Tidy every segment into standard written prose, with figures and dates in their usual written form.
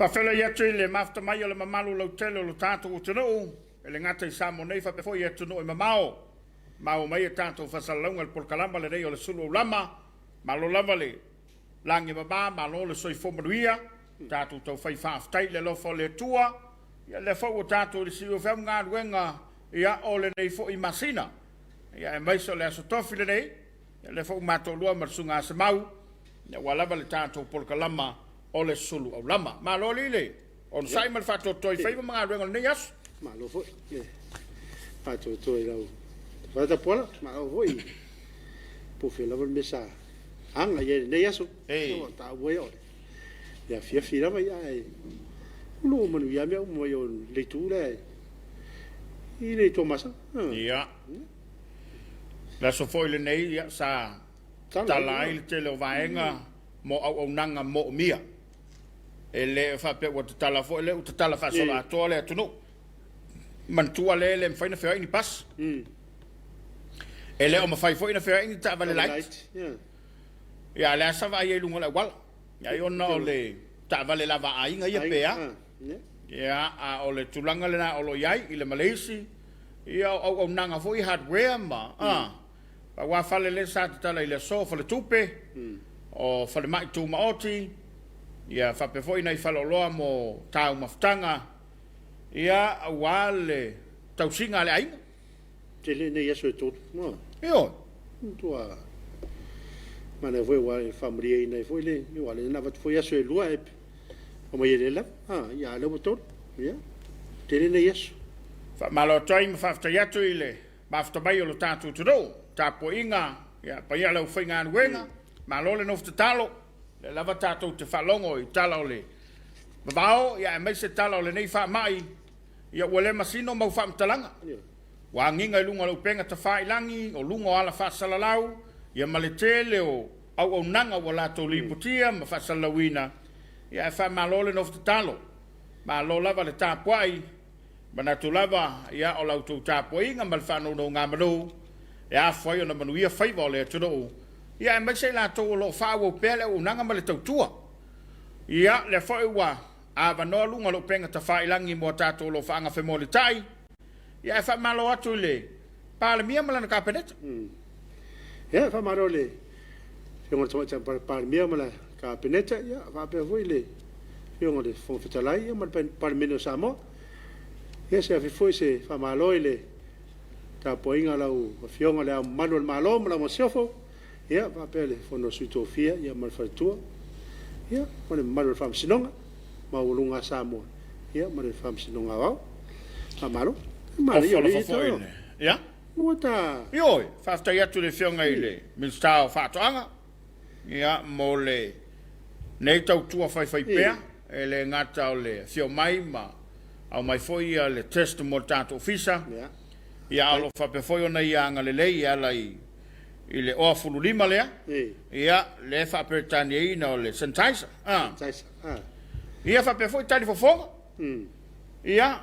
Whawhela ia tui le mafta mai o le mamalu lau tele o lo tātou o tunu. E le ngata I Samoa nei whapefo ia tunu e mamao. Mao mai e tātou whasalaunga le polkalamba le rei o le Suluaulama. Malo lava le langi mama, malo le soifo manuia. Tātou tau whai whaaftai le lofo le tua. Ia le fau o tātou le siu whau ngā ruenga ia o le nei fo I masina. Ia e maiso le aso tofi le nei. Ia le fau mato lua marsunga se mau. Ia walava le tātou polkalama o le Suluaulama. Malo le on sai mal fatto toi fai mga ruenga nei aso. Malo fo. Fatto toi lau. Fata pola, malo fo I. Pufe lava le mesa. Anga ia nei aso. Ta ue o. Ia Afiafi lava ia e. Ulo manu ia mea mo yo le tu le. I le Tomasa. Ia. La so foi le nei ia sa talai le tele o vaenga mo au nanga mo mia. E le fa pe o tala fo le o tala fa so la to le tunu. Man tu ale le faina fe ini pas. E le o ma fai fo ina fe ini ta vale light. Ya le sa va ye lunga la wal. Ya yo no le ta vale la va ai nga ia pe ya. Ya a o le tulanga le na o lo yai I le Malaysia. Ia o nanga fo I hardware ma. Pa wa fale le sa tala I le so fa le tupe. O fa le mai tu maoti. Ia fa pe fo ina I falo loa mo tau maftanga. Ia wale tausinga le ainga. Tele ne yeso tot. Io. Tua. Mana foi wa family ina foi le, io wale na va foi yeso lua e. O mai le la. Ia le tot. Ia. Tele ne yeso. Fa malo time fa fta yatu ile. Ba fta bai o lo tatu tudo. Tapuaiga. Ia pa ia le finga wenga. Malo le no fta talo. Le lava tatu te falongo I talo le. Babao ia mai se talo le nei fa mai. Ia wale masino mau fa mtalanga. Wa nginga lunga lo penga ta fa ilangi o lunga ala fa salalau. Ia maletele o au nanga wala to liputia ma fa salawina. Ia fa malole no talo. Ma lo lava le tapuai. Bana tu lava ia o lau tu tapuaiga mal fa no nga manu. Ia foi ona manu ia fai vole tudo. Ia mai se la to lo fa wo pele o nanga mal tua. Ia le foi wa ava no lunga lo penga ta fa ilangi mo tato lo fa nga fe mo le tai. Ia fa malo atu le. Pa le mia mala na kapenet. Ia fa malo le. Fionga toma pa le mia mala kapenet ia fa pe voi le. Fionga le fon fetalai ia mal pa meno Samoa. Ia se foi se fa malo le. Tapuaiga lau fionga le malo malo mala mo sofo. Ia fa pe le fono suitofia ia mal fatua. Ia mo malo Faamisionare. Maulunga Samoa. Ia mare Faamisionare wao. Amaro. Mare yo le ito. Ya. Mota. Yo, fafta ya tu le fionga ile. Minstao fatoanga. Ia mole. Nei tau tua fai pea. Ele ngata o le fio mai ma. Au mai foi ia le test mo tato ofisa. Ia. Ia alo fa pe foi ona ia nga le lei ala I le o fulu lima lea. Ia le fa pe tani ina o le sanitizer. Sanitizer. Ia fa pe foi tani fofonga. Ia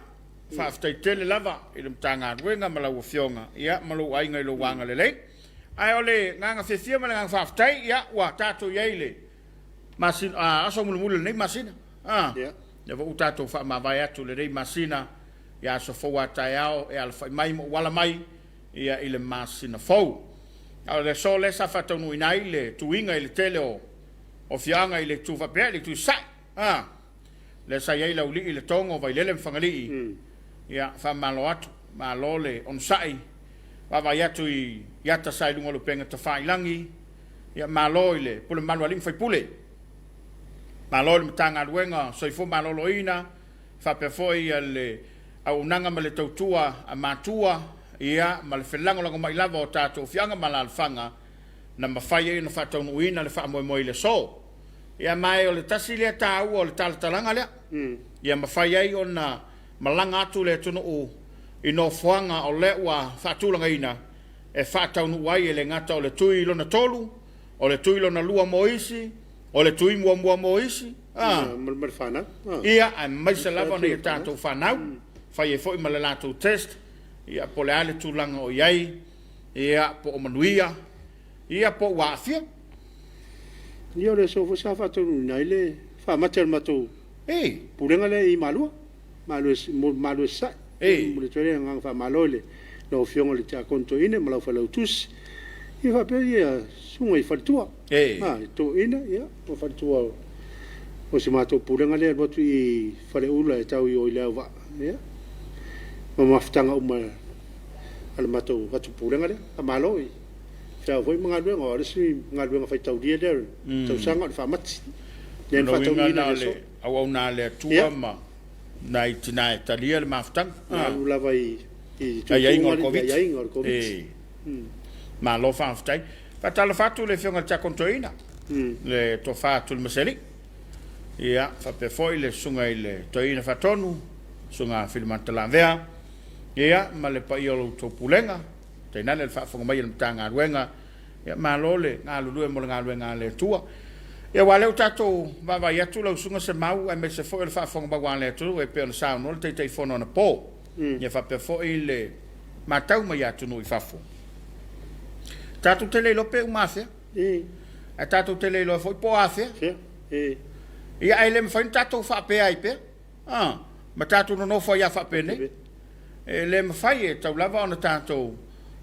fa ftai tele lava I le mtanga ruenga malau fionga. Ia malau ainga I lo wanga le lei. Ai ole nganga fefia ma nganga fa ftai ia wa tato ia ile. Masin aso mulu nei masina. Ia. Ya vo tato fa ma vai atu le nei masina. Ia so fo wa taiao e al fa mai wala mai ia ile masina fo. Au le so le sa fa tonu inai le tuinga ile tele o fianga ile tu fa pe ile tu sa. Le sa ia uli ile tongo vai lele mfangali. Ia fa malo atu malo le on sai. Va vai atu I yata sai lunga lo penga ta fa ilangi. Ia malo ile pule malo alim fai pule. Malo le mtanga luenga soifo malo loina. Fa pe foi le au nanga male tautua a matua. Ia male felango lango mai lava o tato fianga mala alfanga. Na mafai ina fa tonu ina le fa mo le so. Ia mai o le tasi lea tau o le talatalanga lea. Ia mawhai ai o na malanga atu le tunu o ino fuanga o le ua whatulanga ina e whataunu wai e le ngata o le tui lona tolu, o le tui lona lua mo isi, o le tui mua mo isi. Mar whana. Ia a maisa lava na ia tātou whanau, whai e fwoi male lātou test, ia po le ale tūlanga o iai, ia po o manuia, ia po wāwhia. Ia le so fa fa tu nai le fa mater matu pulenga le I malua malu sa mo le tole ngang fa malole no fiongo le tia konto ine malo fa lautus I fa pe ia sunga I fatua to ina ia o fatua o se mato pulenga le botu I fale ula e tau I o ile va ia ma maftanga uma al mato hatu pulenga le malo I fa foi mga luenga o resi mga luenga fa tau dia le tau sanga fa mati le fa tau ina le au na le tua ma nai tina talia le maftang la vai ai ngor covid ma lo fa aftai fa tala fatu le fionga ta contoina le to fatu le maseli ia fa pe foi le sunga ile toina fa tonu sunga filmanta la vea ia ma le pa io to pulenga te nana le fa fonga mai le tanga ruenga ia ma lo le ngalu lu mo ngalu le tua ia wale tato va ia tu lo sunga se mau e me se foi le fa fonga ba wan le tu e pe on sa no te te fono na po ia fa pe foi le matau mai atu no I fa fo tato tele lo pe umafia a tato tele lo foi po afia ia ai le me foi tato fa pe ai pe ma tato no foi ia fa pe ne e le me fai e tau lava ona tato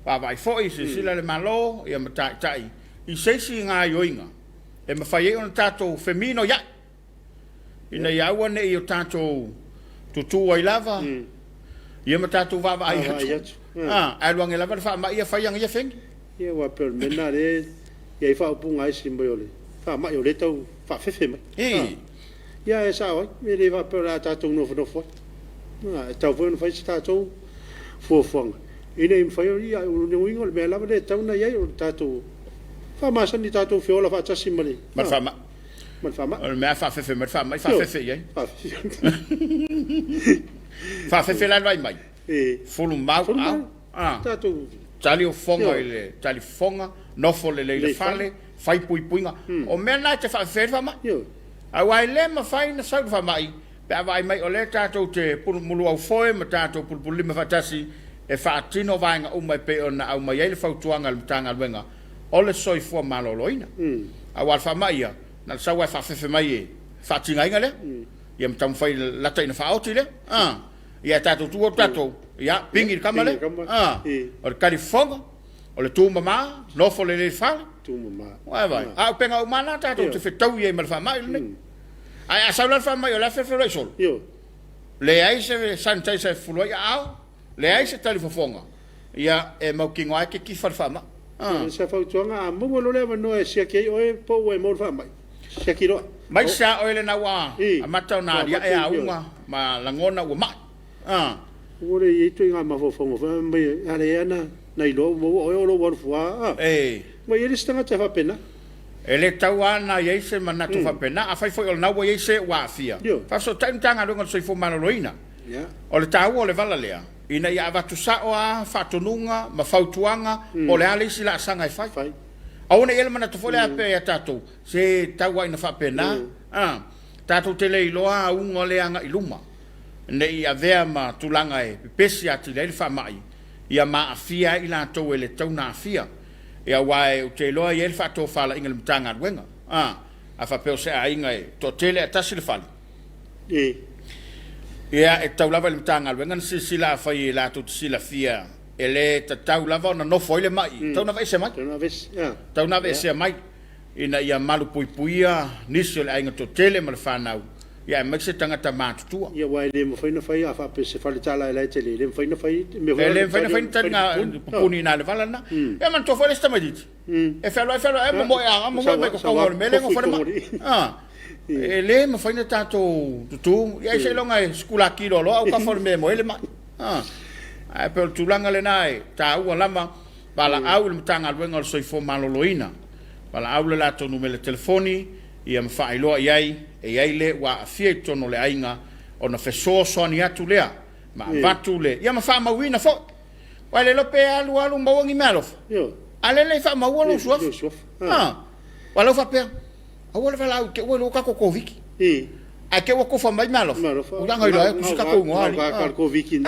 va vai foi se sila le malo ia ma tai I se si nga yoinga e me fai ona tato femino ya ina ia wane I o tato tutu ai lava ia ma tato va vai ai luang lava fa ma ia fai ia feng ia wa per menare ia fa punga I simbole fa ma yo le tau fa fefe ma ia e sa oi me le va per tato no fo tau foi no fai tato fo ina im fai ia o no ingo me lava le tau na ia o tato fa ma sa ni tato fiola fa tasi mali ma fa ma o me fa fefe ma fa fefe ia fa fefe la mai fulu mau tato tali o fonga ile tali fonga no fo le fale fai puinga o me na te fa fefe ma ai wai le ma fai na sa fa mai pe vai mai o le tato te mulu au foi ma tato pul lima fatasi e fa tino vainga mai pe ona au mai le fautuanga le tanga wenga o le soi fo maloloina a wa fa mai na sa wa fa fefe mai fa tinga inga le ia mtam fai la taina fa auti le ia tato tu tato ia pingi kamale o le kalifonga o le tu mama no fo le fa tu mama vai a penga o mana tato te fetau ia mal fa mai le ai a sa la fa mai o la fefe le sol le ai se santa se fulo ia au le ai se tali fofonga ia e mau kingo ai ke ki farfama se fa tuanga mo lo le no e sia ke o e po e mo fa mai sia ki ro mai sa o le na wa a mata na dia e a unga ma langona wa mai o le i tu nga ma fofonga fa mai ale ana nei lo mo o lo wa fua mo i stanga te fa pena ele tawana ye se manatu fa pena a fai foi o na wa ye se wa fia fa so tanga lo ngol fo manoloina o le tau o le vala lea ina ia vatu saoa fatonunga ma fautuanga o le ale sila sanga fai au ne ele mana to fole ape ya tatu se tawa ina fa pena tatu tele iloa un ole anga iluma ne ia vea ma tulanga e pesi ati le fa mai ia ma afia ila to ele tauna afia ia wai o te loa ele fa to fala ingel mtanga wenga a fa pe se a inga to tele atasil fali ia e tau lava le mtanga wenga sila fai la tu sila fia ele tau lava na no foi le mai tau na vai se mai tau na vai se mai ina ia malu puipuia nisi le ainga to tele ma le fanau ia me se tanga ta matu ia wai le mo foi na fai a fa pe se fale tala le tele le foi na fai le foi na fai tanga puni na le vala na e man to foi le stamadit e falo e mo ia mo me ko ko me le mo foi ele me foi na tato tu ia se longa skula kilo lo au ka forme mo ele ma ai per tulanga le nai ta u lama bala au le tanga wenga so fo maloloina bala au le lato numero telefoni ia me fai lo iai e iai le wa afieto no le ainga ona feso so ni atu lea ma batu le ia me fa ma wina fo wale lo pe alu mo ngi malof ale le fa ma wolo so wala fa pe awole fa la ke wolo ka ko viki a ke wo ko fa mai malof u danga ilo ku ska ko ngari ka ko viki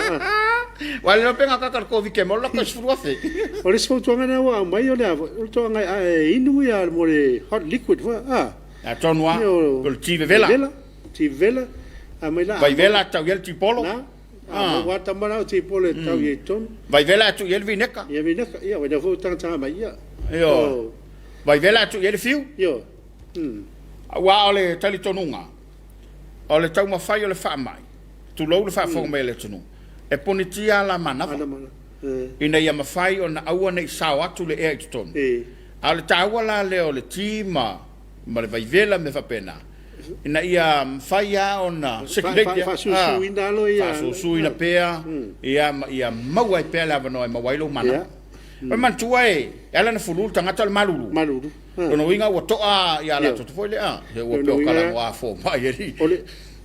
wale lo pe nga ka ko viki mo lo ko sfru afe o le sfru tonga na wa mai o le o tonga inu ya mo le hot liquid fa a tonwa ko ti vela Amela. Vai vela tau yel tipolo. Wa tamara tipolo tau ye ton. Vai vela tu yel vineka. Ye vineka ia wa fu tanga mai ia. Yo. Vai vela tu yel fiu. Yo. Wa ole tali tonunga. Ole tau ma fai ole fa mai. Tu lo le fa fo me le tonu. E ponitia la mana. Ina ia ma fai ona aua nei sao atu le e ton. Ale taua la le ole tima. Ma le vai vela me fa pena. Ina ia mawhaia ona sekiletia. Whasusuina lo ia. Whasusuina pea. Ia maua i pea lava no e mawailo mana. Oi mantua e, ala na fululu tangata le malulu. Malulu. Ono inga ua toa ia la toto foi le a. He ua peo kala moa fo mai eri.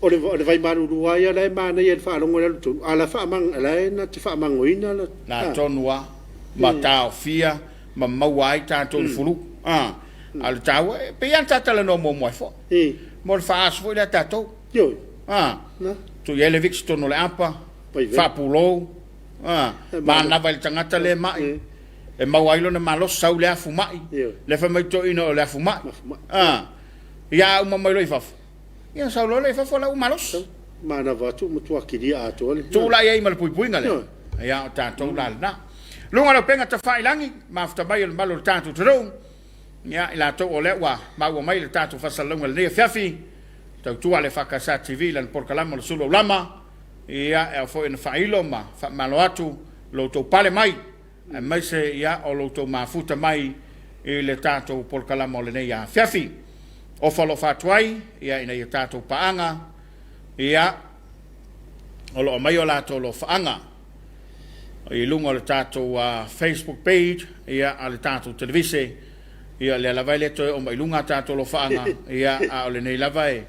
Ole vai malulu a ia lai mana ia whaalongo le lutu. Ala whaamang, ala e na te whaamangoina. Na tonua, ma tau fia, ma maua ai tātou le fulu. Ala tau e, pe ian tatala no mo moe fo. Mo le whaasu foi le tātou. Yo. Tu iele viksi tono le apa. Whapulou. Ma nawa le tangata le mai. E mauailo na malos sau le afu mai. Le whamaito ino le afu mai. Ia uma mailo i fafu. Ia sau lo le fafu la umalos. Ma na watu mutua kiria ato le. Tu la ia ima le puipuinga le. Ia tātou la na. Lunga lo penga ta whailangi. Ma afta mai le malo le tātou terou. Ia ila tau o le ua. Ma ua mai le tātou whasalunga le Afiafi. Tau tua le whakasa TV lan porkalama le Suluaulama. Ia e fo ina whailo ma malo atu. Lo tau pale mai. E mai se ia o lo tau mafuta mai. I le tātou porkalama o le nei Afiafi. O falo fatuai, ia ina ia tātou paanga, ia o lo mai o lato lo faanga. I lunga o le tātou Facebook page, ia a le tātou televise, ia le lavai leto o mai lunga tātou lo faanga, ia a o le nei lavai.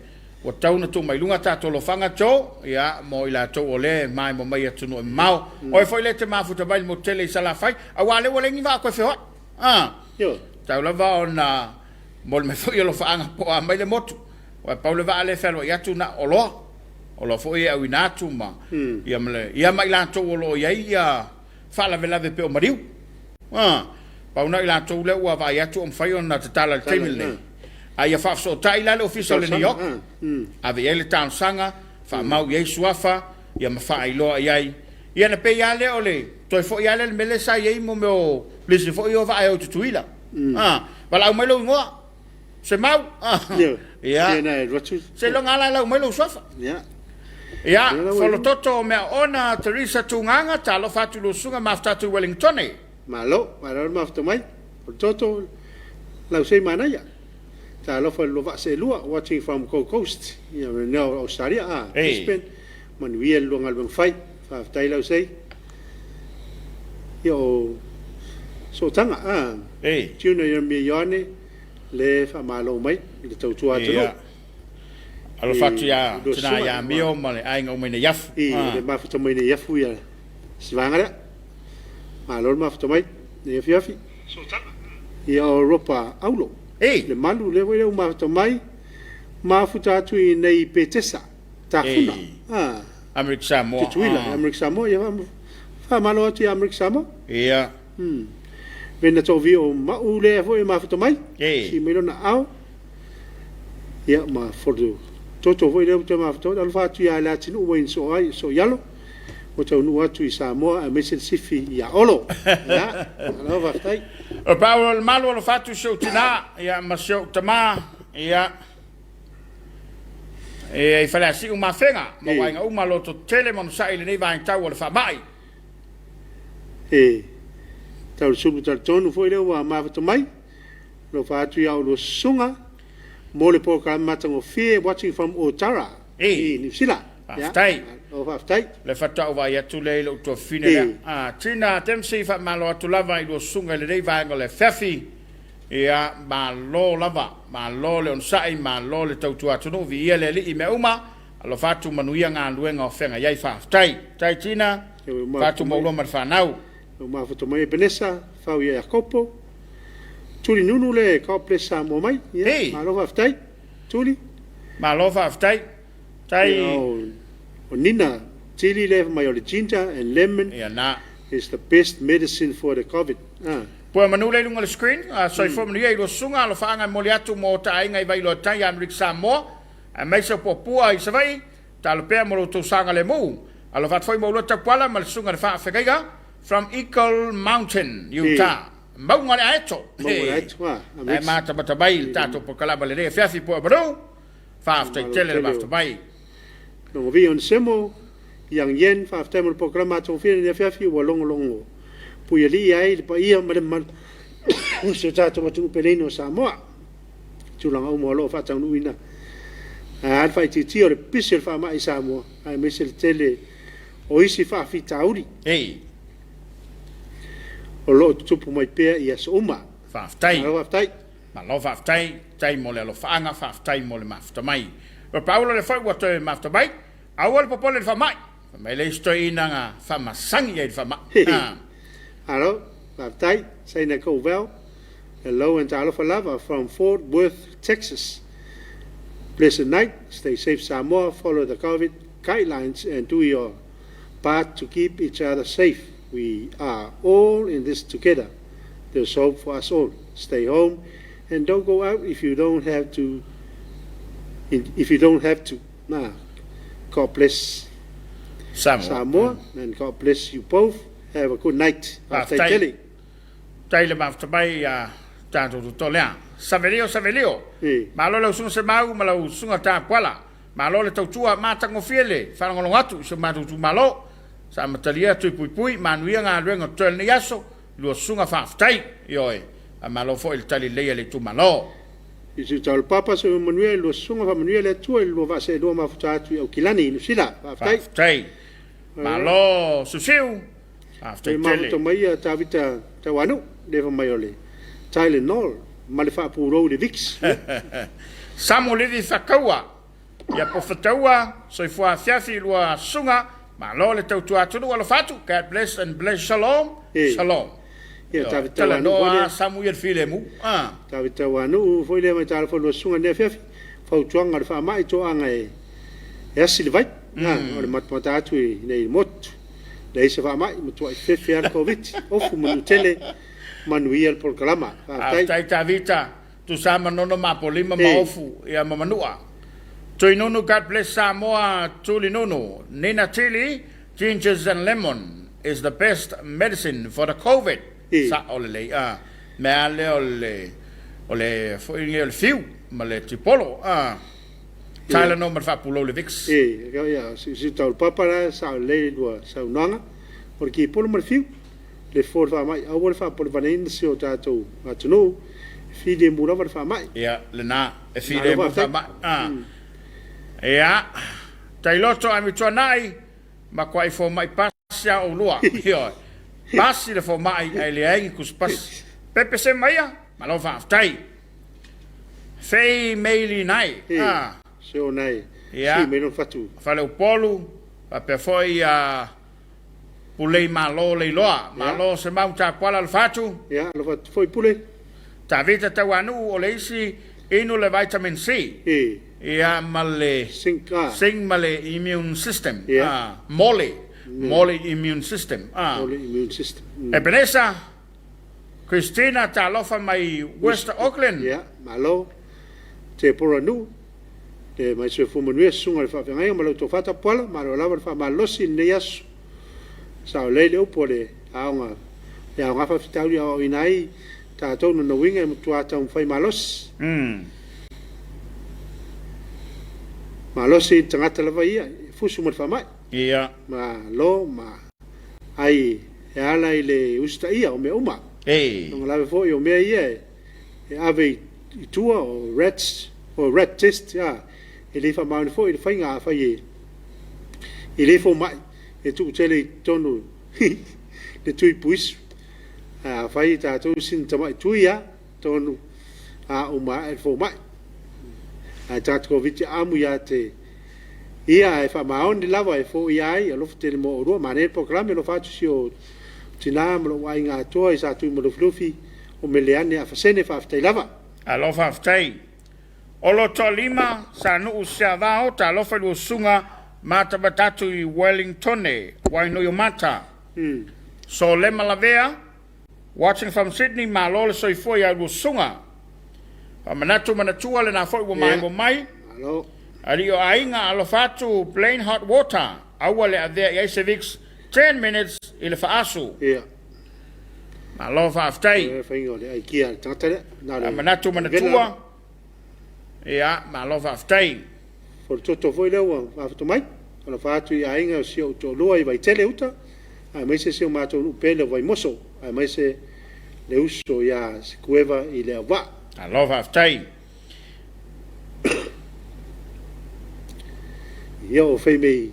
O tauna tu mai lunga tātou lo faanga tō, ia mo i lato o le mai mo mai atunu e mau. O e foi le te mafuta mai mo tele i salafai, a wale wale ngi wa koe whehot. Tau lava o na... Mol me foi lo faanga po a mai le motu. Wa Paulo va ale felo ya tu na olo. Olo foi e wina tu ma. Ia mele ia mai la to olo ia ia fala vela ve pe o mariu. Pa una la to le wa va ya tu om fai on na tala le temil ne. Ai fa so tai la le official le New York. Ave ele tan sanga fa mau ye suafa ia ma fa ilo ai. Ia na pe ya le ole. Toi foi ya le mele sa ye mo me o. Please foi o va ai o tuila. Wala au mai lo ngoa. Se mau. Ia. Se lo ngala lau mai lo sofa. Ia. Folo toto me ona Teresa Tunganga talo fatu lo sunga maftatu Wellington. Malo mafta mai. Toto lau sei mana ya. Talo fa lo va se lua watching from Gold Coast. Ia no Australia Brisbane. Man wiel lo ngal bang fai. Fa tai lau sei. Yo so tanga tuna ia me yone le fa malo mai le tau tua tano alo fatu ya tuna ya mio male ai ngau mai ne yaf le mafuta mai ne yafu ya svangara malo mafuta mai ne Afiafi so tanga ia Europa aulo le malu le we mafuta mai mafuta tu i nei petesa tafuna America Samoa America Samoa ia fa malo tu America Samoa ia Vena tau vi o mau le fo e mafuta mai. Si mai lona au. Ia ma fodu. Toto foi le te mafuta. Al fatu ia la tinu o in so ai so yalo. O tau nu atu i Samoa a Mississippi ia olo. Ia. Ala va tai. O Paulo al malo lo fatu so tina ia ma so tama ia. E fala si uma fenga. Ma wa nga uma lo to telemon sa ile nei va in tau le fa mai. Tau subu tar tonu foi le wa mafuta mai. Lo fatu ia lo sunga. Mo le poka matango fie watching from Otara. Ni sila. Aftai. O aftai. Le fatu wa ya tu le lo to fine. Tina tem si fa malo atu lava i lo sunga le dei va ngole Afiafi. Ia ma lo lava, ma lo le on sai ma lo le tau tu atu no vi ele li i me uma. Lo fatu manuia nga luenga o fenga yai fa aftai. Tai tina. Fatu mo lo mar fa nau. O mafuta mai benesa fau ia kopo tuli nunu le ka plesa mo mai ma lo aftai tuli ma lo aftai tai o nina chili le mai o ginger and lemon is the best medicine for the covid po manu le lunga le screen so for manu ia lo sunga lo faanga mo le atu mo tai ngai vai lo tai America Samoa a mai so popua i savai talopea mo to sanga le mu alo fat foi mo lo Tapuaiga ma le sunga le Afiafi from Eagle Mountain, Utah. Mau ngale aeto. Ai mata batabai tato po kalaba le Afiafi po bro. Fa te tele batabai. No vi on semo yang yen fa te mo programa to fi le Afiafi wa longo. Pu ali ai pa ia man se tato mo tu pelino Samoa. Tulang au mo lo fa tang nuina. Ai fa ti ti o le pisel fa mai Samoa. Ai mesel tele o isi fa fi tauri. O lo tupu mai pea ia se uma. Whaftai. Whaftai. Ma lo whaftai, tai mo le alo whaanga, whaftai mo le maftamai. O paulo le whai wato e maftamai, aua le popole le whamai. Whamai le isto ina ngā whamasangi e le whamai. Hello, whaftai, say na ko well. Hello and alofa lava from Fort Worth, Texas. Blessed night, stay safe Samoa, follow the COVID guidelines and do your part to keep each other safe. We are all in this together. There's hope for us all. Stay home and don't go out if you don't have to. Nah. God bless Samoa and God bless you both. Have a good night. Taile maftabai tanto tutolea. Savelio. Malo le usunga se mau, malo usunga Tapuaiga. Malo le tautua matango fiele. Whanangolo atu se matutu malo. Sa matalia tui pui manuia ngā ruenga tuel ni aso lua sunga whaftai ioe a malo fo il tali leia le tu malo i si tau papa se manuia lua sunga wha manuia le tua lua vase lua mafuta atu i au kilani inu sila whaftai malo susiu whaftai tele mafuta mai a tawita tawanu lewa mai ole taile nol ma le whapuro le vix Samu livi whakaua ia po whataua soi fua Afiafi lua sunga Malo le tautua atunu wala fatu. God bless and bless shalom. Shalom. Ia tawita wanu. Samu ia file mu. Tawita wanu. Foi le mai tala fo sunga ne Afiafi. Fau tuanga le whamai to anga e asi le vai. O le matmata atu i nei motu. Le isa whamai. Mutua i fefe ar COVID. Ofu manu tele. Manuia le polkalama. Tai tawita. Tu sama nono mapolima maofu. Ia mamanua. Tui nono, God bless Samoa, tuli nono. Nina chili, gingers and lemon is the best medicine for the COVID. Sa olele, mea le ole foi fiu, ma le tipolo, Taila no mar fapulo le vix. Ja, si tau papara sa le lua sa unanga, porque polo mar fiu, le for fa mai, au le fa por vanen si o tatou atunu, fide mura var fa mai. Ja, le na, fide mura fa mai. Ia, tai loto ai mitua nai, ma kwai fo mai pasia o lua. Pasi le fo mai ai le aingi kus pas. Pepe se maia, ma lo whaftai. Fei meili nai. Se o nai. Ia. Si meinon fatu. Fale o polu, pa pe foi pulei ma lo le loa. Ma lo se mau Tapuaiga le fatu. Ia, lo fatu foi pule. Ta vita tau anu o le isi inu le vitamin C. Ia male sing male immune system. Mole immune system. Mole immune system. E penesa Christina talofa mai West Auckland. Ia, malo te pora nu. Te mai se fu manuia sunga le whawhengai ma lau tō whatapuala ma lau lawa le whamalosi nei asu. Sao leile upo le aonga le aonga whawhitauri ao inai tātou na winga e mutu atau mwhai malosi. Malosi tangata lawa ia, fusu mat whamai. Ia. Ma lo, ma ai e ala i le usta ia o me uma. Nonga lawe fo i o mea ia e ave i tua o rat test, ia. E le wha mauni fo i le whainga a whai e. I le fo mai, e tuk tele i tonu le tui puisu. A whai tātou sin tamai tui a, tonu a uma e fo mai. A tātou viti amu ia te ia e wha maoni lawa e fo i ai, a lofu tele mo o rua, ma ne proklame lo fatu si o tina mlo wai ngā toa i sa tui mlo flufi o meleane a whasene whaftai lava. A lo whaftai. O lo to lima sa nuu sea vao ta lofa lua sunga mata batatu i Wellington e waino yo mata. So lema lavea, watching from Sydney, ma lole soifua ya lua sunga. Manatu manatua le na foi wa mai mo mai. Ali o ainga alofatu plain hot water. Awale avea ia civics 10 minutes ile faasu. Ia. Ma lo fa aftai. Fa ingo le ai kia tangata na. Manatu manatua. Ia, ma lo fa aftai. For toto foi le wa fa mai. Ona fa atu ia inga o sio to lua i vai tele uta. Ai mai se sio mato upele vai moso. Ai mai se le uso ia se cueva i le va. I love aftai. Ia o fei mei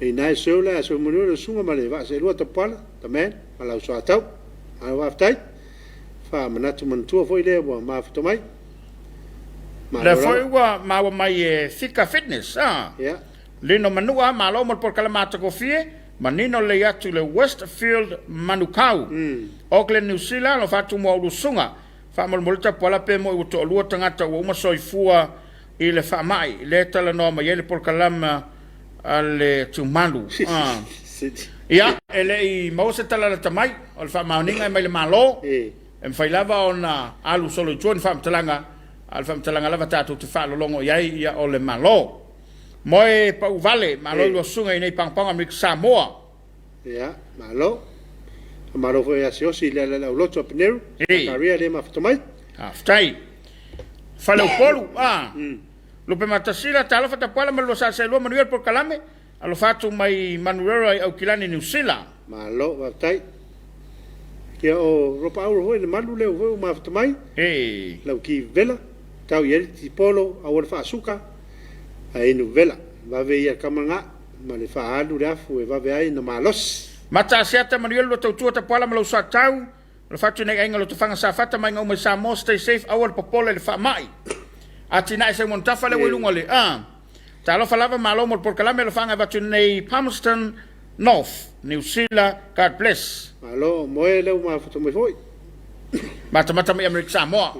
e nai so la so mo no sunga male va se lua tapala tamen ala so atau. Ai wa aftai. Fa manatu mantua foi le wa ma fa mai. Le foi wa ma wa mai fika fitness Yeah. Lino manua ma lo mo por kalamata ko fie manino le atu le Westfield Manukau. Auckland New Zealand lo fatu mo lusunga. Fa mo molta pola pe mo to lua tangata wo mo soifua i le fa mai le tala no ma yele por kalama ale tumalu. Ia ele I mo se tala tamai o fa mauninga mai le malo. Em fai lava ona alu solo tuon fa mtalanga al fa mtalanga lava tatu te fa longo yai ia o le malo. Moi pa vale malo lo sunga nei pangpanga mi Samoa. Ya, malo. Malo foi asio si le loto pneu. Career le ma fatomai. Aftai. Fale polu Lo pe matasila talo fata pala malo sa se lo manuel por kalame. Alo fatu mai manuel au kilani New Zealand. Malo aftai. Kia o ropa au hoi le malu leo hoi ma fatomai. Lau ki vela. Tau yel ti polo au fa suka. Ai no vela va veia kamanga ma le fa alu rafu e va ve ai na malos mata siata manuel lo tau ta pala malo sa tau lo fatu nei ainga lo tu fanga sa fata mai ngau sa mo stay safe awal popola le fa mai atina se montafa le welunga le ta lo falava malo mo por kalame lo fanga vatu nei Palmerston North New Zealand God bless malo moe le ma fatu mai foi mata mai America Samoa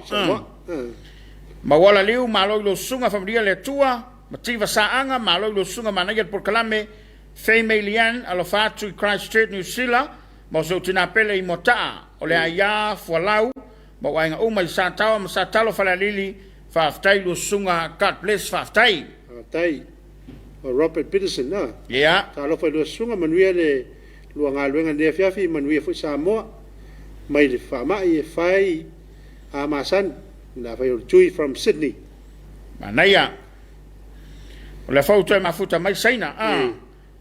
ma wala liu malo lo sunga familia le tua Mativa saanga malo lo sunga manager por kalame femelian alofatu Christchurch New Zealand mo so tina pele I mota ole aya folau mo wainga uma sa tawa sa talo fala lili fa aftai lo sunga God bless fa aftai aftai Robert Peterson na talo fa lo sunga manuia le luanga luenga de Afiafi manuia fu Samoa mai le fa mai fai amasan na fa chui from Sydney manaya Le photo mafuta mai saina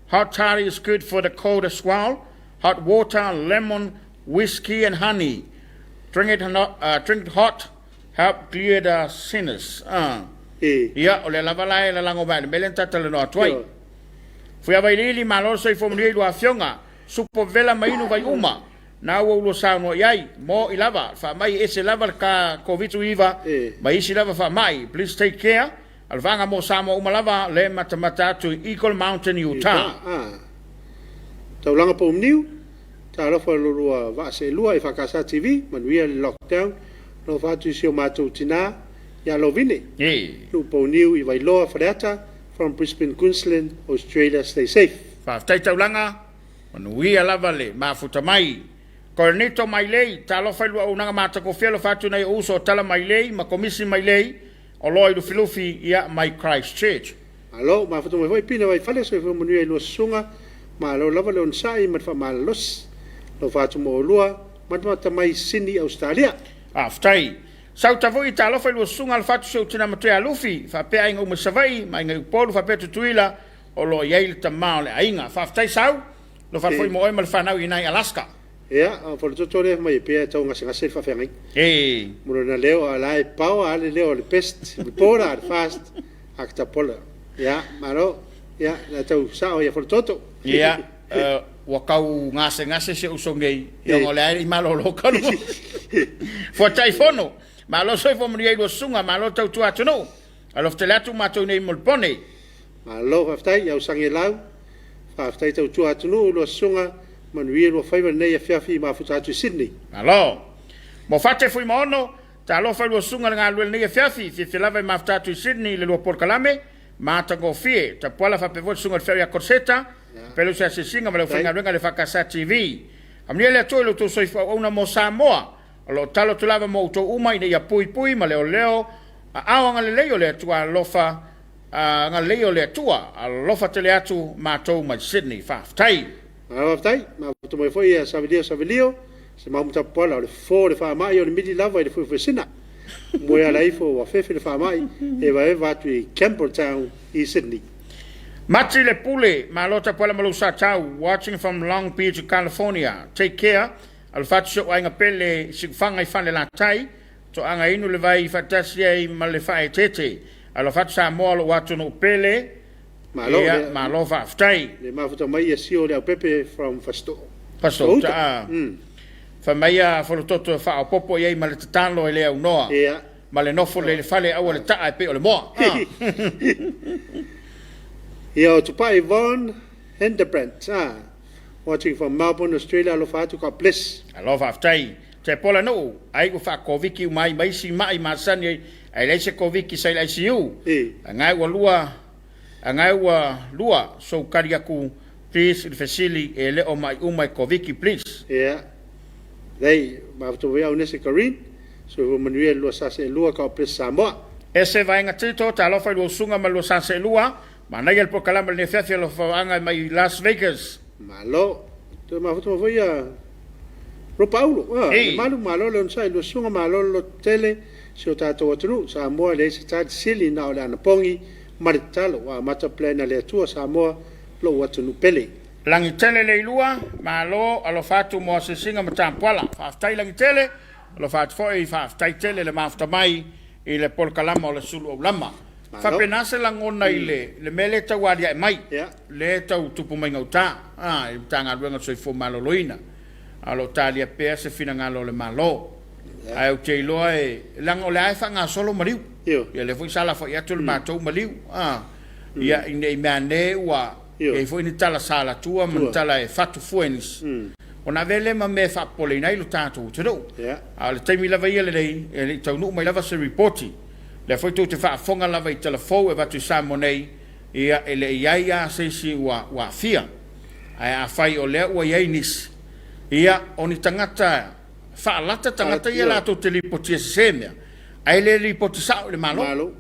hot toddy is good for the cold as well. Hot water, lemon, whiskey and honey. Drink it hot. Help clear the sinners. Ia ole lavalai la lango mai melenta tele no atwai. Fui vai lili malo so formulei do afionga. Supo vela mai no vai uma. Na o lo sa no yai mo ilava fa mai ese lava ka covid iva. Mai isi lava fa mai. Please take care. Alvanga mo Samoa umalava le matamata to Eagle Mountain, Utah. Tau langa po mniu. Ta rofa lua va se lua EFKS TV manuia lockdown. No fatu sio matou tina ya lovine. Lu po mniu I vai loa freata from Brisbane, Queensland, Australia. Stay safe. Fa tai tau langa manuia lava le mafuta mai. Cornito mai lei ta lofa lua unanga mata ko fielo fatu nei uso tala mai lei ma komisi mai lei. O loi lu filufi ia mai Christchurch. Alo, ma fatu mai foi pina vai fale so fo manuia lo sunga, ma lo lava lo nsai ma fa malos. Lo fatu mo lua, ma mai Sydney, Australia. Aftai. Sau tavu I talo fa lo sunga al fatu so tina matea lufi, fa pe ainga uma savai, ma inga polu fa pe tutuila o lo yail ta maole ainga. Fa aftai sau, lo fa foi mo mal fa nau I nai Alaska. Ya, for tutore mai pe tau ngase fa fengai. Muno na leo alai pau ale leo le pest, le pora fast akta pola. Ya, maro, ya, na tau sao ya for toto. Ya, wakau ngase se usongei, yo ngole ai malo lokalo. For taifono, malo soi fo mri lo sunga malo tau tu atuno. Alof telatu mato nei molpone. Malo aftai ya usangi lau. Fa aftai tau tu atuno lo sunga manuia lo fai nei Afiafi ma futatu Sydney. Alo. Mo fate fui mono, ta lo fai lo sunga nga lo nei Afiafi, fi lava ma futatu Sydney le lo por kalame, ma ta go fie, ta pola fa pe vol sunga feria corseta, pelo se singa ma lo fai nga le EFKS TV. Amni le to lo to soi fa una mo Samoa. Lo talo tu lava mo to uma nei pui ma leo a awanga le leo le tu lo fa nga leo le tua alofa tele atu matou mai Sydney faafetai faafetai ma to mai foi savilio se mau tapuala o le fo le faamai o le midi lava i le fuifesina mo ia laifo wa fefe le faamai e va atu i Campbelltown i Sydney. Mati le pule ma lo tapuala malusa tau watching from Long Beach, California. Take care. Alfatu so ainga pele sigfanga i fane la tai to anga inu le vai fatasi ai ma le fai tete. Alfatu Samoa lo watu no pele ma lo faafetai. Le mafuta mai sio le pepe from Fasto ta fa maia folototo fa popo ai ma le tatalo e le au noa ma le nofo le fale au le taa pe o le moa ia to pai Von Hendebrand watching from Melbourne, Australia. Lo fa tu ka bless alo faafetai te pola no ai ko fa koviki mai si mai masani ai le se koviki sai le ICU ngai wa lua so kariaku please the facility e le o mai koviki please Dei, ma to vea unese Karin, so Manuel lo sa se lua ka pres Samoa. Ese vai nga tito ta lo fa lo sunga ma lo sa se lua, ma na el proclama le Afiafi lo fa anga mai Las Vegas. Malo, to ma to vea Ro Paulo, malo lo sai lo sunga malo lo tele, se ta to tru Samoa le se ta sili na o na pongi, maritalo wa mata plena le tua Samoa lo watu nu pele. Langi tele le ilua, ma lo alo fatu mo se singa matampuala. Faafetai langi tele, alo fatu foi faafetai tele le mafta mai i le polkalama o le Suluaulama. Fapenase langona i le mele tau adia e mai. Le tau tupu mai ngauta. I tanga ruenga soifo maloloina. Alo talia pea se fina ngalo le malo. Ai o te iloa lango le aifa ngā solo mariu. Ia le foi sala foi atu le mātou mariu. Ia i mea ne ua e foi ni tala sala tua man tala e fatu fuenis ona vele ma me fa polina i lo tato tro al taimi lava ia le dei e tau no mai lava se reporti le foi tu te fa fonga lava i telefo e vatu samonei ia ele ia se si wa fia ai a fai o le wa inis ia oni tangata fa lata tangata ia la to telipoti semia ai le ripoti sa le malo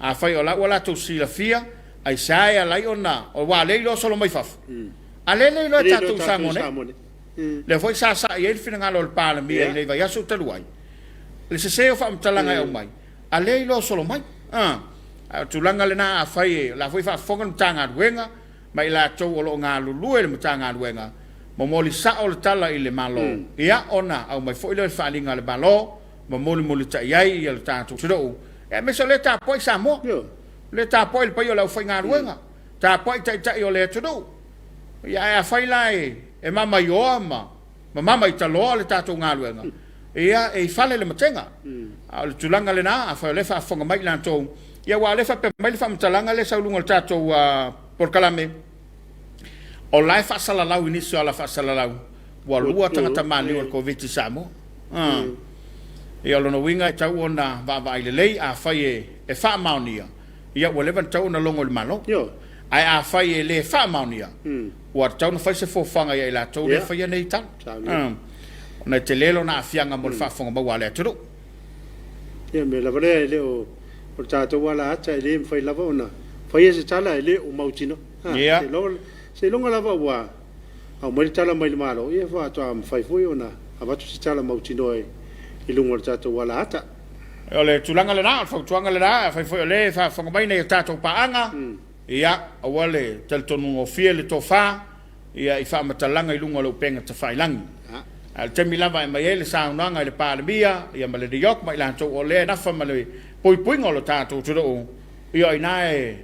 a fai o la wala to si la fia ai sai alai ona o wa le lo solo mai faf ale le lo tatu samone le foi sa ia il fina ngalo il pala mi le vai asu taluai le se o fa mtalanga o mai ale lo solo mai tulanga le na fai la foi fa fonga mtanga wenga mai la to o lo ngalo lu le mtanga wenga momoli sa o tala ile malo ia ona au mai foi le fa linga le malo momoli ta iai il tatu so e me so le ta poi Samoa le ta poi il paio la fai ngā ruenga ta poi tai o le tudu ia fai lai e mama yo mama i taloa le tatou ngā ruenga ia e fale le matenga al tulanga le na fa le fa fonga mai lantou ia wa le fa pe mai le fa mtalanga le saulunga le tatou por kalame o lai fa sala lau inisio ala fa sala lau wa lua tangata mani o COVID Samoa ia lo no winga tau ona va ile lei a fai e fa maunia ia wa levan tau na longo le malo ai a fai le fa maunia wa tau na fai se fofanga ia la tau le fai nei tan na te lelo na afianga mo le fa fonga ma le turu ia me la vale le o tatu wala ata le fai lava ona fai se tala le o mautino ia se longa lava wa au mai tala mai le malo ia fa to am fai foi ona avatu se tala mautino i lungo tatu wala ata o le tulanga le na fa tuanga le na fa foi le fa fonga mai nei tatu paanga ia awale tel tonu o fie le tofa ia i fa matalanga i lungo le penga te failangi al te milava mai ele sa unanga le palemia ia male de yok mai la to o le na fa male poi ngolo tatu tudo ia inae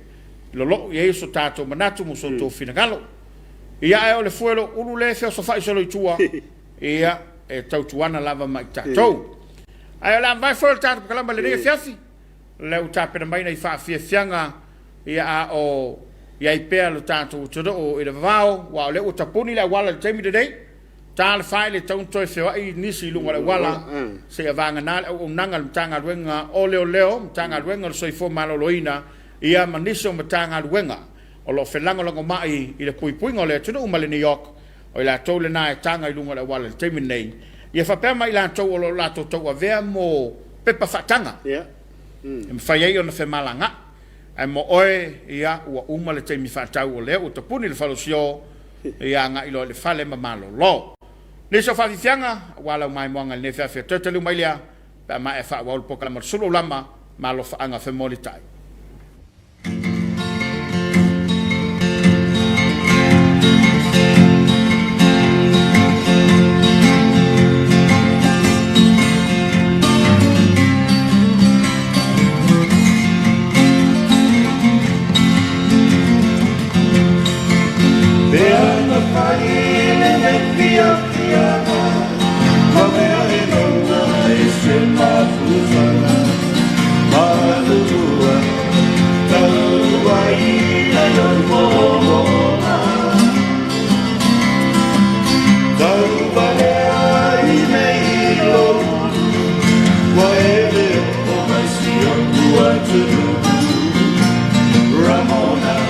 lo ia so tatu manatu mo so to finagalo ia o le fuelo ulu le fe so fa so lo tua ia e tau tuana lava mai tatu ai la vai for tatu kala male de Afiafi le u tape mai nei fa fianga ia o ia pe lo tatu tudo o ile vao wa le u tapuni la wala te mi de dei tal file ton to se ai nisi lunga wala se avanga na o nanga mtanga wenga leo mtanga wenga so ifo maloloina ia maniso mtanga wenga o lo felango lo mai i le pui ngole tunu male New York o la tole na tanga i lunga wala te mi nei ia fa pe mai la to o la to to ave mo pepa fatanga ia fai ai ona fe malanga ai mo oe ia ua uma le taimi whaatau o lea o tapuni le whalosio ia nga ilo le whale mamalo lo. Le so whawhianga wala mai moanga le nefea tatalu mai lea pa mai e wha waul poka la Suluaulama malo whaanga whemoli tai. Ramona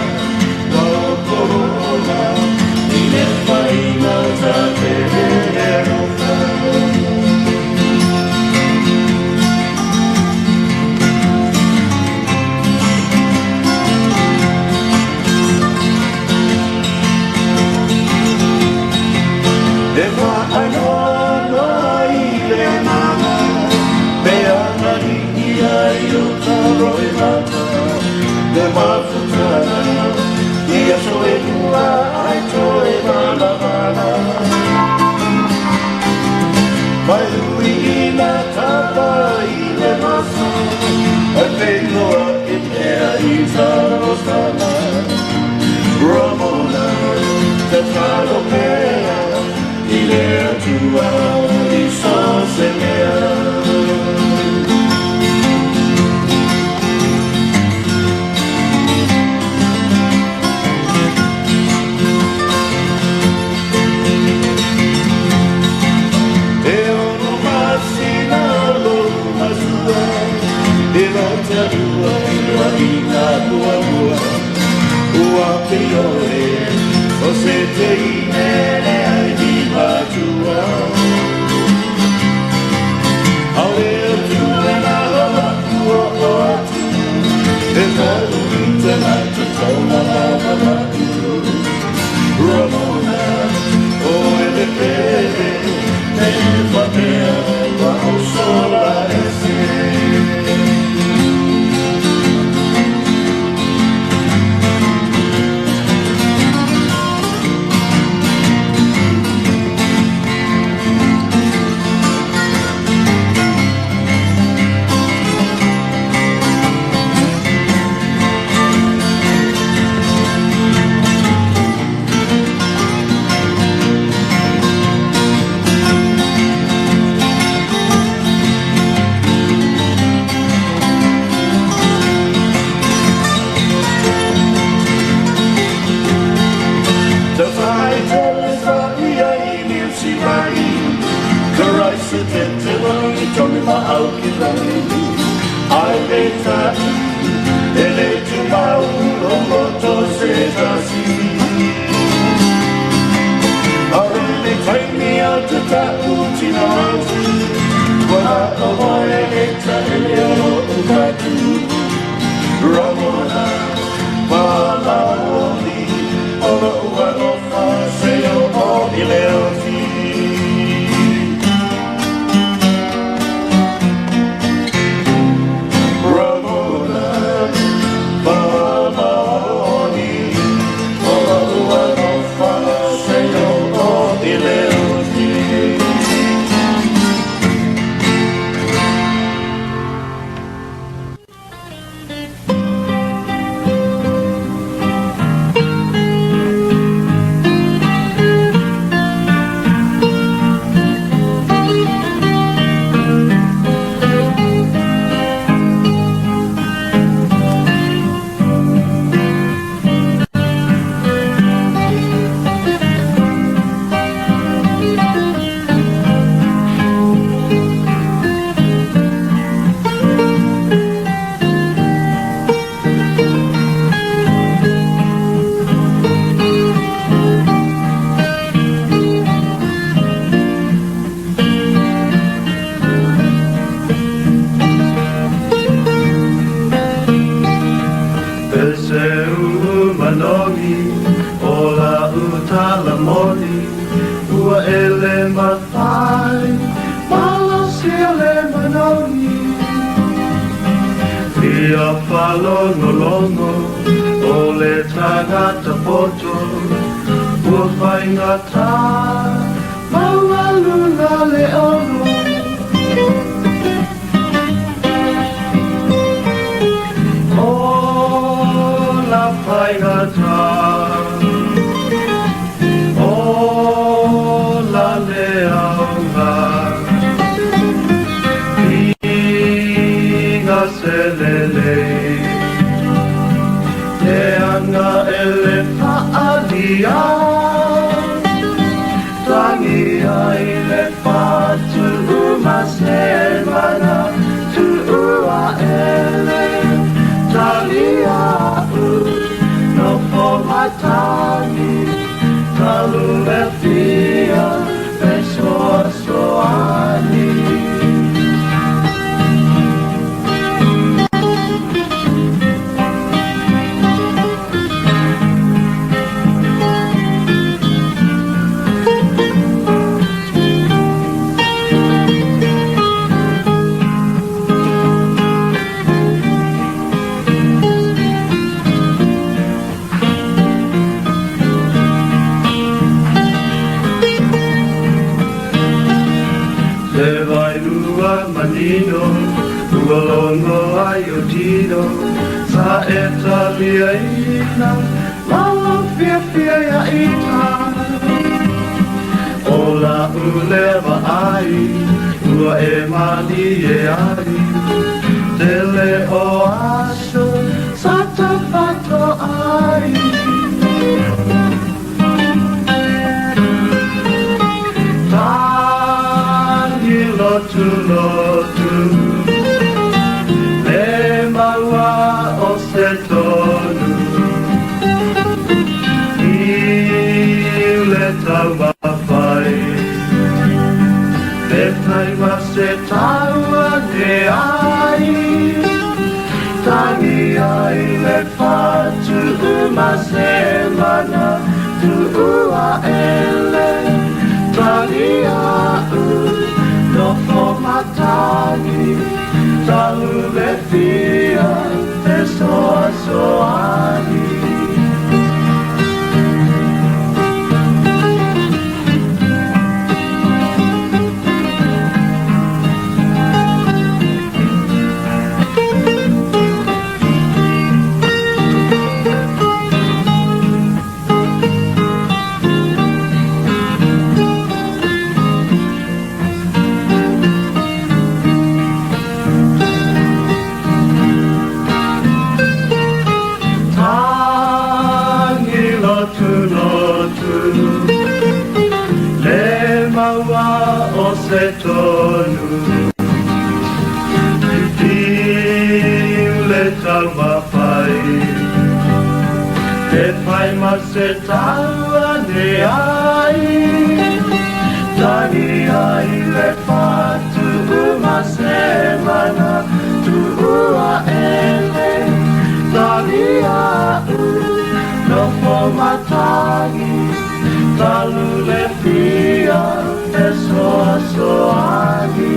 leu manoni, ola utala moni, ua ele mawhai, malasi ele manoni. Ia whalongolongo, o le tangata poto, ua whaingata, maualuna le ono. La leaunga Inga selele Leanga ele faalia Tangia ele fatu umasemana Tu ua ele Talia no formatani Talu e fia e soani Manino, uolongo ayodino, sa etalia ina, mala fia ya ina. Ola uleva ai, ua e mani e ai, tele o aso, sa tapato ai. Lotu le maua o se tonu I le tau mawhai le tai ma se taua ne ai tangi ai le fatu uma se mana tu ua ele tangi au no formatani talu le fia e soani se tonu Tiu le tau mawhai Te whai ma se taua ne ai Tani ai le whatu uma se mana Tu ua ele Tani au no formatani Talu le fia e soani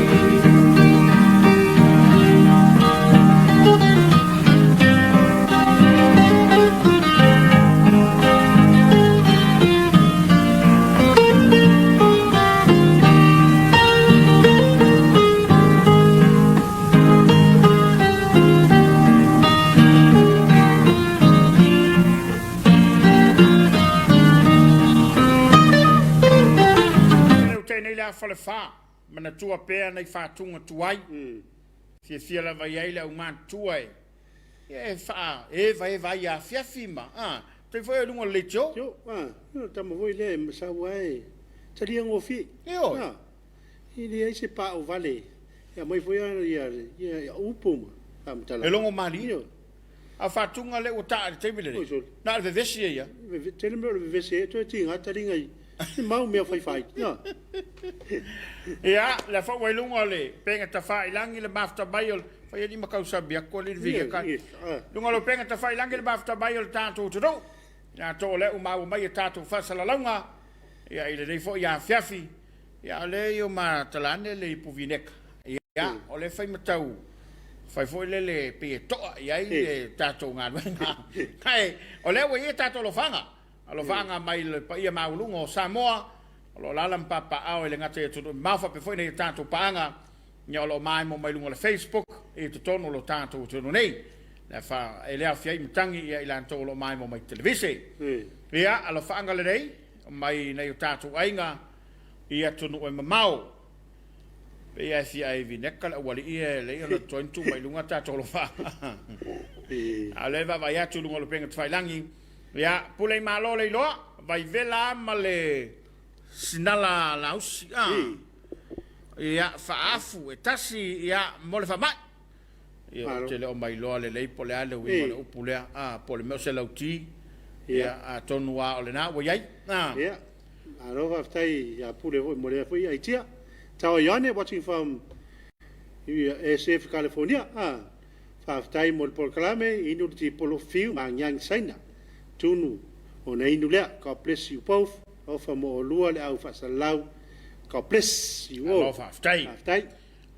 Fale fa mana tua pea nei fa tunga tuai fia la vai ai la uma tuai e fa e vai a Afiafi ma te foi lungo lecho yo tamo voi le sa wai tali ngo fi yo ili ai se pa o vale ya mai foi ya upum am tala e longo mali a fa tunga le o ta te bile na le vesi ya tele me le vesi to tinga tali ngai mau me fai ya ya la fa wai lungo le penga ta fa ilangi le mafta bai Fai ni makau sabia ko le viga ka. Lunga lo penga ta fai langi le bafta bai o tatu tu do. Na to le uma mai tatu fa sala longa. Ya ile dei fo ya Afiafi. Ya le yo ma talane le puvineka. Ya o le fai matau. Fai fo le pe to ya ile tatu nga nga. Kai o le wo ye tatu lo fanga. Alo fanga mai le pa ia maulungo Samoa. Lo lalam papa au le ngate tu mafa pe foi nei tatu paanga nya lo mai mo mai lungo le Facebook e tu tono lo tatu tu nei la fa ele afia mtangi ia ila to lo mai mo mai televisi ia alo fanga le nei mai nei tatu ainga ia tu no mau ia si ai vinekala wali ia le ia to tu mai lunga tatu lo fa ale va ia tu lungo lo penga tu langi ia pule malo le lo vai vela male sinala lausi ia faafu e tasi ia mole fa mai ia tele o mai lo le lei pole ale wi mo pole pole me se lauti ia a tonua o le na wo yai ia aro va stai ia pule mo le foi ai tia tau yone watching from SF California fa stai mo por clame inu ti polo fiu ma nyang saina tunu o nei nu le God bless you both ofa mo lua le au fasalau ka bless you all ofa stai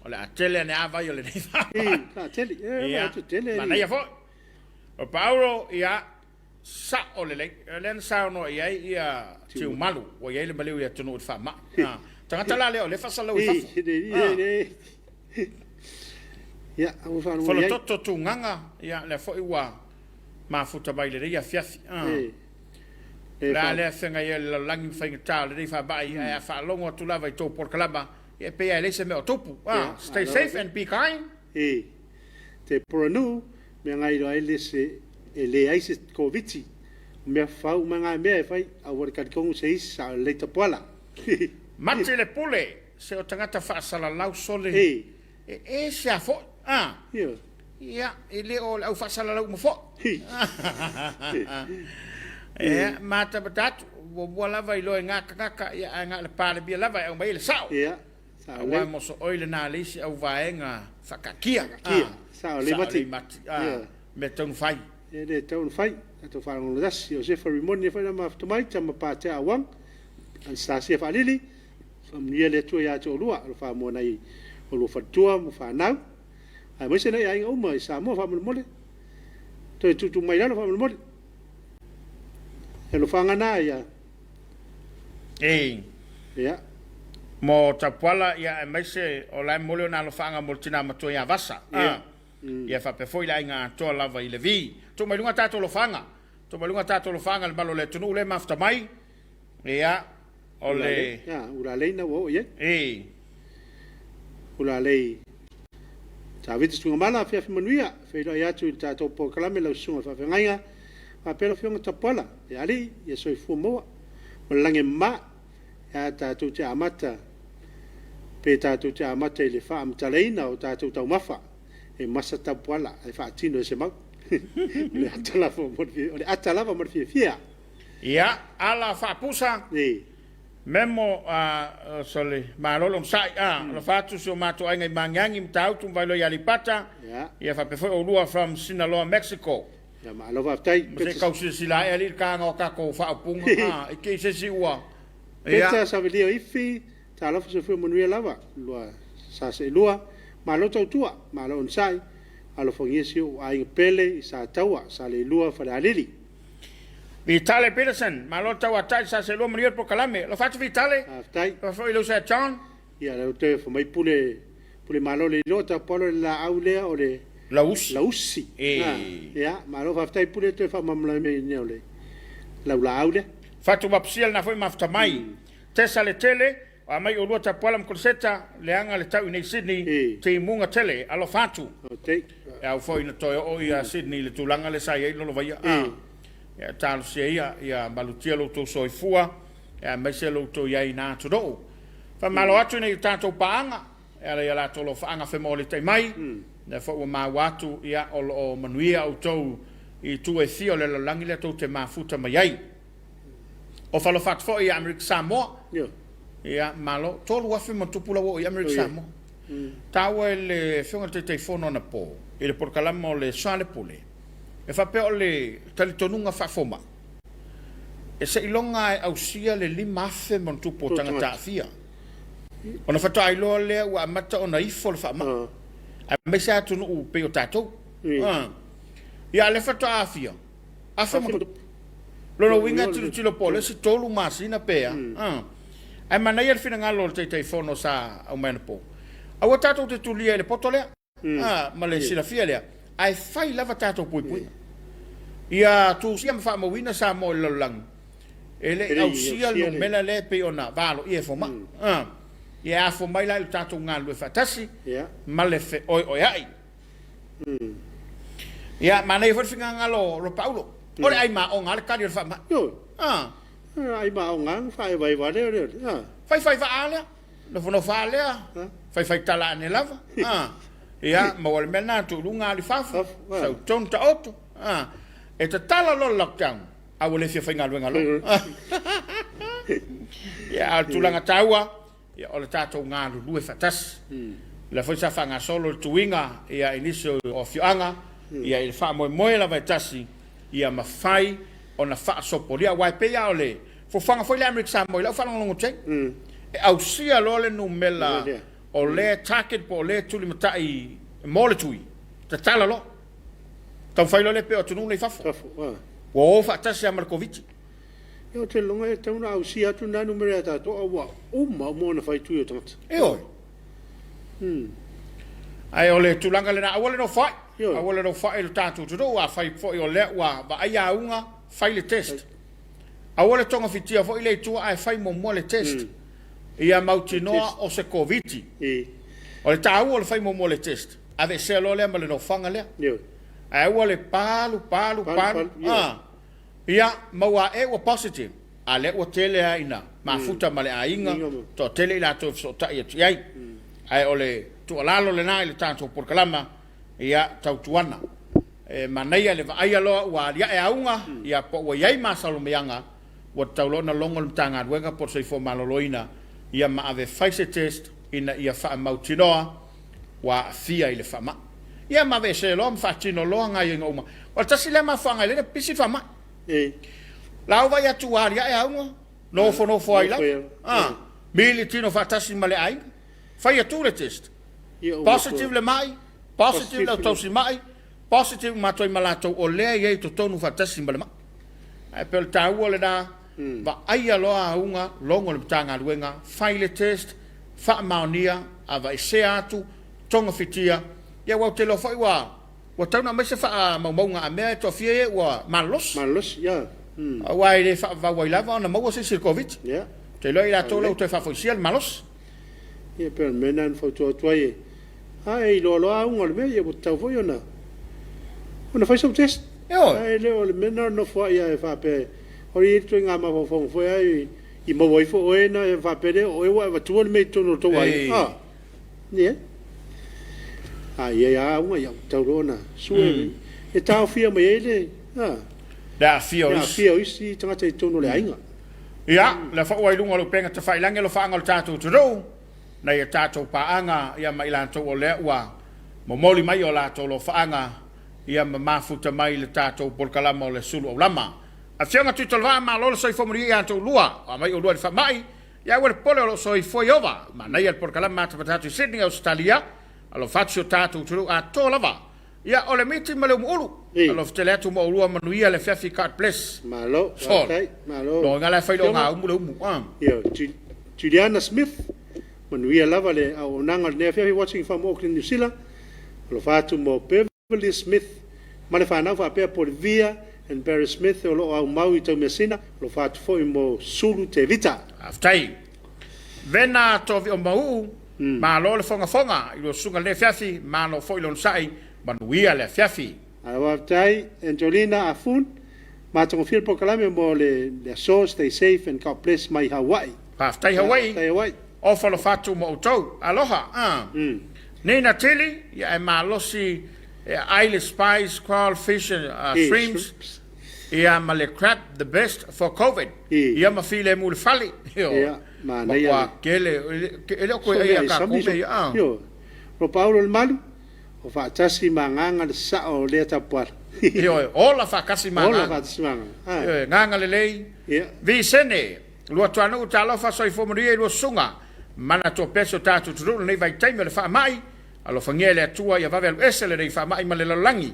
ola tele ne ava yo le nei fa ka tele tele mana ia fo o Paulo ia sa ole le sa no ia tiu malu o ia le malu ia tunu fa ma tanga la le le fasalau fa ia au fa no ia toto tu nganga ia le fo iwa ma futa bai le ia fiafi la le fenga ia la langi fenga tal le fa bai ia fa longo tu lava to por kalaba e pe ia le se me topu stay safe and be kind te poranu me ngai ro ele se ele ai se Komiti me fa manga me fai a wor ka kong se sa le Tapuaiga mate le pule se o tangata fa sala lau sole e se afo ia ele o au fa sala lau mo fo mata batatu wo lava i lo nga kaka ia nga le pale bia lava o mai le sao sa wa mo so oile na lisi au vaenga fakakia sa le mati me ton fai le ton fai to fa ngolo das yo se ceremony fa na mafto mai tama pa te awang an sa se fa lili fam ni le to ya to lua fa mo nai o lo fa tua mo fa na ai mo se na ai o mai sa mo fa mo mo le to tu mai la fa mo mo e lo fanga na ia ia mo Tapuaiga ia mai se o la mole na lo fanga mo tina mato ia vasa ia fa pe foi la inga to lava i le vi to mai lunga tato lo fanga le malo le tunu le mafta mai ia o le ura le na wo ia ura le ta vitu sunga mala Afiafi manuia fe lo ia tu tato po kalame lo sunga fa ngainga a pelo fiong Tapuaiga e ali e soi fu mo lange ma ya ta tu te amata pe ta tu te amata le fa am taleina o ta tu tau mafa e masa Tapuaiga e fa tino se mau le atala fo mo le atala mo fia ia ala fa pusa memo sole malolo sai lo fatu so mato ai ngai mangangi mtau tu vai lo yalipata ia fa pe fo o lua from Sinaloa, Mexico. Ya ma lo va tai se kausi sila eli ka ngo ka ko fa punga ke se si wa ya sa velio ifi ta lo se fu manuia lava lo sa se lua ma lo tua ma lo sai alo fongesio ai pele sa taua sa le lua fa lili Vitale Peterson ma lo taua tai sa se lo manuia por kalame lo fatu Vitale tai fa lo sa John ya lo te fo mai pule ma lo le lo ta polo la aulea o le lausi ya ma lo fa tai pule te fa mamla me neole la aude fatu mapsial na foi mafta mai tesa le tele a mai o lua Tapuaiga mkolseta le anga le tau nei Sydney te munga tele alo fatu ya foi na toyo o ia Sydney le tulanga le sai lo vai ya tal se ia malutia lo to soifua ya mai se lo to ia ina to do fa malo atu nei tato paanga ya la to lo faanga fe mo le te mai na fo ma watu ia o manuia o to i tu e fio le langi le to te mafuta mai ai o falo fat fo ia America Samoa ia malo tolu afi mo tupula wo ia America Samoa Taua le whunga te whono na pō. I le porkalama o le sale pole. E whape o le talitonunga whafoma. E se ilonga e ausia le lima afe mon tupo tangata afia. Ona whata ailoa lea ua amata ona ifo le whaama. A me se atunu u pe o tātou. Ia le whata afia. Afe mon tupo. Lona winga tilo pole se tolu masina pea. Ai manai al fina ngalo te whono sa au mena pō. Aua tātou te tulia le poto lea. Ma le sila fia lea. Ai whai lava tātou pui pui. Ia tu sia ma wina sa mo le lang. Ele au sia lo mela le pe ona valo ia fo ma. Ia fo mai la tātou ngalu e fatasi. Ma le fe oi ai. Ia manai fo finga ngalo lo Paulo. Ore ai ma o ngale kari fa ma. Ai ma o ngang fai vai va le. Fai va ale. No fo no fa ale. Fai tala ne lava. Ia ma wal mena tu lunga li fafa. Sa tonta auto. E te tala lo lockdown. A wale fia whainga luenga lo. Ia tulanga taua. Ia o le tātou ngā lulue fatas. La foi sa whanga solo le tuinga. Ia inisio o fioanga. Ia il wha moe la vai tasi. Ia mawhai o na wha sopo. Ia wai pea o le. Fo whanga foi le Amerika Samoa. Lau whanongongo teng. E au sia lo le numela. O le target po le tuli matai. Mo le tui. Te tala lo. Tau whailo le peo tunu le fafo. Wo fatasi a Markoviti. Yo te longa e tauna au si atu nanu mere ata to awa uma mo na fai tui o tangata. E oi. Ai ole tulanga le na awole no fai. Awole no fai le tatu tudo wa fai fo i ole wa ba ai aunga fai le test. Awole tonga fitia fo i le tua ai fai mo le test. Ia mautinoa o se Koviti. Ole tau ole fai mo le test. Ave se lo le ma le no fanga le. Ai wale palu. Ia maua e wa positive. Ale wa tele aina. Mafuta male ainga. To tele la to so ta ia. Ai ole tu alalo le nai le tanto por kalama. Ia tautuana. E manai le vai alo wa ia e aunga. Ia po wa ia masalo meanga. Wa taulona longo le tanga wenga por se fo maloloina. Ia ma ave face test ina ia fa mautinoa wa fia ile fama. Ia ma ve se lo mfatino lo nga yenga uma. O tasi le ma fanga le pisi fama. La va ya tuari ya aunga. No fo ai la. Mili tino fatasi male ai. Fa ya tu le test. Positive le mai. Positive le tosi mai. Positive ma toi malato o le ye to tonu fatasi male ma. Ai pel tau le da. Va ai lo aunga longo le tanga luenga. Fa le test. Fa maonia ava se atu tonga fitia. Ia wau te lo fai wa tauna mai se wha maunga a mea to fie wa malos. Ia. Wai le wha wai lava ona maua se Covid. Ia. Te loi la tōlau te wha foisial malos. Ia pera mena an fau tua tuai e. Ai lo aunga le mea ia wa tau foi ona. Ona fai some test. Ai leo le mena no fua ia e wha pe. Hori i tui ngā mawa whong foi ai i mawai fo oena e wha pere o e wa tua le mei tono tau ai. Ia. Ia unga ia taurona sue e tau fia mai ele da fia isi tangata i tono le ainga ia la fa wai lunga lo penga te fai lange lo fa ngal tatu tro na ia tatu paanga ia mai lan to le wa momoli mai o la to lo faanga ia mafuta mai le tatu por kalama le Suluaulama a fianga tu tolva ma lo so fomri ia to lua a mai o lua fa mai ia wer pole lo so foi ova ma na ia por kalama tatu Sydney Australia allo faccio tatu tru a to lava ia ole miti male ulu allo fteletu mo ulu manuia le Afiafi card place malo malo no ngala fai lo nga umu ia Juliana Smith manuia lava le au nanga le Afiafi watching from Auckland New Zealand allo fatu mo Beverly Smith male fa na fa pe por via and Barry Smith o au maui to mesina allo fatu foi mo sulu te vita aftai vena to vi o mau ma lo le fonga i lo sunga le Afiafi ma lo foi lo sai manuia le Afiafi awa tai Angelina Afun ma tongo fil po kalame mo le so stay safe and God bless my Hawaii tai Hawaii o fa lo fatu mo to aloha Nina Tilly ya e ma lo si Isle spice crawfish shrimps ia ma le crab the best for COVID ia ma file mo le fali ma na ia kele ele ko ia ka ko me ro Paulo le malu o fa tasi manganga le sa o le tapuar Io ola fa kasi ola manga. fa tasi manga Nganga le lei. Vi sene lua tuanu talo fa soi fomoria lua sunga. Mana to peso tatu tulu nei vai taimi le fa mai. Alo fangele atua ia vavel esele nei fa mai male langi.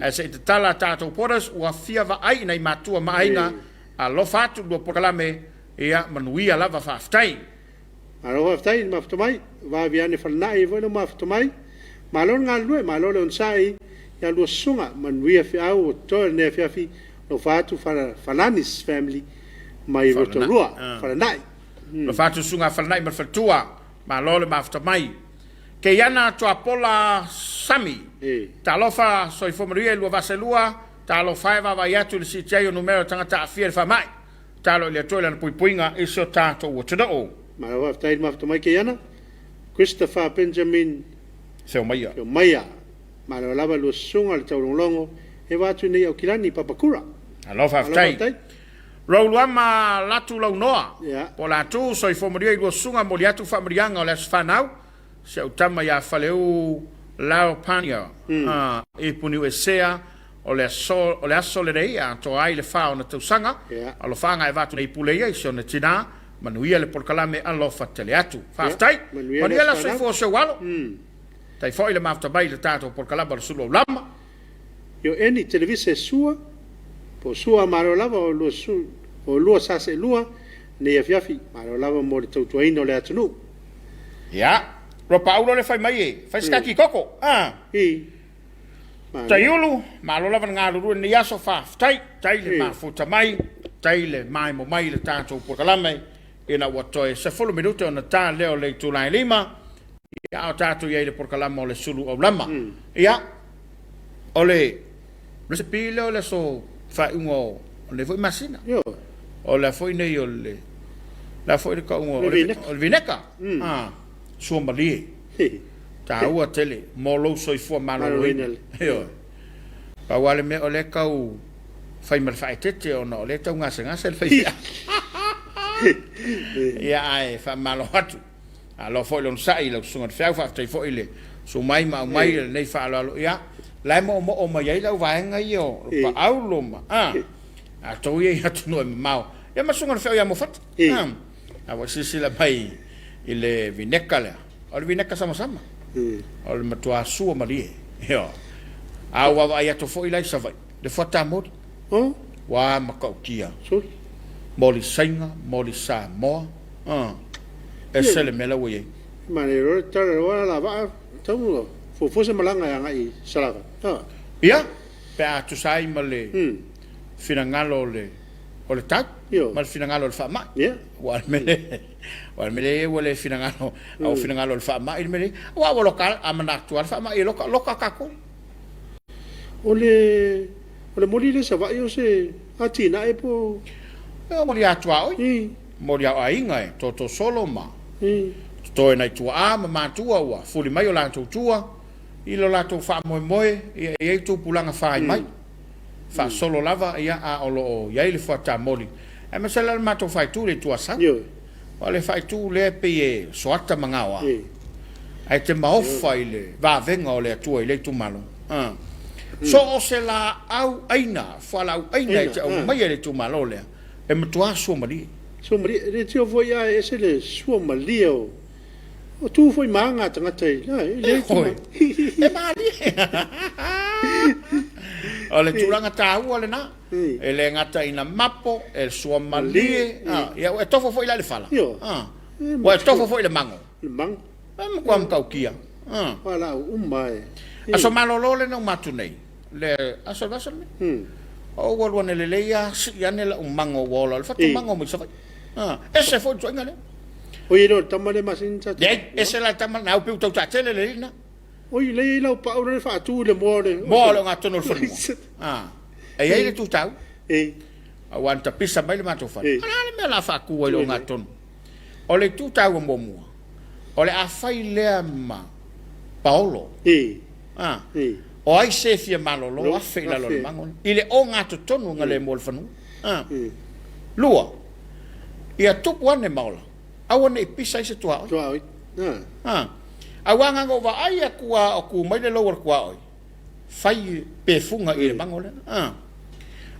Se te tala tatu poras o afia va ai nei matua mainga. Alo fatu lua pokalame ia manuia lava fa aftai. Alo aftai ma aftomai va viane falnai vo no ma aftomai. Malon ngalue malole on sai ya lua sunga manuia fi au to ne Afiafi no fatu falanis family mai rotorua falnai. Lo fatu sunga falnai ma fatua malole ma aftamai. Ke yana to apola sami. Talofa soi fomoria lua vaselua talo faiva va yatu le sitio numero tangata afia fa mai. Talo le toila na puipuinga iso tato wotodao. Malo aftai ma aftamai ke yana Christopher Benjamin Seu maia. Yo maya malo lava lu sunga le taulongo e watu nei au kilani papakura. Alofa aftai. Suluaulama latu lau noa. Po latu soi fomoria lu sunga mo liatu famrianga o le sfanau. Se utama ya faleu lao pania. E puni esea o le aso le rei a to ai le fao na tausanga. Alo fanga e watu nei puleia i sio na tina. Manuia le porkalame alofa tele atu. Faftai. Manuia la soi fo se walo. Tai foi le mafta bai le tato porkalama le Suluaulama. Yo eni televise sua. Po sua maro lava o lua su. O lua sase lua. Ne Afiafi. Maro lava mo le tautuaino le atunu. Ya. Ro Paulo le fai mai e. Fai skaki koko. Tai ulu. Malo lava ngaluru ni aso faftai. Tai le mafuta mai. Tai le mai mo mai le tato porkalame. Ina watoe se fulu minuto na ta leo le tulai lima ya o tatu ye le porkalama o le Suluaulama ya ole se pile ole so fa ungo le foi masina yo o la foi nei ole la foi le ko o vineka Somali ta ua tele mo lo so fo malo yo pa wale me ole ka u fai mal fai tete o no le ta nga se fai ia ai fa malo hatu alo foi lon sai lo sunga fau fa tai foi le so mai mai nei fa lo ia lai mo o mai la va nga yo pa aulo ma a to ye hatu no mau ia ma sunga fau ia mo fat a wa sisi la mai ile vineka la o vineka sama o le matua su mali yo a wa ia to foi lai sa vai le fata mod wa ma ko kia Moli Sainga, Moli Samoa. Esele mela wei. Manero tara wa la va tau fo se malanga ya ngai salava. Ia, pe atu sai male. Finangalo le tak, mal finangalo le fama. Ia. Wal mele wale finangalo au finangalo le fama il mele. Wa lokal amana actual fama e loka kako. Ole moli le sa va yo se atina e po Mori atua oi. Mori a inga e toto solo ma. Toi nei tua ma matua wa fuli mai o la tua. Ilo la to fa moe e tu pulanga fa mai. Fa solo lava ia a olo ia ile fa ta moli. E ma sala ma to fa tu le tua sa. O le fa tu le pe soata mangawa. Ai te maofa ile va venga o le tua ile tu malo. So o se la au aina fa la au aina te o mai le tu malo le. E matua Somali. Le tio foi a ese le Somali o tu foi manga tangata le e mali. O le turanga tau ole na. E le ngata ina mapo e Somali. Ya e tofo foi la le fala. Wa tofo foi le mango. Le mango. Am kwam kaukia. Wala umai. Aso malolo le no matu nei. Le aso vasal me. O walwa ne leia si ane la mango wala le fatu mango mo safa ese fo tsoinga le o iro tamale masin cha ese la tamal na upu tau tele le na o ile la pa o le fatu le mole nga tono fo e ai le tu tau a wanta pisa mai le mato fa ala le me la fa ku o nga ton o le tu tau mo mo o le afai le ma Paulo o ai se fia malolo a feila lo mangon ile o ngato tonu ngale mol fanu lua ia tupu ane maola awane pisa se tua Awanga ngo wa ai kua o ku mai le lower kua oi. Fai pe funga i le mango le.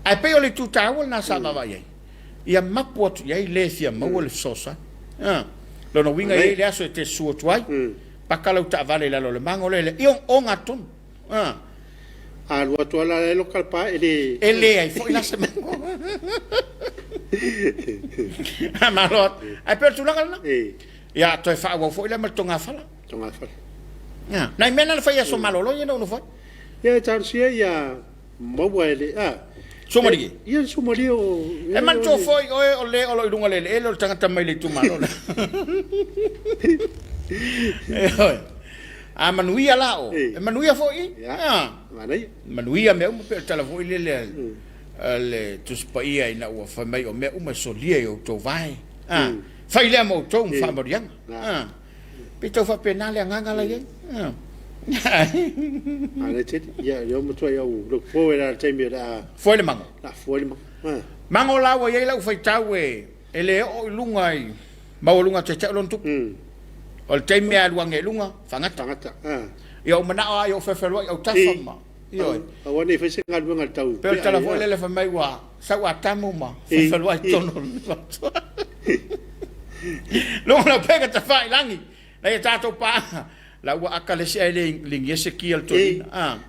Ai pe o le tu tawal na sa va ia. Ia mapu atu ia le fia mau le sosa. Lo no winga ia le aso te suo tuai. Pakalau ta vale la lo le mango le iong onga tun. A lua tua la le local pa ele ai foi na semana. Malot. Ai pe tu langal na. Ya toi fa wa foi le mal tonga fala. Tonga fala. Ya, na mena le fa so malolo ia no foi. Ya tar sia ya mobile Somari. Ia somari o E man to foi o le o lunga le o tanga mai le tu malolo. A manuia lao. E manuia foi. Ya. Manai. Manuia me um pe telefone le tu spaia ina o fa mai o me uma solia o to vai. Fai le mo to un fa moriang. Pito fa penale nganga la ye. Ale te ya yo mo to ya u lo fo era te mi da. Foi le mango. La fo le mango. Mango la o ye la fai tau e ele o lunga ai. Ma o lunga te te lon tu. O te me a luange lunga fangata. Yo mana o fe fe lo o tafa ma. Yo. O ne fe se ngal bunga tau. Pe telefone le fa mai wa sa wa tamu ma. Fe fe lo ai tono. Lo na pega te fai langi. Nei tato pa la wa akale se ele lingi se kiel to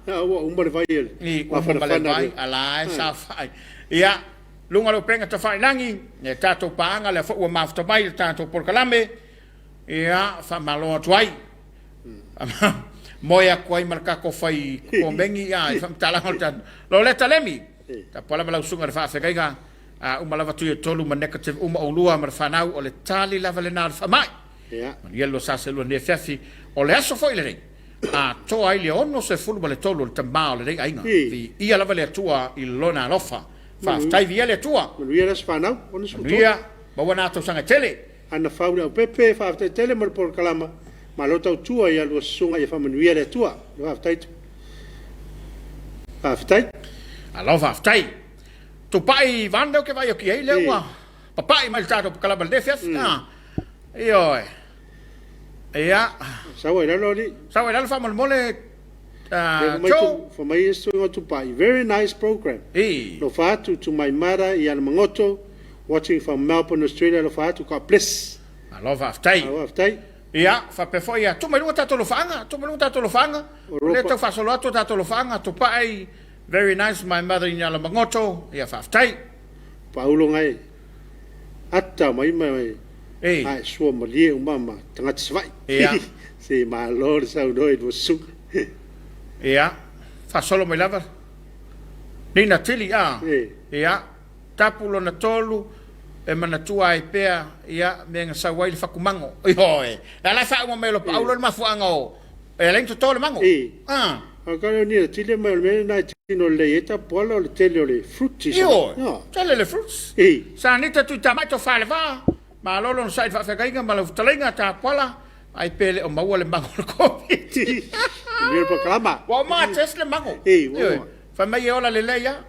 wa umba vai ni wa fa vai ala sa fai ya lunga lo penga te fai langi ne tato pa nga le fo wa mafta mai tato por kalame ya fa malo tuai moya koi marka ko fai ko bengi ya fa tala hotan lo le talemi ta pola mala usunga fa fa kaiga uma lava tu tolu ma negative uma olua ma fa nau o le tali lava le na fa mai. Ja. Yello sa se lo ne fefi o le aso foi le rei. To ai le ono se fulu le tolu le tamba le rei ainga. Vi ia lava le tua il lona lofa. Fa tai vi le tua. Ma ia ras fa nau, ono su. Ia ba wana to sanga tele. Ana fauna o pepe fa te tele mar por kalama. Ma lo tau tua ia lo sunga ia fa manuia le tua. Lo fa tai. Fa tai. Alo fa tai. Tu pai vando che vai o chi le wa. Papai mal tato kalama le fefi. Io ia sawa ira lori sawa ira fa mal mole for my instrument to buy very nice program no fatu to my mother ia mangoto watching from Melbourne Australia no fatu ka bless I love aftai ia fa pe foi tu mai luta to lo fanga le to fa solo to lo fanga to pai very nice my mother in ala mangoto ia fa aftai paulo ngai atta mai ai suo malie mama tanga tsvai se ma lor sa do it was su fa solo mai lava nina tili tapulo na tolu e mana tua ai pea menga sa wai fa kumango la fa mo melo paulo ma fuanga o e lento tole mango agora ni tili mai me na tino le eta polo le tele le frutti tele le fruits sa nita tu tamato fa le va ma lolo sai fa fa kainga ma lo talenga ta pala ai pele o maua le mango ko ni po klama wa ma tes le mango fa mai ola le leia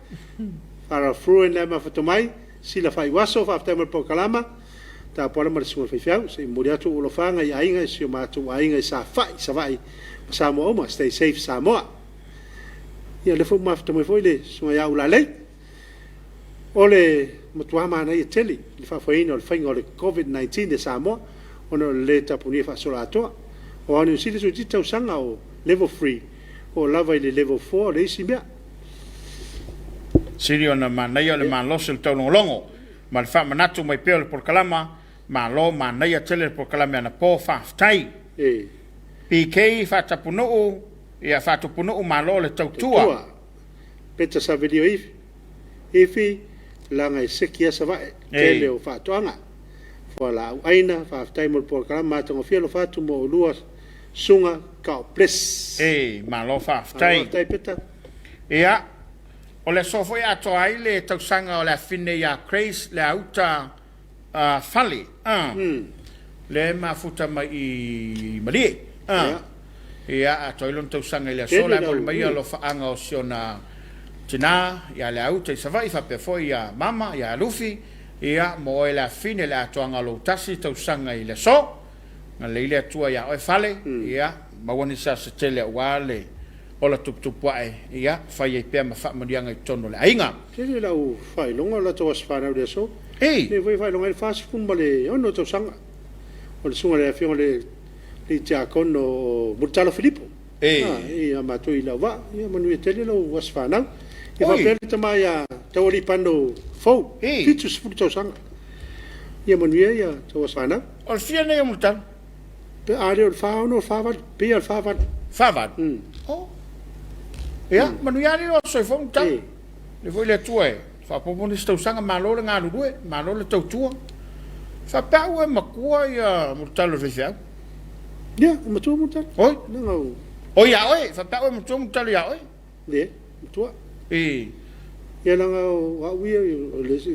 para fru en ma foto mai si la fai waso fa ta po klama ta pala ma su fa fiau se muria tu lo fanga ia inga si ma tu inga sa vai Samoa ma stay safe Samoa ia le fo ma foto mai foi le so ia ula le ole matua mana i tele le fa foi no le fainga le COVID-19 de Samoa ono le tapuni fa sola to o anu sile so tita usanga o level 3 o lava le level 4 le simia sirio na mana ia le man los el tono longo mal fa manatu mai pel por kalama ma lo mana ia tele por kalama na po fa tai PK fa tapunu ia fa tapunu ma lo le tautua peta sa video ifi langa e sekia sa vai tele o fatoanga fo la aina fa tai mo por kalama to fielo fatu mo lua sunga ka pres ma lo fa tai peta ia o le sofo ia to ai le tausanga o le fine ia craze le auta fali le mafuta mai i mali ia to ilon tausanga le sola mo le mai lo fa anga o siona tina ia le auta i savai fa pe foi ia mama ia lufi ia mo la fine le atoanga lo tasi tausanga i le so nga leile atua ia o fale ia mawani sa tele wale ola tupuai ia fai e pe ma fa modianga i tono le ainga Tele la u fai longa la to sfana de so. ei Ne voi fai longa il fast food male ono to sanga. O le sunga le fiona le tia con no Murtalo Filippo. Ia ma tu ila va, ia manu tele la u sfana. Ia va per tama ia tawali pando fo. Fitu sputo sanga. Ia manu ia to sfana. o fia ne multan Pe are o fa no fa va, pe al fa va. favat oh ia manu ia ni o so fo multan le voi le tua fa popo ni sto sanga malo le ngalu due malo le tau tua fa pa u makua ia multalo fefia Ia, ma tu mutan. oi Nga u. o ia oi fa pa u multalo ia oi Le, tua. e Ia langa wa wi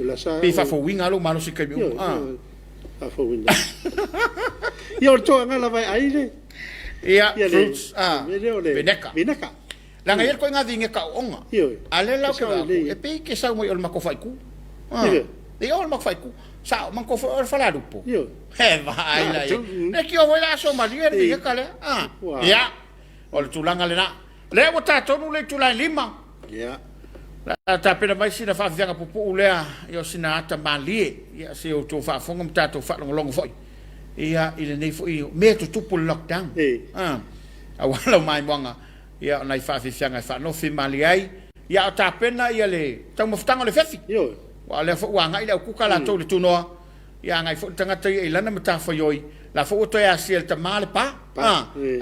la sa. pe fa fo winga lo malo si kai Ia, ah a fo winda. Ia o toa ngala vai ai le. ia Ia fruits le. veneka Veneka. langa ia ko nga vinga ka onga Ia. ale la ke Sa le. e pe ke sa mo il ma ko fai ku Ia. e ol ma fai ku sa man ko fa la dupo Ia. he vai la e ki o voi la so ma dia de kale ia o le tulanga le na le o ta tonu le tulai lima Ia. la ta pena mai sina fa fianga pupu lea io sina ata malie ia se o to fa fonga mta to fa longo foi ia ile nei foi me to tupu lockdown a wala mai monga ia nai fa fianga fa no fi mali ai ia ta pena ia le tamo ftanga le fefi Ia. wa le fo wanga ile ku kala to le tuno ia ngai fo tanga te ile na mta fo yoi la fo to ya siel ta male pa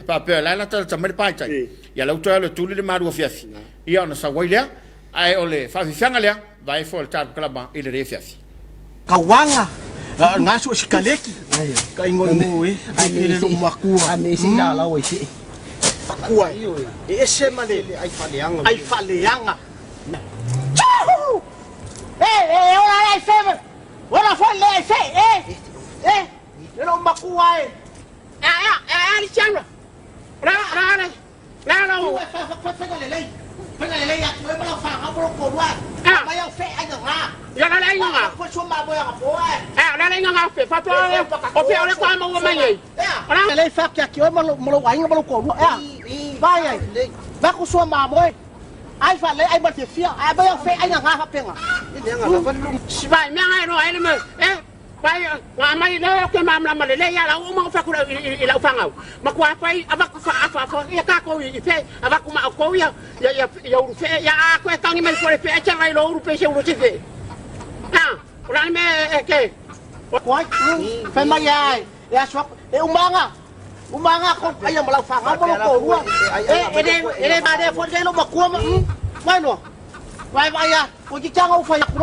pa pe la na ta male pa tai ia la to le tu le maru fiafi ia na sa wailea ai ole fa fianga lea vai fo le tar klaba ile re fiafi Kawanga ngaso sikaleki ka ingol mo ai ile lo makua Ame si la la we si. makua e se male ai faleanga Ora ai feve. Ora foi le fe. Lo makua e. Ali changa. Ra. Pega le ya tu e mala fa ha pro ko wa. Ma ya fe ai nga. Ya la nga. Ko so ma bo ya ko e. La nga fe fa to. O pe ole kwa mo ma ngai. Ora le fa ki o malo wa nga malo ko wa. Vai ai. Va ko so ma bo. Ai fa le ai ba te fia. Ai ba ya fe ai nga ha penga. Vai me ngai no ele me. Vai wa mai le ke mam la male le ya la o ma fa ku ila fanga. Ma kwa fai ava fa ya ka ko i fe ava ku ma ko ya uru fe ya ko e tangi me ko le fe e vai lo uru pe se uru te fe. Ora me ke. Ko fe mai ai. Ya so e umanga ko ai mala fa ha malo ko wa. Ele ba de fo de lo ma ku ma. Vai no. Vai ya. Ko ki tanga u fa ya ku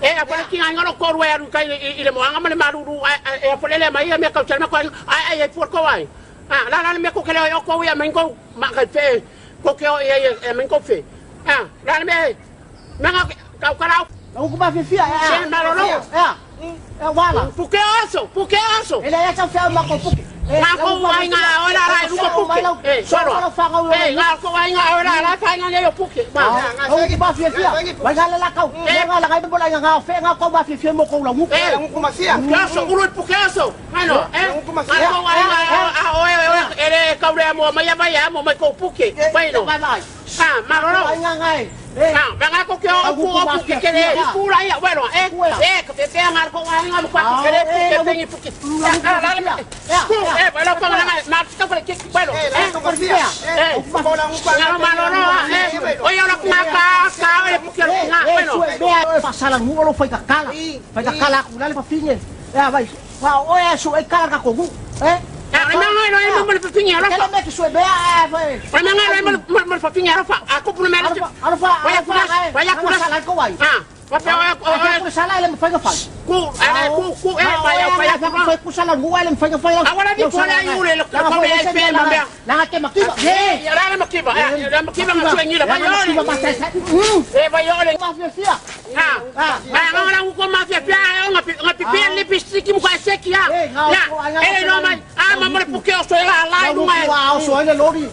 le apa ki nga no ko wa ru kai ile mo anga male maru e po le mai me ka chama ko ai por ko ai la me ko kele o ko ya men ko ma ka fe ko ke e men ko fe la me nga ka ka Não com uma fifia, é. É wala. Por que aço? Ele é essa fia uma copuque. Nga ko vai nga ora ra ru puke. Solo. Nga ko vai nga ora ra ka nga yo puke. Não com uma fifia. Vai lá lá cau. Nga lá vai bola nga fe nga ko uma fifia mo ko la mu. Não com macia. Aço, uru puke aço. Ano, Não com macia. Nga ko vai nga ele ka re mo mai vai mo mai ko puke. Vai no. Maroro. Vai nga venga ko puke kele pura ya bueno que te tenga ko nga ko kele puke tengi puke bueno ko nga ma ka pare que bueno oye ora ko ka puke nga bueno pasala mu lo foi kakala ku dale pa finye vai oye so e kala ko gu não me papinha ela ela me que sou bem vai não me papinha ela aku pun me vai sala ko vai papel sala ele me faz faz vai ku sala mu ele me faz agora de fora aí o ele ko me ai pe mambia la que makiba ela makiba ma suengira vai vai olha mafia vai agora o com mafia nga pipi lipstick mu kwa sekia ele não mais mamãe porque eu sou lá e não é uau sou ele lori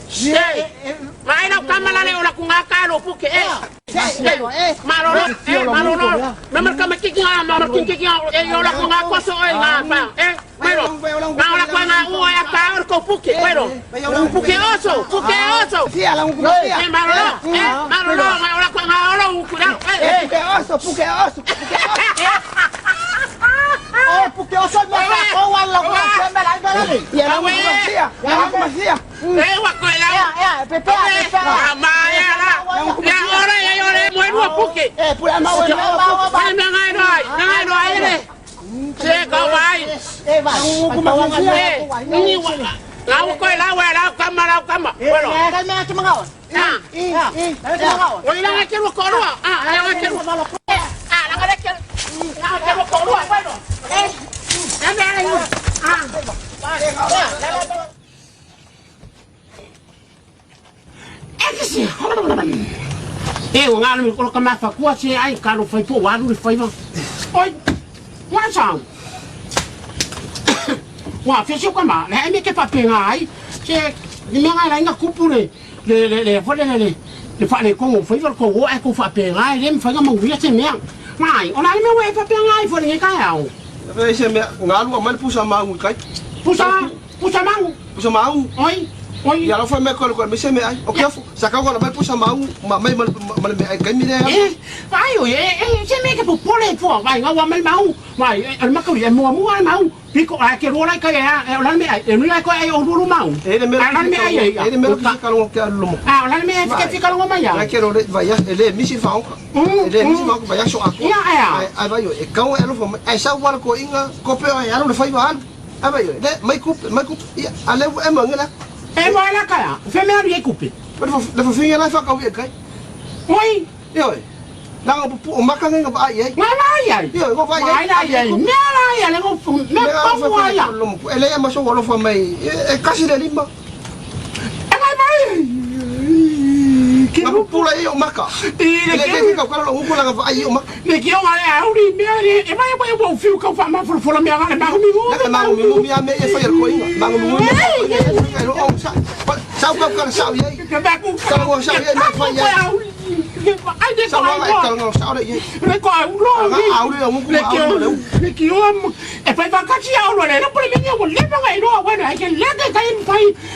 vai não câmera le ora com a cara porque maloro mamãe como que eu ora com a coisa oi lá bueno Ahora cuando uno está con puque, bueno, un puque oso. Sí, a la un Marolo, ahora cuando ahora un cuidado. Puque oso. Puque oso me sacó a la y a la Macia. Pepe. Muero puque. Pura mau. Che có vai. Lau coi lau cama. Bueno. Oi lang aquele coro. Lang aquele. Bueno. Eu ngalo mi coloca mais facua se ai caro foi pro alu foi va. Oi. What's up? Wa fez o cama, né? Me que papel ai. Che, me ngai ainda cupure. Le fa le com foi va com o é com papel ai, ele me faz uma movia sem me. Mai, ona me vai papel ai foi ninguém caiu. Ese me ngalo amal pusa mau kai. Pusa mau. Oi. Ya lo foi me colo me se me ai. O que saca agora vai pusa mau, mai me kai me né. Vai, se me que pole fo, vai, ngau mal mau. Vai, al ma que mo mau. Pico a que rola que é, o me ai, não é que é o ru mau. Ele me ai. Ele me fica lo que lo. Ah, o me fica lo mai. Vai que vai, ele me se fa. Ele me se fa vai só a. Ai vai, e cão ela foi, ai sa wala ko inga, ko pe ai ela foi vai. Ai vai, mai cup, ale é manga. É vai lá cara. Foi me abrir cup. Levo finha lá fa ka wi kai. Oi. Yo. Lang o makang nga ba ai. Ai. Yo, go vai. Ai, me go me ko vai. Ele é mas o lo foi mai. É quase de limba. Que não pula aí o maca. Ele fica com o pula nga vai o maca. Me que eu ali me e vai o fio que eu faço mais for me agora mais me me e foi o coinha. Mas me sao ka ka sao aí. Que vai com sao sao aí não foi aí. Ai de sao não sao aí. Recorre um logo. Que eu e vai vacaci aula né? Não pode me eu leva vai não, bueno, é que leva cai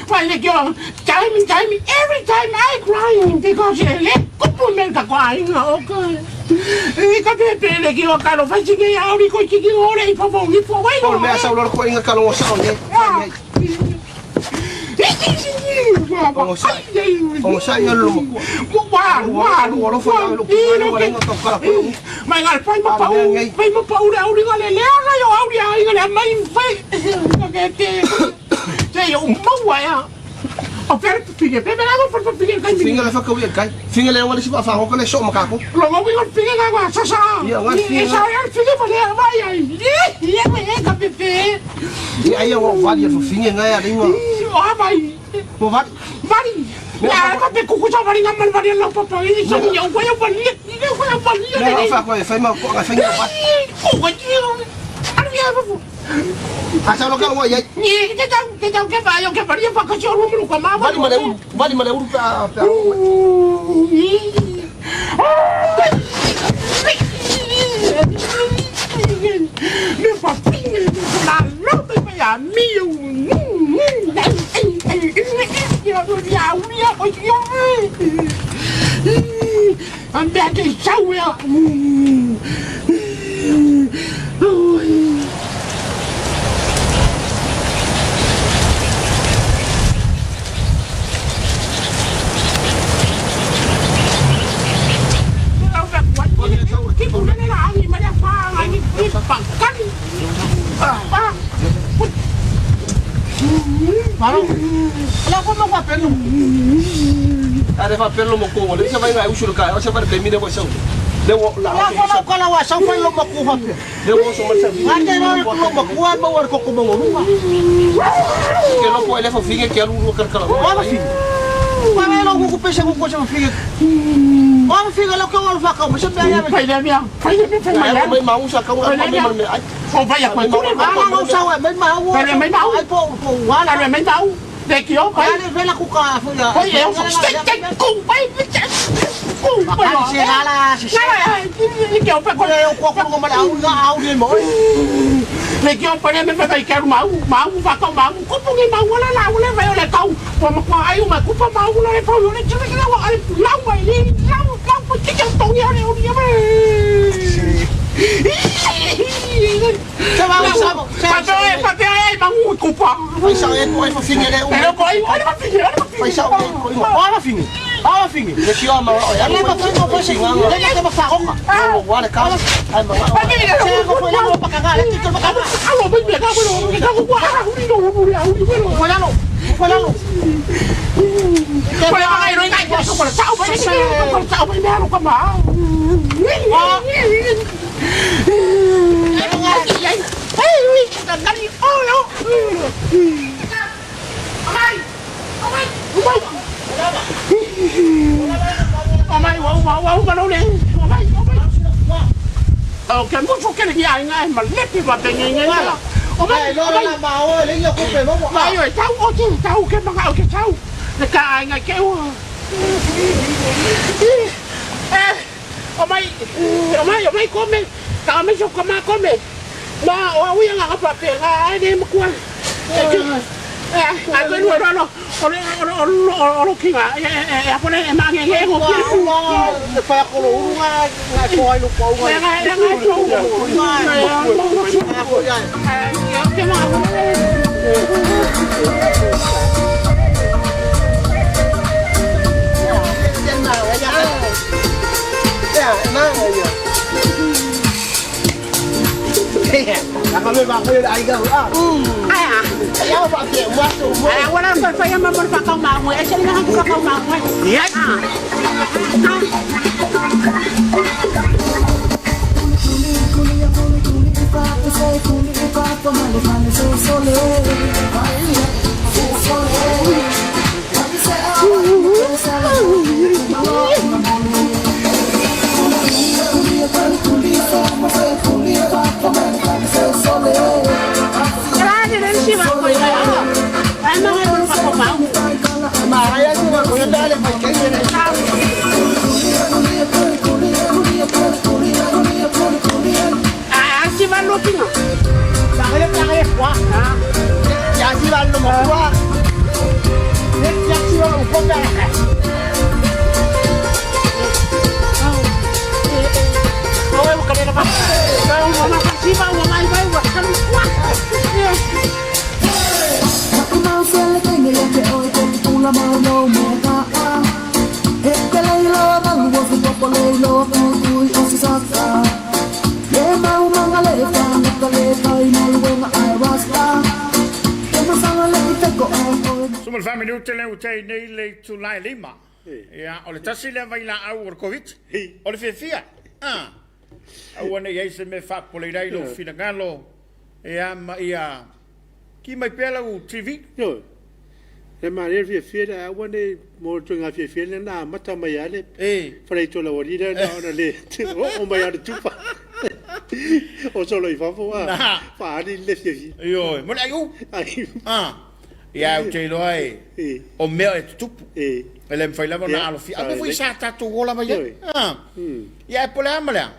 vai que eu time every time I crying because ele cumprimenta com a okay. E cadê ele que eu quero fazer que aula com que hora e por favor, vai não. Me essa aula com ainda calou sao né. Vamos sair lo mo. Lo foi mas ngal pai mo pau le auri ngale le yo auri ai ngale mai fai que eu mau ya o fer pinge pe la for pinge kai pinge la fa ka wi kai pinge le wala si fa ho ko le so ma ka ko lo mo wi pinge ga wa sa ya wa pinge fa le vai ai ye me ka pepe ai eu vou ali pinge nga ya ringo vai mo vai ya ka pe ku sa vari ngamal vari la papa ini so yo voy a palir não fa ko fa ma ko fa nga va ko ji arvia va asa lo ka lo ya ni que vai eu que faria para que eu não com ma vale male uru pa me papinha na luta me a mil I'm back in shower. Ada fa pelo mo ko le sa vai ngai usul ka o sa vai termine ko sa de wo la ko la wa sa fa lo mo ko fa de wo so mal sa vi ande no lo mo ko ba war ko mo ngoma que lo po ele fa finge que alu kar kala wa fi wa me lo ko pese ko sa finge wa finge lo ko wa fa ka mo sa ba ya fai de mia mai ma usa ka wa mai ai o vai a quanto no sa wa mai ma wa mai ma ai po wa la mai ma de que eu vai vem lá com o carro vai eu com vai Ala Ni que eu pego eu coloco uma au de moi. Le que eu pego me vai quero mau vai com mau. Como que mau lá vai olha cau. Como com aí uma culpa mau lá vai olha tira que lá vai ali lá porque que eu tô Papel aí, bangu culpa. Vai sair coi para fim ele. Olha coi, olha para fim. Vai sair coi. Olha fim. Olha fim. Deixa eu amar. Olha para fim, não pode chegar. Ele vai fazer uma. Olha calma. Ai mama. Chega foi lá para cagar, ele tem que cagar. Alô, vai pegar, vai pegar o guarda, Foi lá. Foi lá, aí não engai, vai para tchau, vai mesmo com mal. Okay, mucho que le ya ngai mà lép đi vào tình hình ngai. Ôi, lo là bảo ơi, lấy nhiều cục về bốc. Ai ơi, cháu cái bằng áo cái cháu. Nó cài ngay kéo. Ông mày có mày, tao mày chụp con ma có mày. Mà ôi anh ngọc bạc tiền ai đi mà quan. Ai quên rồi đó. Nó khi mà em có em mang nghe không biết. Phải có lũ ngay coi lục bầu ngay. Ngay chú. Cái mà Kami bakal ada aiga ah. Ayah. Ayah pakai waktu. Ayah wala saya memang pakai mau. Saya nak pakai mau. Ya. Sumul family utele utei nei le tu lai lima. Ya, ole tasi le vai la au or Covid. Ole fia. Au ne ye se me fa pole dai lo fina galo. Ya ma ia ki mai pela u TV. Yo. E ma re fia da au ne mo tunga fia na mata mai ale. Frei to la wori da na le. O mai ada tupa. O solo I fa fa ni le fia. Yo, mo ai u. Ya o te loai o mea e tupu ele mfai lava na alo fia ame fui sa tatu wola mai ya e pole amalea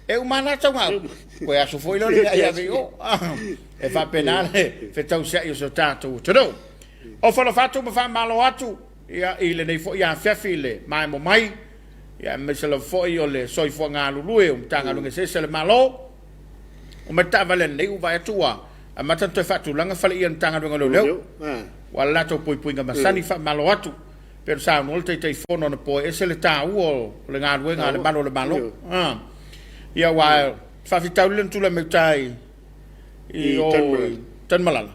e umana tau ngau koe aso foi lori ya veo e fa penale fe tau sia yo so tatu todo o falo fatu ma fa malo atu ya ile nei fo ya Afiafi le mai mo mai ya me se lo fo yo le soi fo nga lulu e tanga lunga se le malo o meta valen nei u vai atua a matanto fatu langa fale ia tanga do ngalo wala to poi nga masani fa malo atu per sa no te telefono no poi e se le ta u le nga le malo ia wa fa vitaulen tu la metai i o tan malala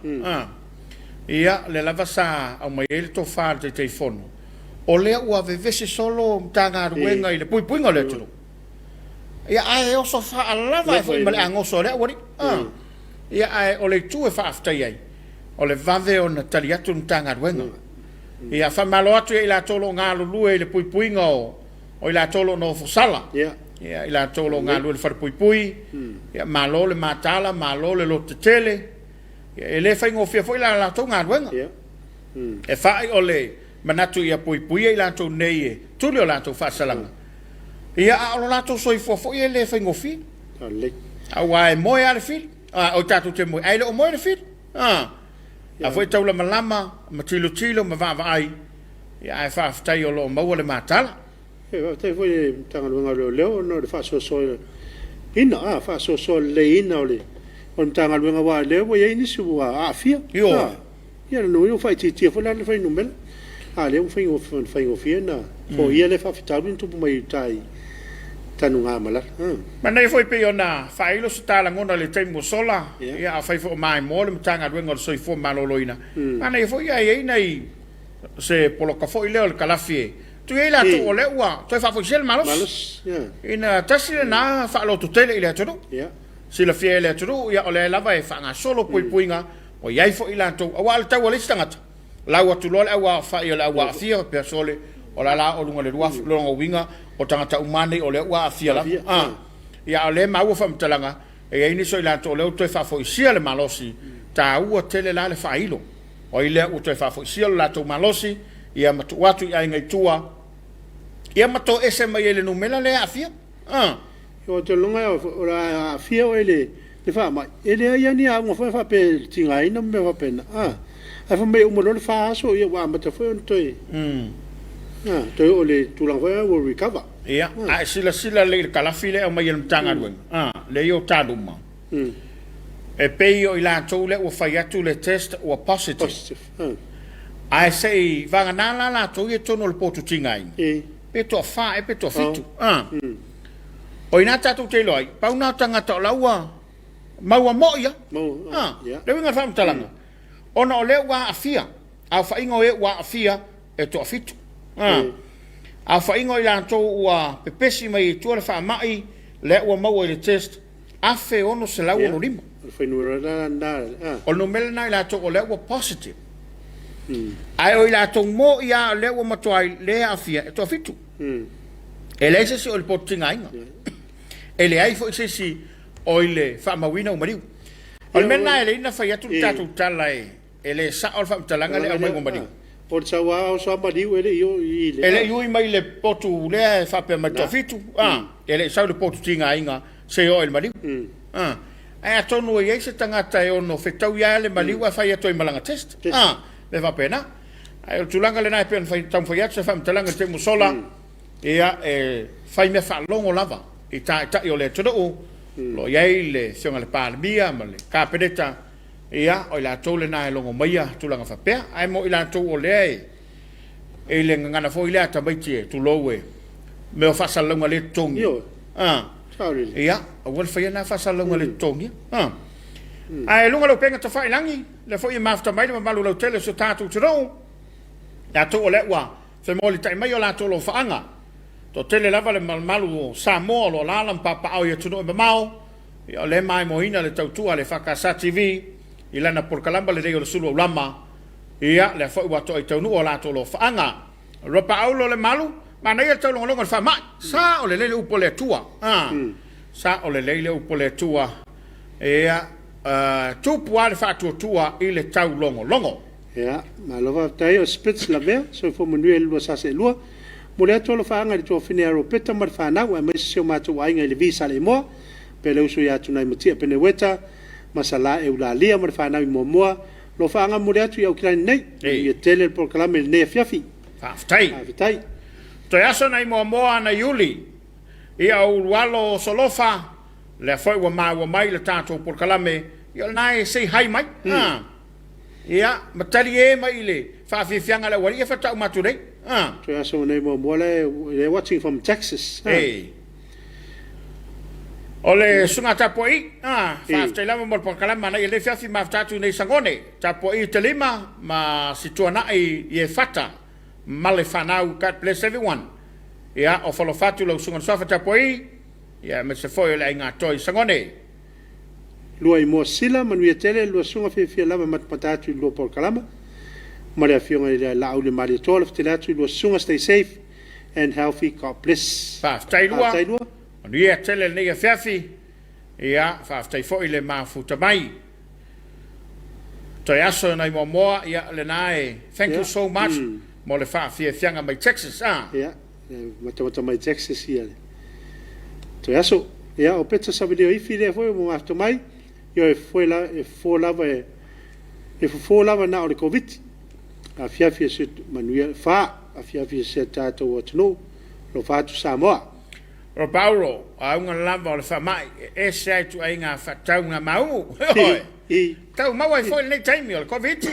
ia le lava sa o mai ele to fa te telefono o le u ave vese solo tanga ruenga i le poi ngale tu ia ai o so fa ala vai foi mal ango so le wori ia ai o le tu e fa afta ia o le vave o na tali atu ntanga ruenga ia fa malo atu i la tolo ngā lulu e le puipuinga o i la tolo no fosala ia i la tolo ngā lulu le far puipui ia malo le matala malo le lotetele ia e le faingo fia foi la tolo ngā ruenga e fa o le manatu ia puipui i la tolo nei e tuli o la tolo fa salanga ia alo lato soi fo ia le fa ngofi le awa mo ia le fil o tatu te mo ai le mo le fil a foi taula malama matilo ma va ai ia ai fa tai o lo mo le matala e te foi tanga lo leo no le fa so ina fa so le ina le on tanga lo wa le wo ia ni su wa afia ia no eu fai ti fo la le fai numel le un fai na fo ia le fa fitalu tu mai tai tanu nga mala mana foi pe ona fai lo stala ngona le tempo sola ia fai fo mai mo le tanga lo ngol soi fo maloloina mana foi ia nei se polo ka foi le kalafie tu ia la to le wa tu fa fo sel malos ina tasile na fa lo tutele ile to si la fie le to ia ole la vai fa nga solo puinga o ia fo ila to wa ta wa le stangata la wa tu lo wa fa ia la wa fia persole o la o lunga le wa lo winga o tangata umane o le wa afia la ia le ma wa fam talanga e ini so ila to le to fa fo sia le malosi ta u tele la le failo o ile u to fa fo sia la to malosi ia matu watu ia ngai tua ia mato ese mai le numela le afia o te lunga o la afia o ile le fa ma ele ia ni a mo fa pe tinga ina me va pena ai fa me o mo le fa so ia wa mata fo ntoi toi o le tulang fa will recover ia a sila le kalafile o mai le tanga wen le yo taduma e pe o ila to le o fa tu le test o positive ai sei va na la to ye to no le potu tingai pe to fa e pe to fitu o ina tatu te loi pa una tanga to laua maua moia le winga fa mtalanga ona o le wa afia a fa ingo e wa afia e to fitu a fa ingo ila to wa pepesi mai tu le fa mai le wa mau le test a fe ono se la no limo foi no na o no mel na ila to le wa positive ai o ila to mo ia le wa matoi le afia to fitu ele se o le potinga inga ele ai fo se si o ile fa mawina o mariu o mel na ele ina fa ya tu tatu talai ele sa o fa talanga le o mariu por sawa o sa mariu ele yo ile ele yo mai le potu le fa pe ma fitu ele sa le potu tinga inga se o el mariu ai atonu e se tangata e ono fetau ya le mariu fa ya to malanga test le va pena ai o tulanga le na pe fa tam fa ya se fa talanga te musola ia fai me fa longo lava e ta yo le todo lo ia le fiona le palmia ma le capedeta ia o la tole na longo maia tulanga fa pe ai mo ila to o le e le ngana fo ila ta mai tie tu lowe me fa sa longa le tongi sorry ia o wel fa na fa sa longa le tongi ai longa lo penga to fa langi le fo i mafta mai ma malu lo tele so tatu tro ya to o le wa se mo li tai mai o la to lo fa anga to tele lava le malu Samoa lo la lam papa au ye tuno mau ia le mai mo ina le tautua le fakasa TV ila na por kalamba le reo le Suluaulama ia le fo wa to i tonu o la to lo faanga ropa au lo le malu ma nei e tau longa fa mai sa o le lele upo le tua sa o le lele upo le tua ia tu puale fa tua i le tau longo ia ma lo va tai o spits la ver so fo manuel lo sa se lo mo le to lo faanga to finero peta mar fa na wa mai se o ma to ai ngai le visa le mo pe le uso ya tuna mtia pe ne weta masala e ula lia mar fa na mo mo lo faanga mo le tu ya ukran nei e tele por kala me ne Afiafi tai to ya so nai mo na yuli ia o walo solofa le foi wa mai le tato por kala me ia nai sei hai mai ia matali e mai le fa fianga le wali fa ta matu dei to ya so nai mo le watching from Texas ole sunga Tapuaiga fa tela mo por kala mana ile Afiafi maftatu nei sangone Tapuaiga telima ma situana e fata male fanau God bless everyone ia o falo fatu lo sunga sofa Tapuaiga ia me se foi le nga toi sangone lua i mo sila manu e tele lua sunga fia lama mat patatu lo por kalama male afionga ile la ule mali tole ftelatu lua sunga stay safe and healthy God bless fa tailua onu ia tele nei Afiafi ia fa tai foi le mafuta mai to yaso nai mo ia le nai thank you so much mo le fa fianga mai Texas ia mata mai Texas ia to aso ia o peta sa video I file foi mo after mai yo foi la fo lava na o covid Afiafi se manuia fa Afiafi se tato o tno lo fa tu Samoa o Paulo a un lava o fa mai e se tu ai nga fa tau nga mau tau mau ai foi nei time o covid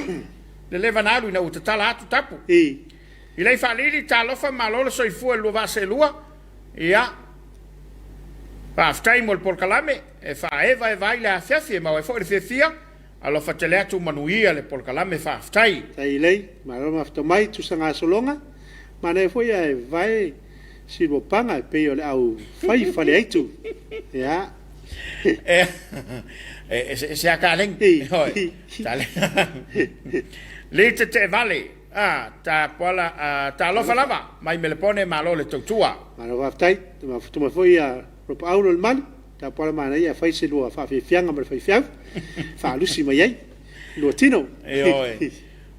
le leva na na uta tala atu tapu I lei fa lili talo fa malo so I fu lo va se lua ia pa aftai mo por kalame e fa eva e vai la Afiafi ma e foi fia alo fa tele tu manuia le por kalame fa aftai tai lei ma lo after mai tu sanga solonga ma ne foi ai vai si lo panga pe o le au fai fale aitu ia se akaleng hoi tale le te vale ta pola ta lo falava mai me le pone malo le totua ma lo aftai tu ma foi a ro paulo il mal ta pola mana ia fai se lo fa fianga ma fai fiang fa lusi mai ai lo tino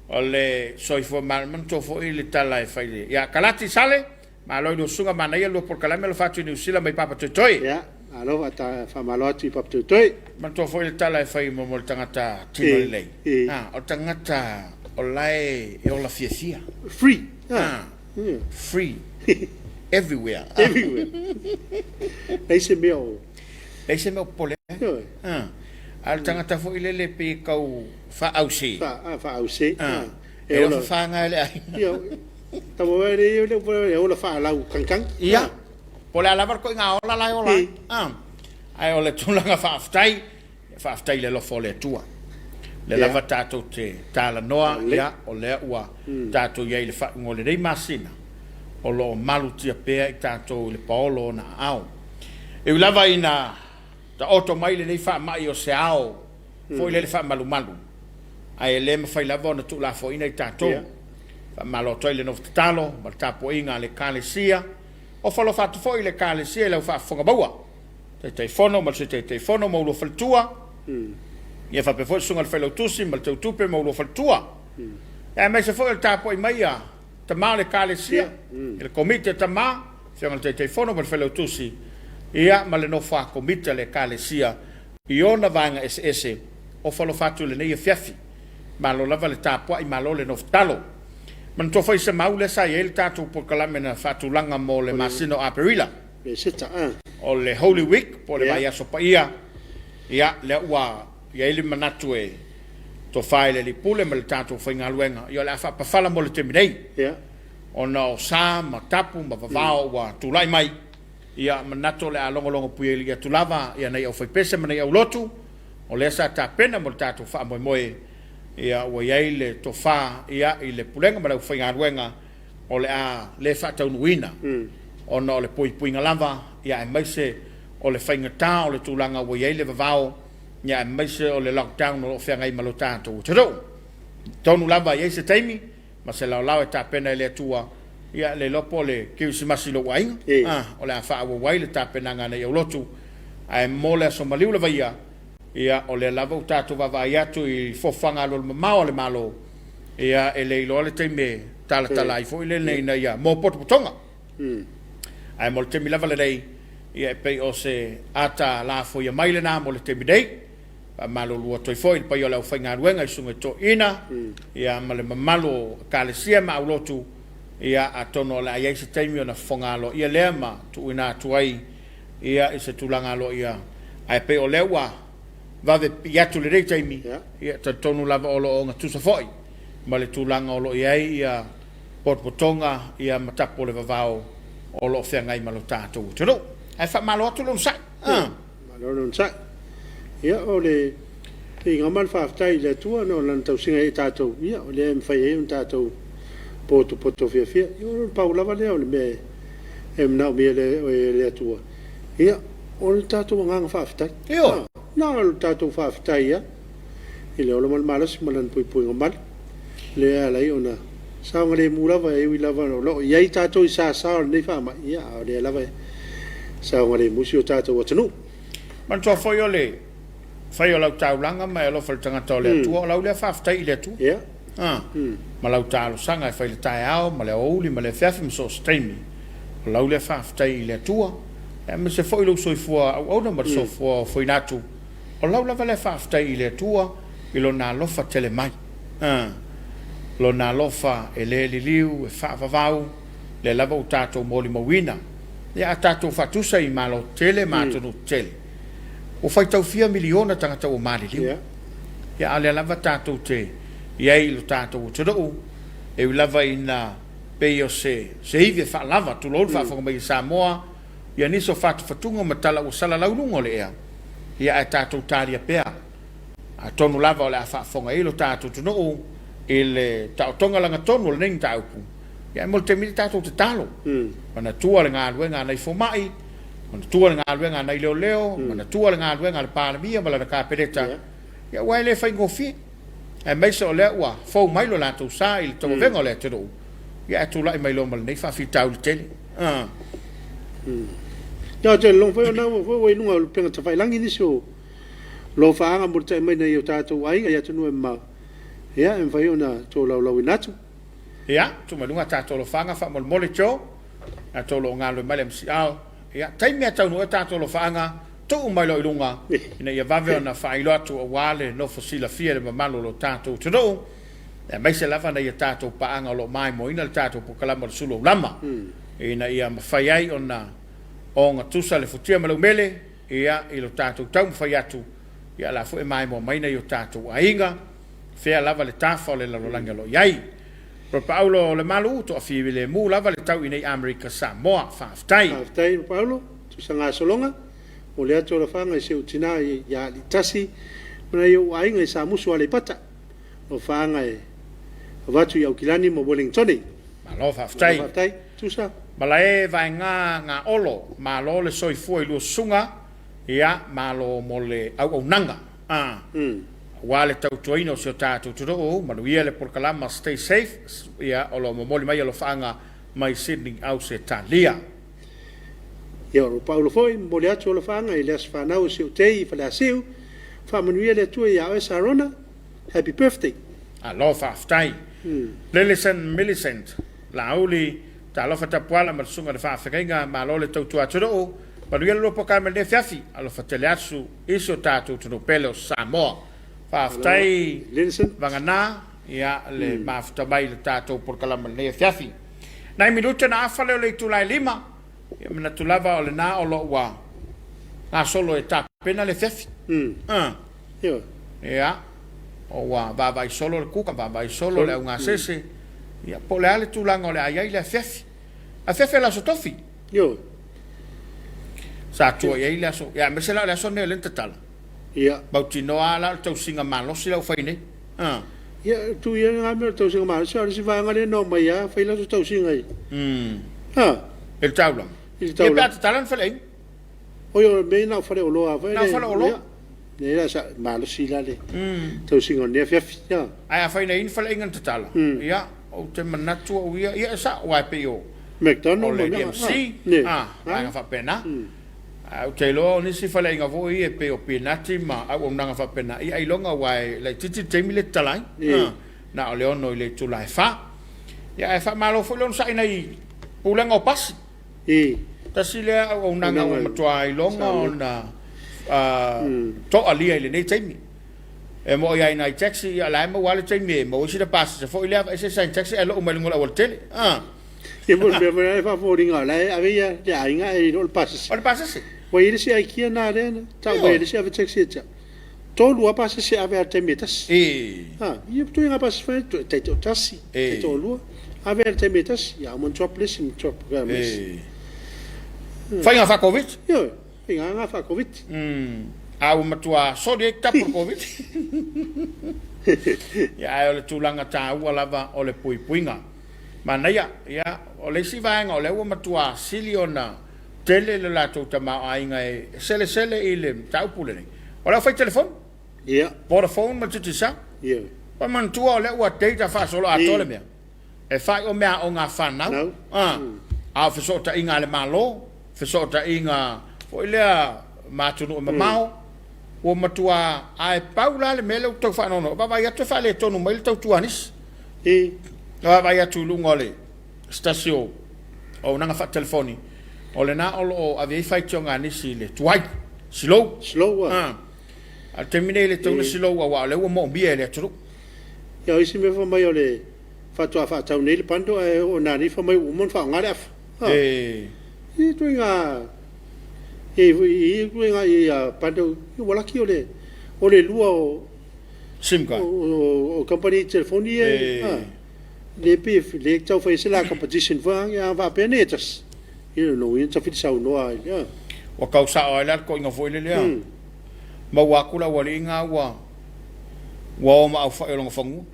ole soi fo mal man to fo ile tala e fai ya kalati sale ma lo do sunga mana ia lo por kalame lo faccio ni usila mai papa toi ya alo ata fa malo ati papa toi man to fo ile tala e fai mo mo tangata tino lei o tangata o lai e o la fiasia free free everywhere ese meu pole al tangata fo ile le pe kau fa ausi e o fa nga le tamo veri le ola fa la kankang ia pole ala barko nga ola la ola ai ole tulanga fa aftai le lo fole tua le lava tato te tala noa ia o le ua tato ia le fa ngole dei masina o lo malu tia pea I tato le paolo na au e lava ina ta oto mai le nei fa mai o se au foi le fa malu ai le me fai lava na tu la fo ina I tato fa malo toile no talo ma Tapuaiga le kalesia o fa lo fa tu foi le kalesia le fa fonga baua te fono ma te fono mo lo faltua ia fa pe foi sunga le felo tusi ma te tupe mo lo faltua e me se foi il Tapuaiga mai ia te ma le kalesia il komite te ma fianga te fono ma le felo tusi ia ma le no fa komite le kalesia iona vanga ese o fa lo fa tu le nei Afiafi ma lo lava le Tapuaiga ma lo le no talo man to foi se maule sa il tatu por kalame na fatulanga mo le masino aperila le seta o le Holy Week por le vai so paia ia le wa ia ile manatu e to faile li pule me le tatu foi ngaluenga io le fa pa fala mo le terminei o no sa ma tapu ma vavao wa tulai mai ia manatu le alongo pueli ia tulava ia nei o foi pese ma nei o lotu o le sa ta pena mo le tatu fa mo ia o ia le tofa ia ile pulenga ma fai ngaruenga o le a le fa taunuina o no le puinga lava ia e maise o le fai ngata o le tulanga o ia le vavao ia e maise o le lockdown o fia ngai malota to tonu lava ia se taimi ma se la e ta pena le tua ia le lopo le kisimasi lo wai o le fa o wai le ta pena ngana ia lotu ai mole so maliu le vaia ia o le lava utatu vavai atu I fofanga lo mamao le malo ia e le ilo le teime tala I foi le nei na ia mo potonga ai mo le teime lava le nei ia pe o se ata la foi mai le na mo le teime dei pa malo lua toi foi pa ia la fanga ruenga I sunga to ina ia ma le malo kalesia ma ulotu ia atono la ia se teime ona fongalo ia le ma tu ina tuai ia se tulanga lo ia ai pe o lewa vave iatu le rei taimi ia tonu lava o lo nga tusa foi ma le tulanga o lo iai ia porpotonga ia matapo le vavao o lo whengai ma lo tātou tero ai wha malo atu lon sai malo lon sai ia o le inga man whaftai le tua no lan tau singa I tātou ia o le mwhai un tātou poto fia ia o le pau lava lea o le me mnau mea le tua ia o le tātou nganga whaftai ia na o tātou whaftai ia I le ola malmalas malan pui ngamal le alai ona saunga le mulawa e ui lava no lo iai tātou I sa nei whama ia o le lava saunga le musi o tātou atanu man toa foi o le fai o lau taulanga mai alo fai tangata o le atua o lau le whaftai I le atua ia ma lau tālo sanga fai le tae ao ma le ouli ma le Afiafi mso streami o lau le whaftai I le atua me se foi lo soifua au na ma soifua foi natu o lau lava le whaaftai i le tua i lo nā lofa tele mai lo nā lofa e le liliu e whaavavau le lava o tātou moli mawina ia a tātou whatusa i malo tele mātonu tele o whai tau 4 miliona tangata o maliliu ia a le lava tātou te iai lo tātou o tadou e lava i nā pei o se hivi e whaalava tu lor whaafanga mai i Samoa ia niso whatunga matala o sala laununga le ea ia e tātou tāria pea a tonu lava o le a whaafonga i lo tātou tunoo i le tautonga langa tonu le ning taupu ia e mol te mili tātou te talo mana tua le ngā luenga nei fomai mana tua le ngā luenga nei leo leo mana tua le ngā luenga le pālamia ma le kāpereta ia wai le whaingofi e meisa o lea ua fau mai lo lātou sā i le tonga venga o lea te roo ia e tūlai mai lo mal nei whaafitau le tele ya te long foi na foi nunga lo penga tafai langi ni so lo faanga mo te mai na yo tātou ai ya tunu ma ya en fai ona to lau inatu ia tu malunga tātou lo faanga fa mol mole cho a to lo ngalo mai le msiao ia taimi atau no tātou lo faanga tu mai lo ilunga ina ia vave ona fa ilo atu o wale no fosila fia le mamalo lo tātou tudo e mai se lava na ia tātou paanga lo mai mo ina le tātou po kalama Suluaulama ina ia mafai ai ona o nga tusa le futia malau mele ia i lo tātou tau mwhai atu ia la fu e mai mo maina i o tātou ainga fea lava le tafa o le lalolanga lo iai pro Paulo le malu to afiafi le mu lava le tau i nei Amerika Samoa whaaftai Paulo tu sa ngā solonga o le atu o la whanga i se utina i a li tasi mana i o ainga i sa musu a le pata o whanga e watu i au kilani mo Wellingtoni malo whaaftai tu sa Mala e vai ngā olo, ma lo le soifua i lua sunga, ia ma lo mo le au nanga. Wa le tau tuaino si o tātou tuto, ma ia le porkalama stay safe, ia o lo momoli mai alo whaanga mai Sydney au se talia. Ia o Paulo foi, mo le atu o lo whaanga i le as whanau si o tei i whale asiu, whamanuia le tua i au e Sarona, happy birthday. Alo whaaftai. Lillison Millicent, la auli, ta lo fa tapuala ma sunga de fa fenga ma lo le tautu atoro ma lo lo poka me le Afiafi alo fa tele asu iso tatu tu pelo Samoa fa ftai vangana ia le ma fta bai le tatu por kala me le Afiafi nai minuto na afa le tu lai lima ia me na tu lava o le na o lo wa na solo e ta pena le Afiafi ia o wa va vai solo le kuka va vai solo le unga sese ia po le ale tūlanga o le aiai le Afiafi la sotofi yo sa tua iai le aso ia mese la le aso ne le tatala ia bautino ala le tausinga malosi lau faine ia tu ia nga me tausinga malosi ala si vanga le no mai ia fai la tausinga i el taulang ia pia tatalan falein o yo me na fale o loa na fale o loa ne la sa malosi la le tausinga ne Afiafi ia ai faine in falein tatala ia o te manatu o ia sa wa pe o McDonald o le MC ai fa pena au te lo ni si fale nga vo i pe o penati ma au nga fa pena i ai longa wai le titi te mile talai na o le ono le tu lai fa ia fa malo fo lon sa ina pulenga o pas ta sile au nga o matua i longa na to alia ile nei temi e mo ia ina taxi ia la mo wale temi mo si da pas se fo ile ese sa taxi elo mo ngola o tele e mo me fa fo ringa la avia ya inga e o pas se wa ile si ai kia na rena ta wa ile si ave taxi ta to lu pas se ave temi tas ia tu inga pas fa te to tasi to lu ave temi tas ia mo topless in top games fa inga fa covid yo inga fa covid au matua sodi ta por covid ya ole tulanga ta ua lava ole puipuinga mana ya ole si vaenga ole ua matua siliona tele le lato tama ainga e sele ile tau pulene ole fai telefon por phone ma tutisa pa man tua ole ua data fa solo atole mea e fai o mea o nga fa nau a fesota inga le malo fesota inga fo ile matunu mamao o matua ai paula le mele to fa no ba ya to fa le tonu mai to tuanis ba ya tu lungole stasio o nanga fa telefoni o le na o avei fai tionga ni si le tuai slow a termine le tona slow wa le mo bia le tru ya isi me fa mai o le fa tau nei le pando o na ni fa mai o mon fa ngara i tu nga i pando wala ki o le lua o simka o company telefonia le pif le tau fa sila competition va ya va penetas no in tafit sa no ya o causa o le ko inga foi le ma wa kula wa inga wa ma fa lo fangu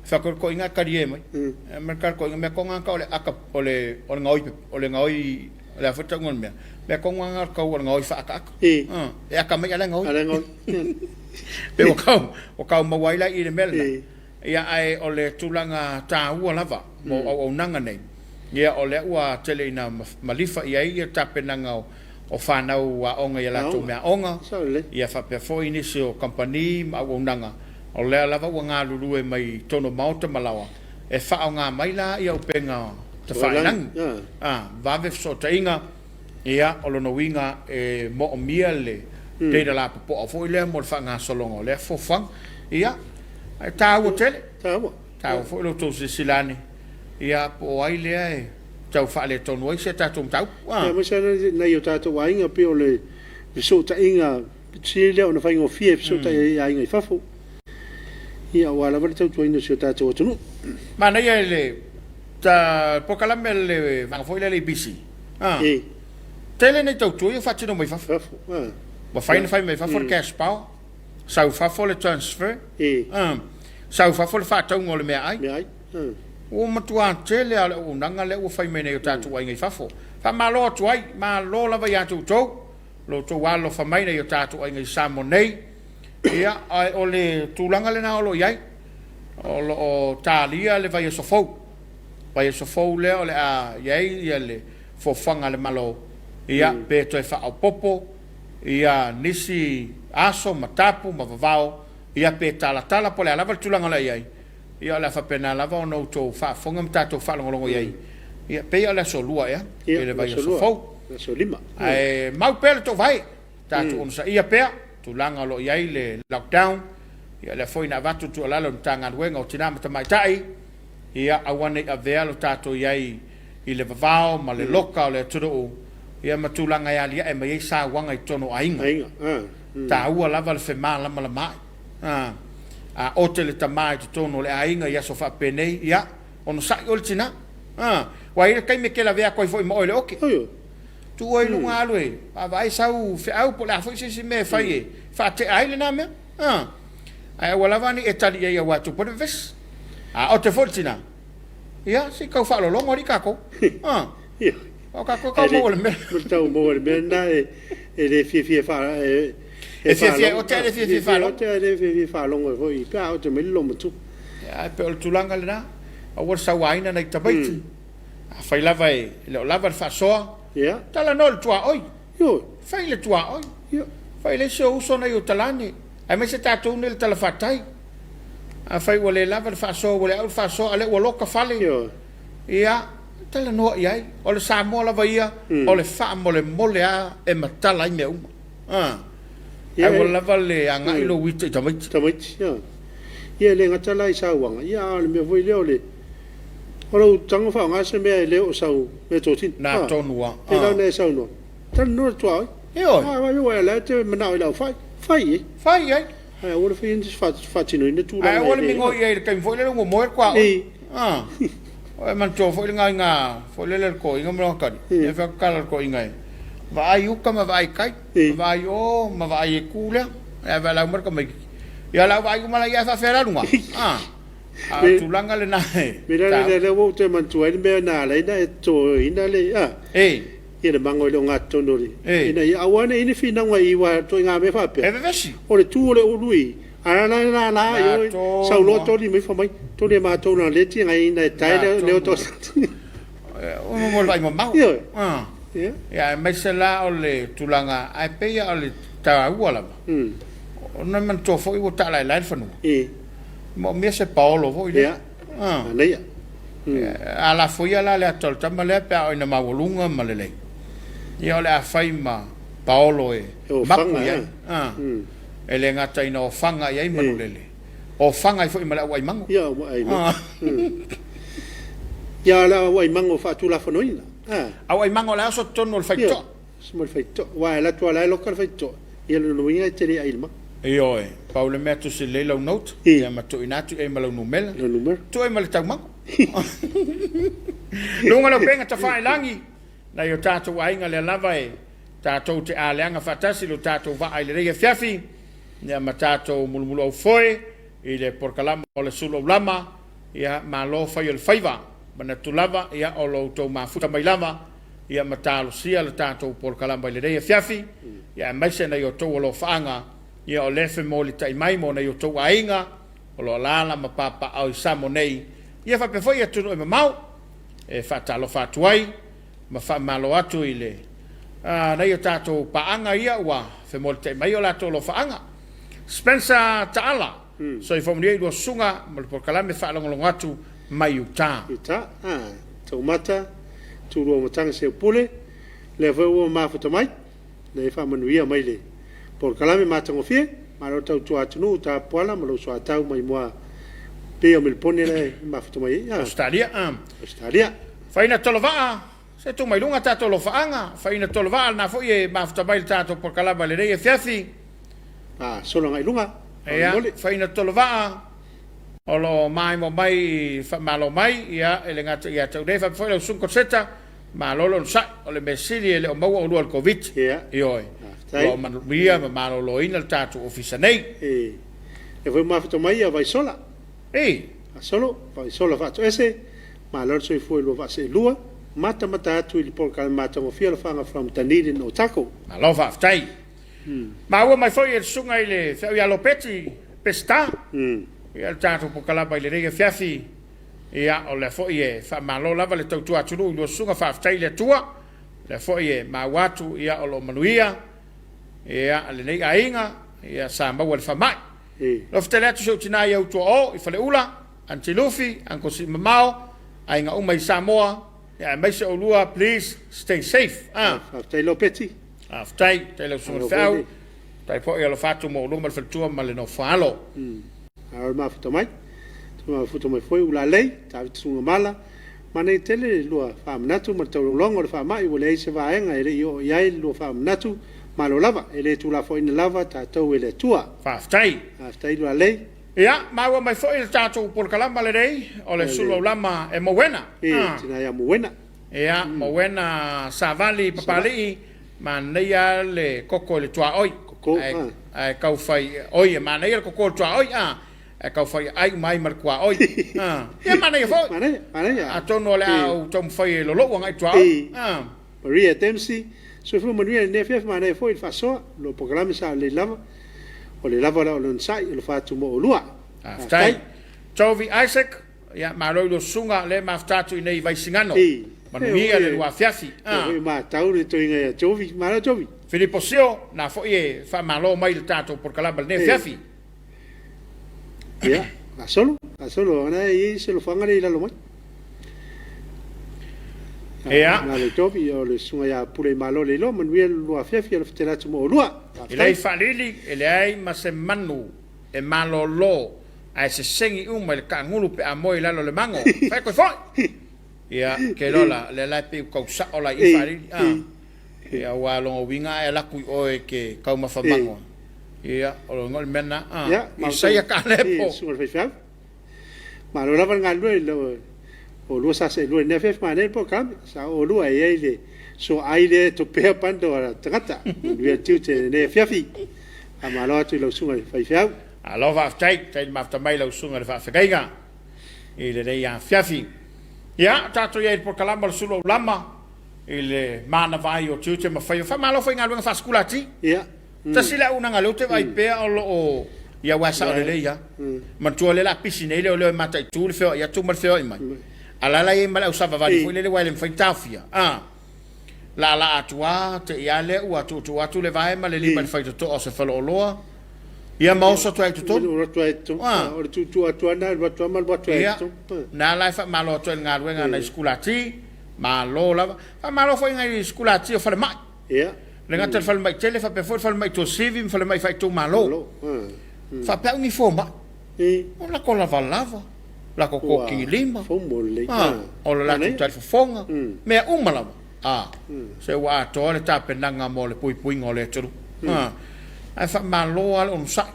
fa ko inga karie mai ma ka ko inga me ko nga ka le aka o le ngoi la fota ngon me ko nga ka o ngoi fa aka e aka me ala ngoi pe o ka ma wai la i le mel ia ai o le tulanga ta ua lava mo o nanga nei ia o le ua tele ina malifa ia tapenanga o whanau wa onga ia lato mea onga ia whapea foi nisi o company ma o nanga o lea lava ua ngā lulue mai tono maota malawa e whao ngā maila ia upenga te whainang vave fsota inga ia o lono winga e mo o mia le teira la popo a foi lea mo le wha ngā solongo lea fofang ia ta o tele ta o foi lo to silane ia po ai lea e tau fa le tonu ai se tatu tau ma sa na yo tatu wa inga pe o le so ta inga si le ona fa inga fie so ta ia inga fafu ia wala va tau ina so tatu tunu ma na ia le ta pokala mele va foi le bisi tele nei tau tu ia fa tino mai fafu wa fa mai fafu cash pau sau fa fo le transfer sau fa fo le fa tau ngole me ai o matua tele ale o nanga le o fai mene o tatu ai ngai fafo fa malo tuai ma lo la vai atu to lo to wa lo fa mai nei o tatu ai ngai samo nei ia ai o le tulanga le na o lo iai o talia le vai sofo le o le a iai ia le fo fanga le malo ia pe to fa o popo ia nisi aso matapu ma vavao ia pe tala po le ala tulanga le iai ia la fa pena lava no to fa fonga mtato fa longo iai ia pe ala solua ia ele vai so lima ai mau pel to vai tatu on sa ia pe tu langa lo iai le lockdown ia le foi na vatu tu ala lo tanga wenga o tina mata mai tai ia awane avea lo tatu iai i le vavao ma le loka le tudo ia matu langa ia lia e mai sa wanga i tono ainga ta ua lava le fe mala mala mai a otele tamai to tono le ainga ia so fa penei ia ono sa oltina wa ia kai me ke la vea koi foi mo le oke tu oi lunga alwe pa vai sau fe au po la foi se me fai fa te ai le na me ai wala vani etali ia wa tu po ves a o te fortina ia si ka fa lo longo ri ka ko ia o ka ko mo le me mo le me na e le fie fa e fie o te fie fa lo te fie fa longo foi pa o te me lo mutu ai pe o tulanga le na o wa sa waina na tabai a fai lava e le lava fa so ia tala no tua oi yo fai le tua oi ia fai le so uso na yo talani ai me se tatu nel tala fatai a fai wale lava fa so wale au fa so ale wo loka fale yo ia tala no iai o le Samoa lava ia o le fa mole a e matala i me uma ia wala lava le anga ilo wite tamai ia ia le ngatala i sa wanga ia le me voi le ole olo tango fa nga se me le o sau me totin na tonua e la ne sau no tan no tua io wa wa la te mana o la fai ai o le fin fa tino in tu ai o le mingo ia kai foi le ngo moer kwa o man to foi nga foi le ko inga mo ka e fa kala ko inga va ai u kama vai kai va ai o ma vai kula e va la mer ka mai ia la vai ma la ia fa fera lunga tu langa le nai mira le wo te man tu ai me na le na to ina le ia mango le nga tono ri ina ia awane ina fina nga i wa to nga me fa pe e vesi o le tu le o lui ana la yo sa lo to ri me fa mai to le ma to na le ti nga ina tai le o to o mo vai mo mau ia me se la o le tu langa ai pe ia o le ta uala o na man to fo i o ta la la fa no mo mi se Paolo voi le nei ala foi ala le tol tama le pe o ina mawulunga malele Ia ole a fai ma Paolo e fanga e le ngata ina o fanga ia i manulele. O fanga i fo i mala wai mango. Ia wai mango. Ia la wai mango fa tu la fonoina. A wai mango la so tonu le faito. Smol faito. Wa la tu la local faito. Ia lo nuinga te ri ailma. Io e Paolo meto se le lo note. Ia ma tu inatu e malo numela. Lo numero. Tu e mala tau mango. Lunga lo penga ta fai langi. Na yo tato wainga le lava e tato te aleanga fatasi lo tato va ai le Afiafi. Ia ma tato mulmulo au foi i le porkalama o le Suluaulama ia ma lo fai le faiva mana tulava ia o lo to mafuta mai lava ia ma talo sia le tato porkalama i le Afiafi ia mai se na yo to lo faanga ia o le fe mo le tai mai mo na yo to ainga o lo lala ma papa au samo nei ia fa pe foi atu e mau e fa talo fa tuai ma fa malo atu i le na yo tato paanga ia wa fe mo le tai mai o la to lo faanga Spencer Taala so i fomri do sunga mal por kalame fa long atu mai uta to mata tu ro matanga se pule le vo ma foto mai le fa manuia mai le por kalame mata ngo fie ma ro tau tu atu ta pola ma lo so atau mai moa pe o mil pone le ma foto mai Australia faina tolova se tu mai lunga ta tolofaanga faina tolova na fo e ma foto mai tato por kalame le Afiafi solo ngai lunga faina tolova o lo mai mo mai fa malo mai ia ele ngata ia tau defa foi lo sun koseta ma lo sa o le mesili ele o mau o lo covid io lo man via ma malo lo in il tatu ufisa nei e voi ma fatto mai vai sola solo vai sola fatto ese ma lo so foi lo va se lua mata tu il porca mata mo fia lo fanga from tanidi no taco ma lo va ftai ma ua mai foi il sunga ile fa ia lo peti pesta ia il tato po kalaba ile Afiafi ia o le foi e fa malo lava le tautua tunu lo sunga fa ftai le tua le foi e ma watu ia o lo manuia ia le nei ainga ia sa ma wal fa mai lo ftele tu so tina ia tu o i fale ula anti lufi anko si mamao ainga umai Samoa ia mai se olua please stay safe ftai lo peti Aftai te lo sun fau tai po ia lo fatu mo lo mal fatua mal no falo ma foto mai foi ula lei ta sunga mala ma nei tele lo fa natu ma tau longo lo fa mai wo lei se va enga ele io ia lo fa natu ma lo lava ele tu la foi in lava ta tau ele tua aftai lo lei ia ma wa mai foi il tatu por kalamba le dei o le Suluaulama e mo buena tina ia mo buena ia mo buena savali papali ma nei le koko le tua oi ai kau fai oi ma nei le koko tua oi kau fai ai mai mar kwa oi ia ma nei foi a tono le au tom fai lo lo ngai tua Maria Dempsey so fu manuia ne fef ma nei foi fa so lo programma sa le lava o le lava o lo sai lo fa tu mo lua stai Tovi Isaac ia ma lo sunga le maftatu nei vai singano manuia le Afiafi ma tau le to inga Jovi ma Jovi Filippo Sio na fo e fa malo mai il tato por calaba ne Afiafi ia solo ana e se lo fanga le lo mai ma le Jovi o le sunga ya pure malo le lo manuia lo Afiafi lo ftela tu mo lua lei falili ele ai ma se manu e malo lo ai se sengi il kangulu pe amoi lalo le mango fai coi foi ia ke lola le la pe ko sa ola I fari ia wa lo winga e la ku o e ke ka ma fa mango ia o ngol mena i sai ka le po sur fe fa ma lo la van ngal lo o lo sa se lo ne fe ma ne po kam sa o lo ai le so ai le to pe pando trata vi tu te ne fiafi ma lo tu lo sunga fe fa alo va tai ma fa mai lo sunga fa fa kaiga ile le ia fiafi ia tato ia por kalamba Suluaulama ile mana vai o tute ma fai fa malo foi ngalunga fa skulati ia ta sila una ngalo te vai pe o ia wa sa le ia ma tu le la piscine le o mata tu le fe ia tu mal fe mai ala la ia mala usava vai foi le wale foi tafia la atua te ia le u atu le vai ma le li mal fai to o se fa lo loa ia mau so tuai tuto o tu atuana o tu mal bo tuai na la fa malo to ngalwenga na skulati malo la fa malo foi ngai skulati o fa mai ia le ngata fal mai tele fa pe fal mai to sivi fal mai fai to malo fa pe uniforma o la kola valava la ko ki lima o la tu fonga me umala se wa to le tapenanga mo le pui ngole tru ai fa malo al on sa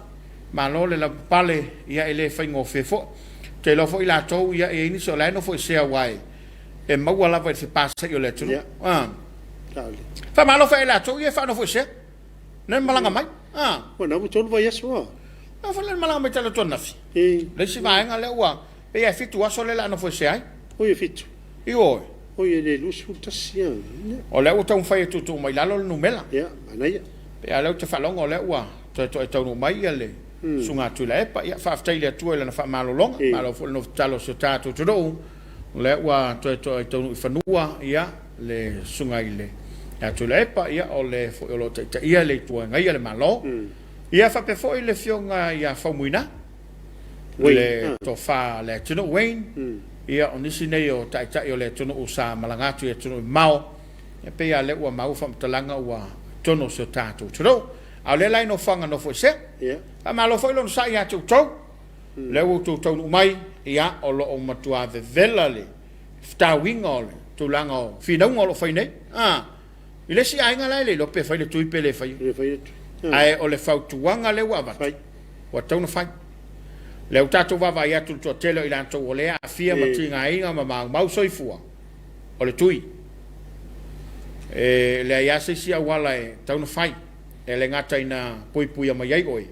malo le la pale ia ele fai ngo fefo te lo fo ila to ia e ni so la no fo se wai e ma wala vai se passa io le tru fa malo fa ila to ia fa no fo se nem malanga mai ona bu tolu vai aso no fa le malanga mai tala to nafi le si vai nga le wa e ai fitu aso le la no fo se ai o ia fitu io o ia le lusu tasia o le o tau fai tu mai lalo no mela ia anaia pe ale te falongo le wa to no mai ale sunga tu le pa ia fa aftaile tu le na fa malo longa malo fo no talo so tatu tu do le wa to no fanua ia le sunga ile ya tu le pa ia o le fo lo te ia le tu nga ia le malo ia fa pe fo ile fionga ia fa muina le to fa le tu no wen ia onisi nei o tai o le tu no usa malanga tu tu no mau e pe ia le wa mau fa talanga wa tono so tatu tu do a le lai no fanga no fo se a malo fo lo sa ia tu le o tu no mai ia o lo o matua ve vela le sta wingol tu langa fina ngolo fai nei ile si ai ngala le lo pe fai le tu pe le fai ai o le fau tuanga le wa fai wa tau no fai le tatu va vai atu to telo ila to ole a fia ma tinga inga ma mau soifua o le tui le ia se sia wala e tau no fai e le ngata ina pui ma yai oi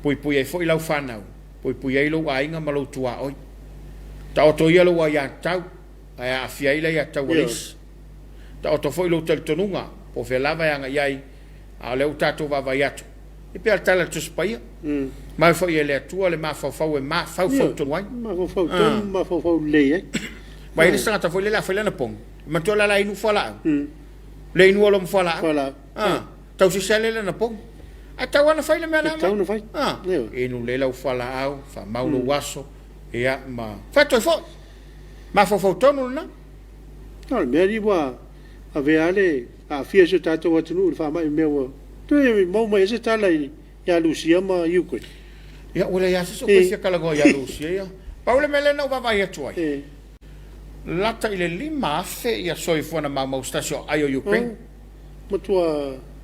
pui e foi lau fanau pui e lo wa inga ma lo tua oi ta o to ia lo wa ya tau a fia ile ya tau lis ta o to foi lo tel tonunga po fe lava ya yai a le tatu va vai atu e pe altala tu spaia ma foi ele tua le ma fau e ma fau to wai ma fau le ma ele sa ta foi le la foi na pong ma to la inu fala le inu lo fala tau si sele le na pong a tau ana fai le mena tau na fai inu le la fala au fa maulo waso e a ma fa to fo ma fo to no na no me ri wa ave ale a fia se tato wa tunu fa mai me wa to e mo mai se tala ya Lucia ma yuko ya wala ya so ko sia kala go ya Lucia ya paule mele no va vai atu ai lata ile lima fe ya soi fona ma mo stasio ayo Ukraine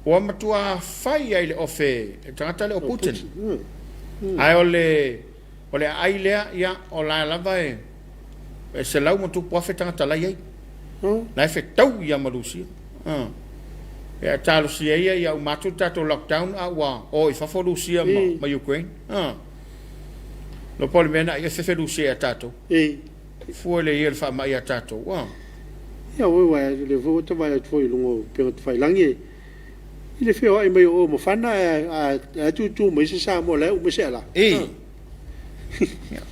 matua fai ai le ofe tangata le o Putin ai ole ai le ya ola lava e se lau mo tu po fe tangata la ai la fe tau ya malusia ya talo sia ya matu tato lockdown a wa o fa fo Lucia ma Ukraine lo pole mena ya fe Lucia tato fu le il fa ma ya tato wa ya wa le vo to va foi lungo pe fai langi ile feo ai mai o mo fana a tu mai se sa mo le o me se la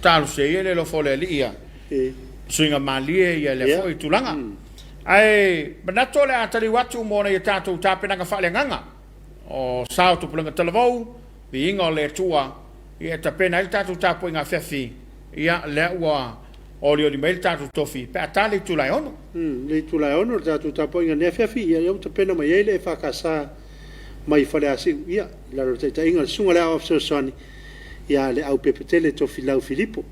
talo sia le lo fo le ia swinga malie ia le foi tulanga ai banato le atari watu mo na tato tapena ka fa le nganga o sao tu pulanga televou vinga le tua ia tapena il tato tapo inga fefi ia le wa olio di mail tato tofi pe atale tu la ono le tu la ono tato tapo inga ne fefi ia eu tapena mai ele fa kasa mai fa le asi ia la rota inga sunga le of so soni ia le au pepetele tofi lau Filippo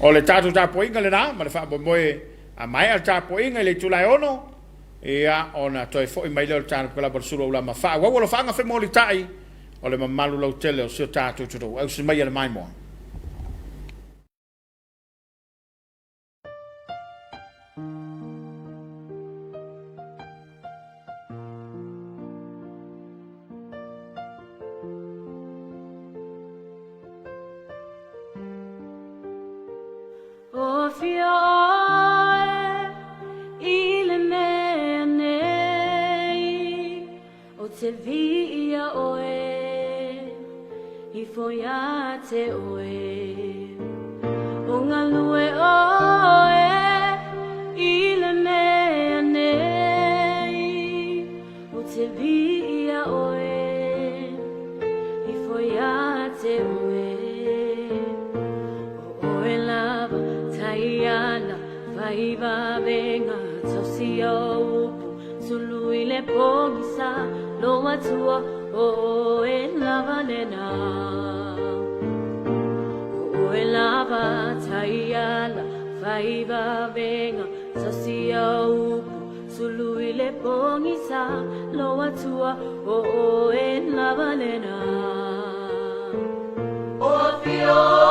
o le tato tapo inga le na ma le fa boe a mai al tapo inga le tu la ono ia ona toi foi mai le tato pela por Suluaulama fa wa lo fanga fe molitai o le mamalu lo tele o se tato tu au se mai le mai mo te via oe I foia te oe o ngā lue oe I le mea nei o te via oe I foia te oe o oe lava tai ana vai va venga tausi au upu sulu I le le pongisa lo matua o e lava lena o e lava taiala faiva venga sosia upu sului le pongisa lo matua o e lava lena o fio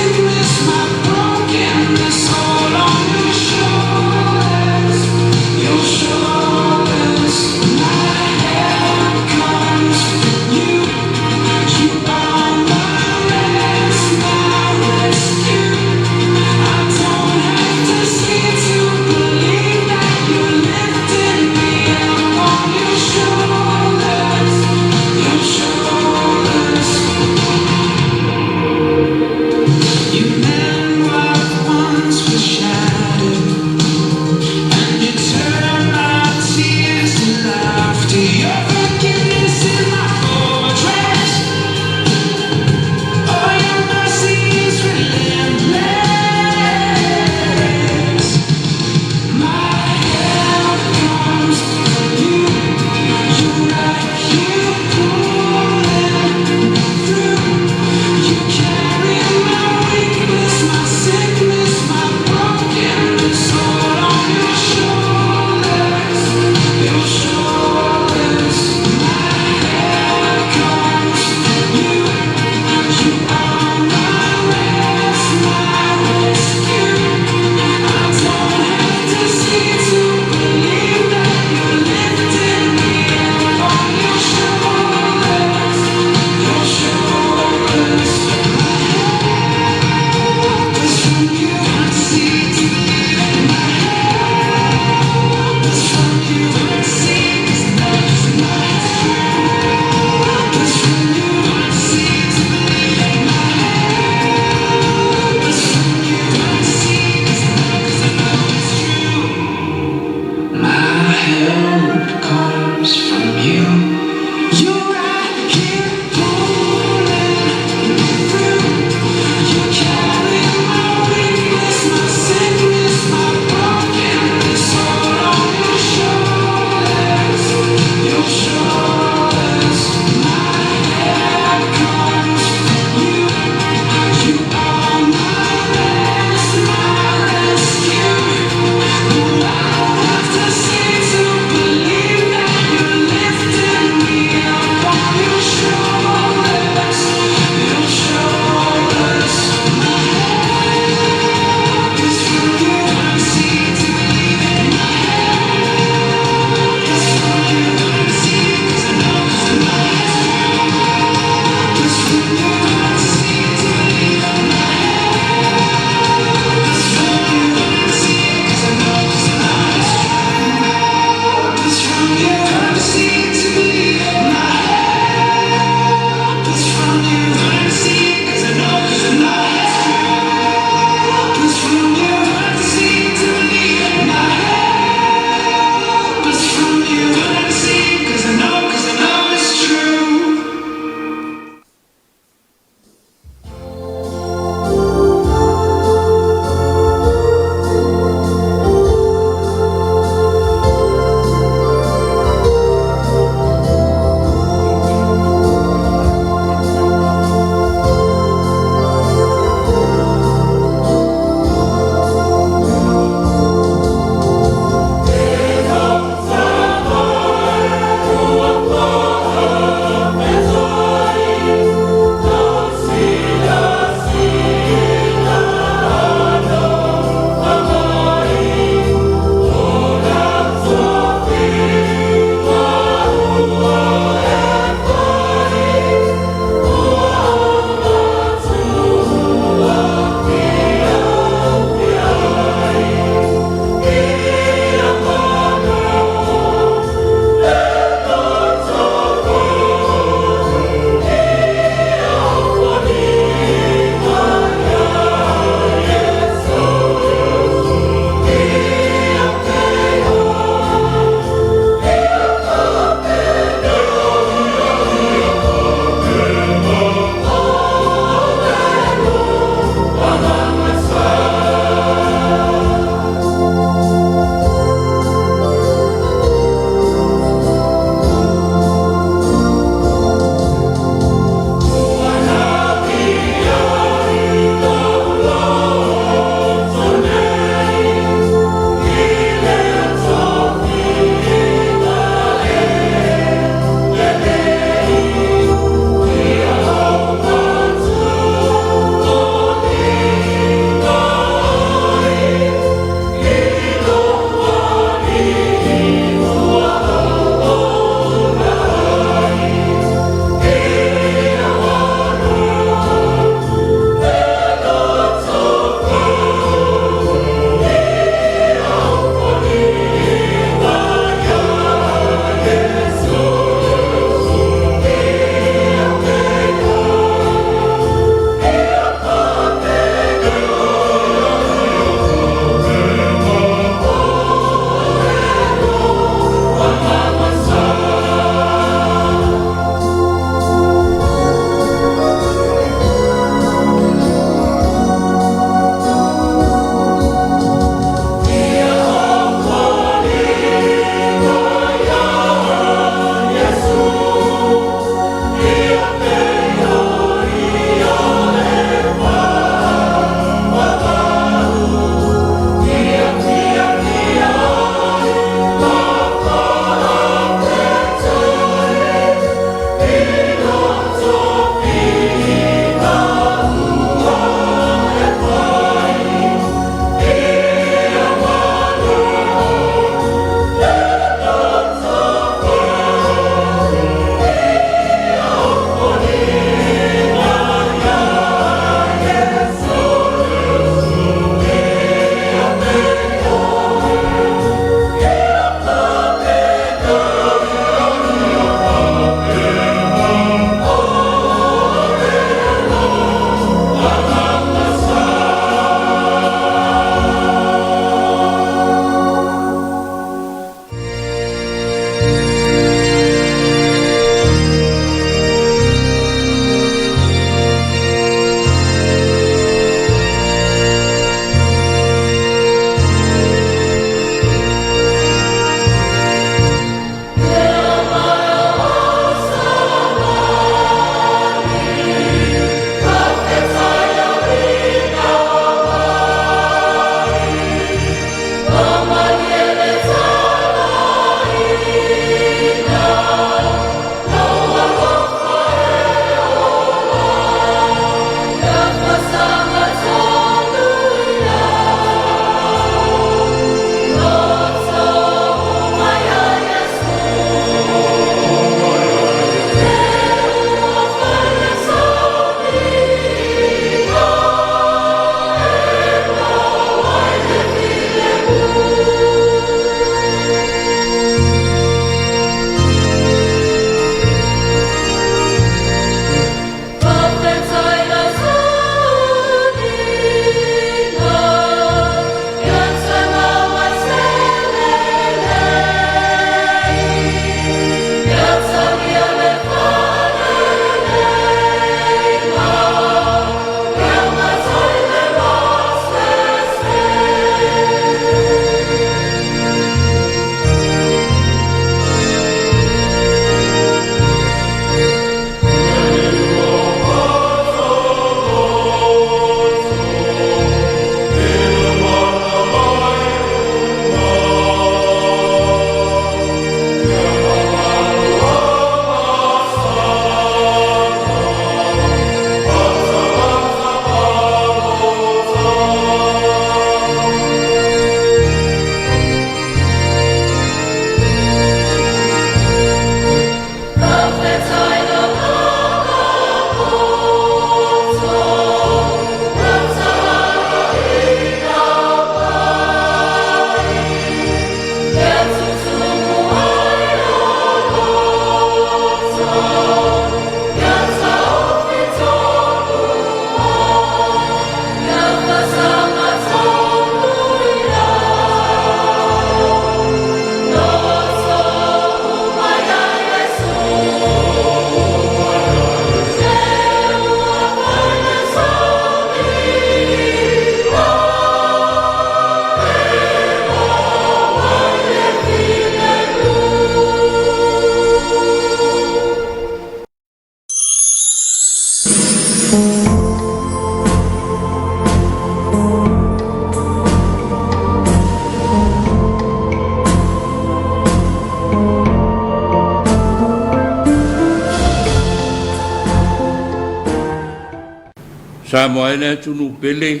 Samoa ele tunu pele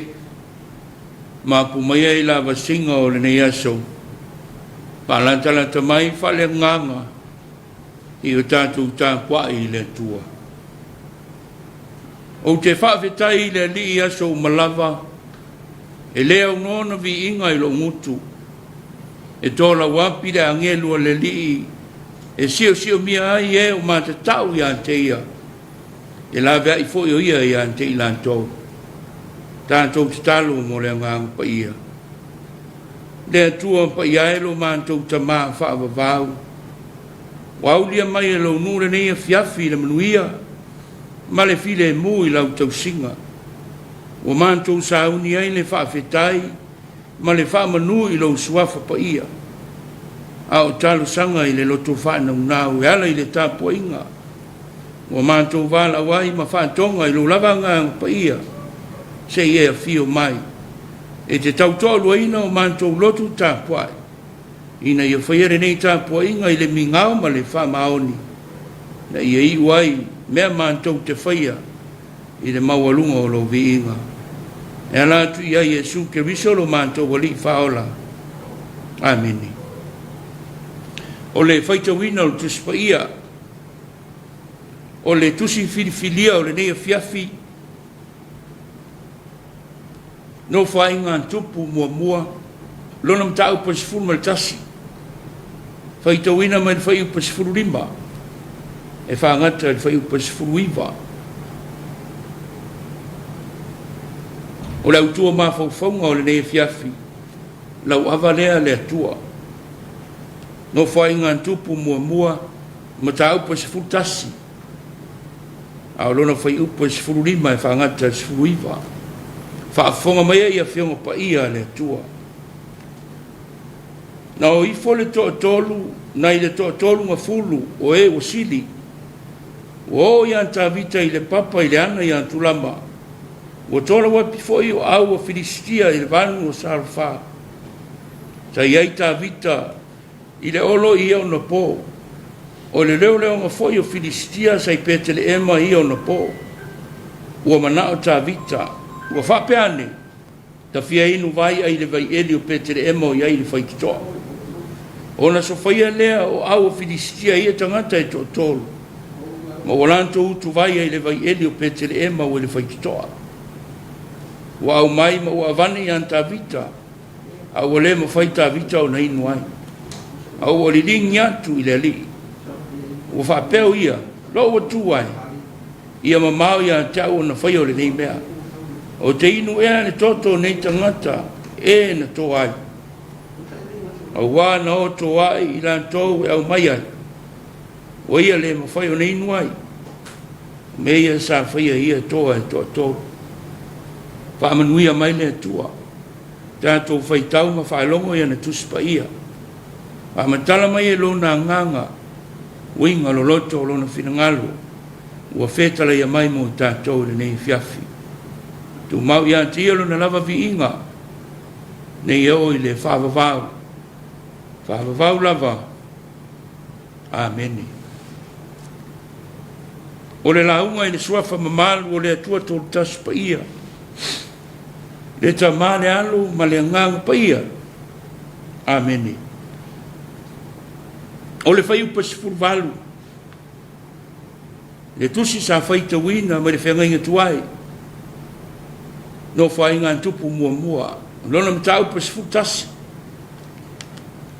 ma pumaya ila vasinga o le nei aso palantala tamai fale nganga i o tātou tāpua i le tua o te whawhetai le li aso malava e leo ngona vi inga i lo ngutu e tōla wapi le angelua le li e sio mia ai e o mata tau i ante ia e la vea i fo i o ia i ante i lantou tātou te talo mo le ngang pa ia le atua pa ia e lo mātou ta maa whaavavau wau lia mai e lo nure nei Afiafi le manuia ma le file e mu i lau tau singa o mātou sauni ai le whaafetai ma le whaamanu i lo suafa pa ia a o talo sanga i le loto whaanau nau e ala i le Tapuaiga o mātou wala wai ma whaatonga i lo lavanga pa ia se ia fio mai e te tautolu aina o mātou lotu Tapuai ina ia whaiere nei Tapuaiga i le mingau ma le whaamaoni na ia i wai mea mātou te whaia i le maualunga o lo viinga e ala tu ia Iesu ke riso lo mātou wali whaola amini o le whaitawina o tuspa ia o le tusi filifilia o le nei Afiafi no whainga tupu mua lona mtau pasifuru maltasi whaitawina mai whaiu pasifuru rimba e whaangata le whaiu pasifuru iwa o lau tua mawhauwhaunga o le nei Afiafi lau avalea le atua no whainga tupu mua matau pasifuru tasi a lona whaiu pasifuru rimba e whaangata pasifuru iwa whaafonga mai ia whionga pa ia le tua. Na o ifo le toa tolu, na i le toa tolu nga fulu, o e o sili. O ian ta vita i le papa i le ana ian tulama. O tola wapi fo i o au o Filistia i le vanu o Sarfa. Ta iai ta vita i le olo i o na po. O le leo nga fo i o Filistia sa i pete le ema i o na po. Ua mana o ta vita. Ua whapeane, ta fia inu vai ai le vai eli o petere emo i ai le whaikitoa. Ona so whaia lea o au o Filistia ia tangata e to tolu. Ma walanto utu vai ai le vai eli o petere emo o le whaikitoa. Ua au mai ma ua avane i anta vita, au o le ma whaita vita o na inu ai. Au o li lingi atu i le li. Ua whapeo ia, lo o tu ai. Ia mamau ia tau o na whaia o le nei mea. O te inu ea ne toto nei tangata e na tō ai. A wā na o tō ai i lan tō e au mai ai. O ia le mawhai o nei inu ai. Me ia sa whaia ia tō ai tō tō. Whaamanuia mai le tua. Tātou whaitau ma whaelongo ia na tuspa ia. Whaamatala mai e lo na nganga. Winga lo loto lo na whinangalo. Ua whetala ia mai mo tātou le nei Afiafi. Tu mau ia tia lo na lava vi inga. Nei eo i le whaavavau. Whaavavau lava. Ameni. O le launga i le suafa mamalu o le atua tō tas pa ia. Le ta male alu ma le ngang pa ia. Ameni. O le whaiu pasifuru valu. Le tusi sa whaita wina ma le whengainga tuai. No whainga tupu mua. Lona mtau pasifuru tasi.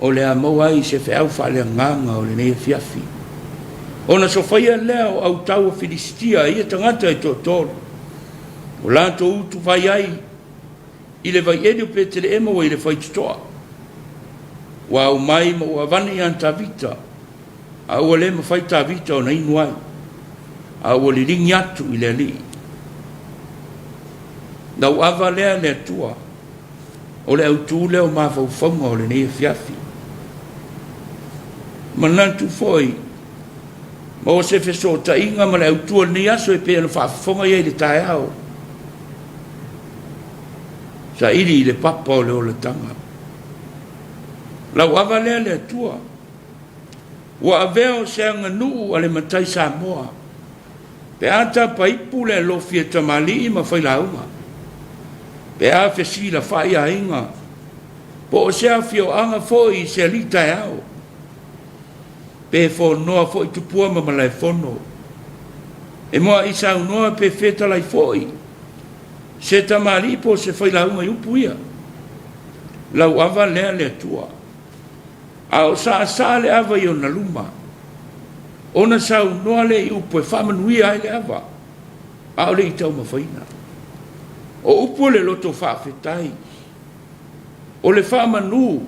O le amau ai se wheau whale nganga o le nei Afiafi. Ona so whaia leo au tau a Filistia ia tangata i tō tōru. O lanto utu vai ai i le vai edio petere ema o i le whaitutoa. Wa au mai ma ua vane i anta vita. Au le ma whaita vita o na inu ai. Au le ringi atu i le li. Nau ava lea le atua. O le autu leo ma whauwhaunga o le nei Afiafi. Manantu foi. Ma o se feso ta inga ma le autua ni aso e pēna whaafonga i le tae au. Sa iri i le papa o le o le tanga. Lau ava lea le atua. Ua aveo se anga nuu a le matai Samoa. Pe ata paipu le lofia tamali ma whailaunga. Pe a whesila whai a inga. Po o sea fio anga foi se alita e au. Pe fo noa foi tupua ma malai fono. E moa isa unoa pe feta lai foi. Se tamali po se whailaunga iupu ia. Lau ava lea lea tua. A o sa le ava i o na luma. Ona sa unoa le iupu e whamanuia ai le ava. A o le i tau mawhaina. O upu le loto whawhetai. O le whamanu.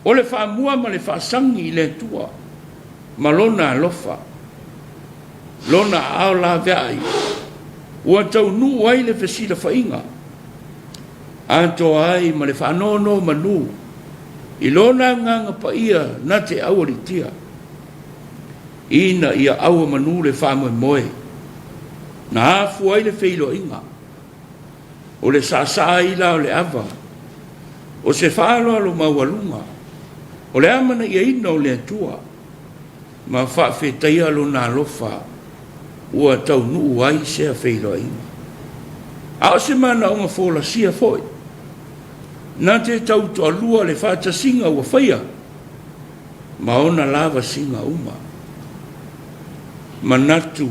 O le whamua ma le whasangi i le tua. Ma lona alofa. Lona ao la veai. Ua tau nu ai le whesila whainga. Anto ai ma le whanono manu. I lona nganga pa ia na te awaritia. Ina ia awa manu le whamoe moe. Na afu ai le wheilo inga. O le sasa ila o le ava. O se whaalo alo mawalunga. O le amana ia ina o le atua. Ma whawhetai alo na alofa. Ua tau nuu ai sea wheilo inga. A o se mana o ngawhola sia foi. Na te tau to alua le whata singa ua whaia. Ma ona lava singa uma. Manatu.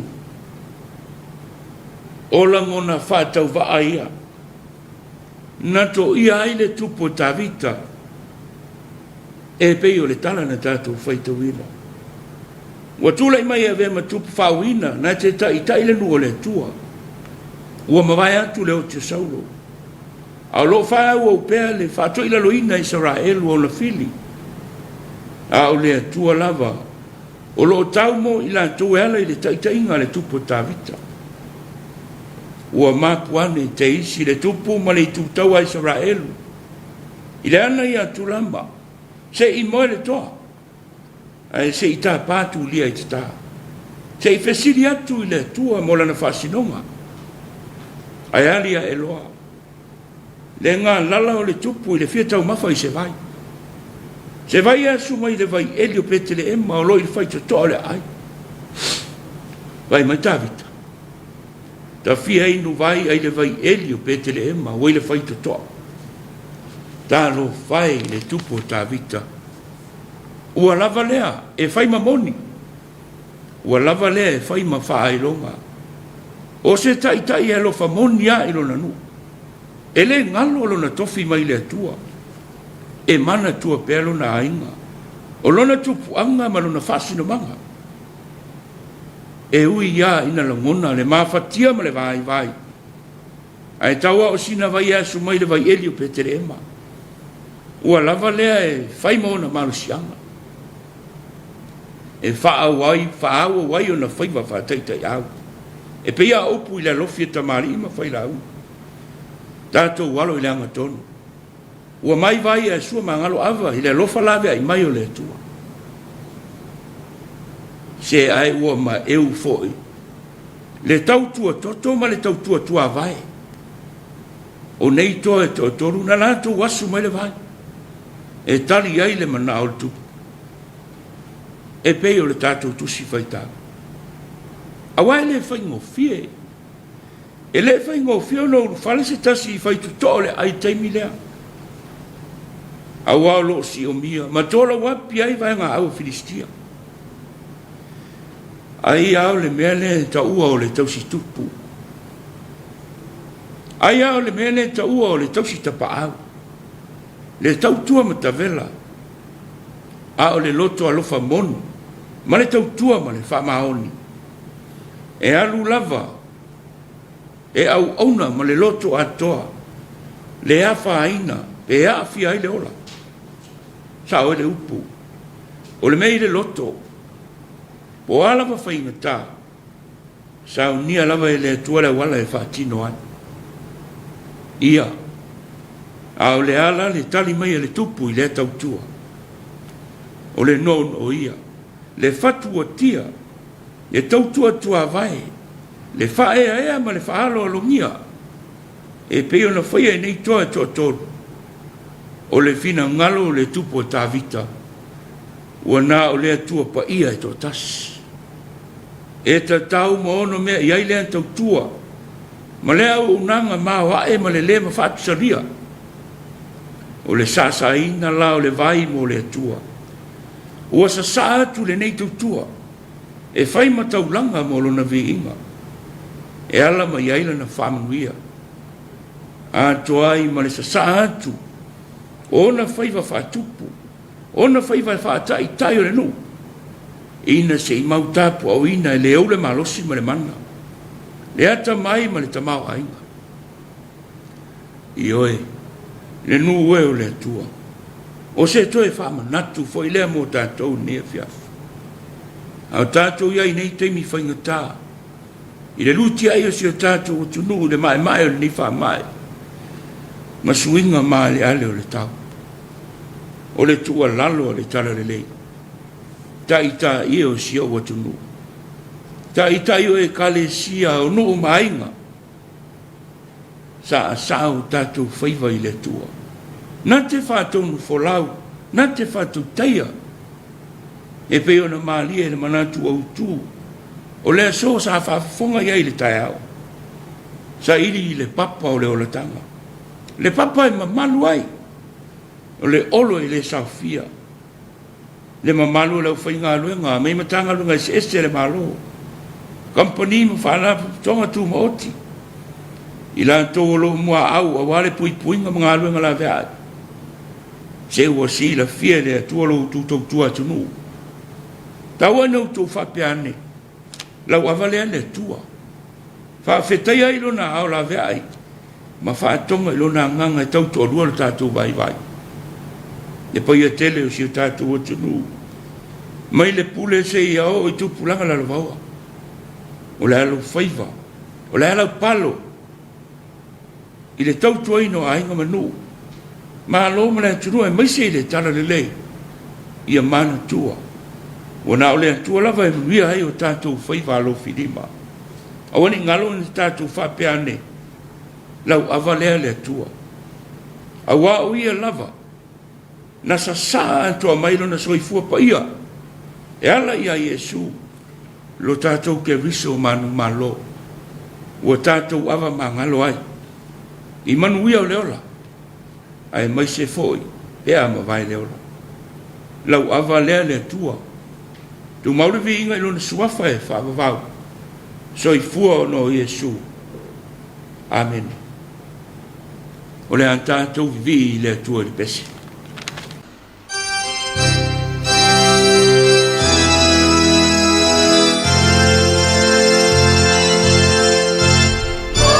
Ola ngona whatau waa ia. Nato ia ai le tupo tavita. E peo le tala na tātou whaita wina. Ua tūlai mai a vema tupo whauina. Na te tai le nua le tua. Ua mawai atu le o te saulo. A lo whau au pēr le whātua ila loina Israel o la fili. A o le atua lava. O lo tau mo ila tau ala i le taitainga le tupo tavita. Ua mapuane te isi le tupo ma le tutau a Israel. I le ana i atu lamba. Se i moe le toa. Se i tā pātu lia i tā. Se i whesiri atu i le atua mo lana whasinonga. Ai alia e loa. Le ngā lala o le tupu i le fia tau mawha i se vai. Se vai a suma i le vai elio pete le ema o loi le whai toa le ai. Vai mai tāwita. Ta fia inu vai ai le vai elio pete le ema o i le whai toa. Tā lo whai le tupu o tāwita. Ua lava lea e whai mamoni. Ua lava lea e whai ma whaailonga. O se tai e lo famoni a ilo nanu. E le ngalo lo na tofi mai le atua. E mana tua pelo na ainga. O lona tupu anga ma lona fasino manga. E ui ia ina la ngona le mawhatia ma le vai. Ai taua o sina vai asu mai le vai elio petere ema. Ua lava lea e whai maona malusianga. E whaau wai o na whaiwa whataitai au. E peia opu i la lofi e tamari ima whai lau. Tātou walo i le anga tonu. Ua mai vai e sua mangalo ava i le lofa lawe ai mai o le atua. Se ai ua ma eu foi. Le tautua toto ma le tautua tua vai. O nei toa e toru na lātou wasu mai le vai. E tali ai le mana o le tupu. E pei o le tātou tusi whaitau. Awai le whaingo fie. E le whaingo fie no whale se tasi i whaitu toa le ai taimi lea. Awa lo si o mia. Ma tola wapi ai vai ngā awa Filistia. Ai au le mea le ta ua o le tausi tupu. Ai au le mea le ta ua o le tausi tapa au. Le tautua ma ta vela. A o le loto alofa monu. Ma le tautua ma le wha maoni. E alu lava. E au auna ma le loto atoa. Le awha aina. E awhi ai le ola. Sa o le upu. O le mei le loto. Po alava whainga tā. Sa o nia lava e le atua le wala e whaatino ai. Ia. A o le ala le tali mai e le tupu i le tautua. O le non o ia. Le fatua tia. Le tautua tua vai. Le whaea ea ma le whaalo alongia. E peo na whaia e nei toa e toa tolu. O le fina ngalo o le tupu o tā vita. Ua nā o le atua pa ia e toa tas. e ta tau mo ono mea iai lea tau tua, ma lea o unanga maa e ma le le ma whatu saria, o le sasa ina la o le vai mo le tua, ua sa sa atu le nei tau tua, e whai ma tau langa mo lona vi inga, e ala ma iai lana whamanuia, a toai ma le sa sa atu, ona whaiva whatupu, ona whaiva whatai tai o le nu, ina se i mautapu au ina e le au le malosi ma le mana, le ata mai ma le tamau ainga. I oe, le nu ue o le atua, o se toe whama natu fo i lea mo tātou ni Afiafi. Au tātou iai nei teimi whaingatā, i le luti ai o si o tātou o tunu le mai mai o le nifa mai, ma suinga mai le ale o le tau. O le tua lalo o le tala le lei. Ta ita i o si o tunu. Ta ita i o e kale sia o nuu mainga. Sa asau tātou whaiva i le tua. Na te whātonu wholau, na te whātou teia. E peo na maalia e le manatu au tū. O lea so sa whaafonga iai le tai au. Sa ili i le papa o le olatanga. Le papa e mamalu ai. O le olo i le saufia. Le mamalu o le whainga aluenga. Mei matanga lunga i se este le malo. Company ma whala tonga tu maoti. I la tōlo mua au a wale pui puinga mga aluenga la vea. Se ua si la fia le tuolo tu tua tunu. Taua nau tō whapeane. Lau avalea le tua. Whawhetai ai lona au la vea ai. Ma whaatonga i lona nganga i tau tō rua le tātou vai vai. Le pai a tele o si o tātou o tunu. Mai le pule se i ao i tupulanga la lavaua. O le alo whaiva. O le alo palo. I le tau tuaino a inga manu. Ma alo ma le tunu e maise i le tala le lei. I a mana tua. O na o le tua lava e muia ai o tātou whaiva alo whirima. A wani ngalo ni tātou whapeane. Lau avalea le tua. A wā o ia lava. Na sa sa antoa mailo na soifua pa ia. E ala ia Yesu. Lo tātou ke riso manu malo. Ua tātou ava mangalo ai. I manu ia o leola. Ai mai se foi. E ama vai leola. Lau ava lea le tua. Tu maure vi inga ilo na suafa e whaavavau. Soifua o no Yesu. Amen. O le an tātou vi le tua li pesi. Oh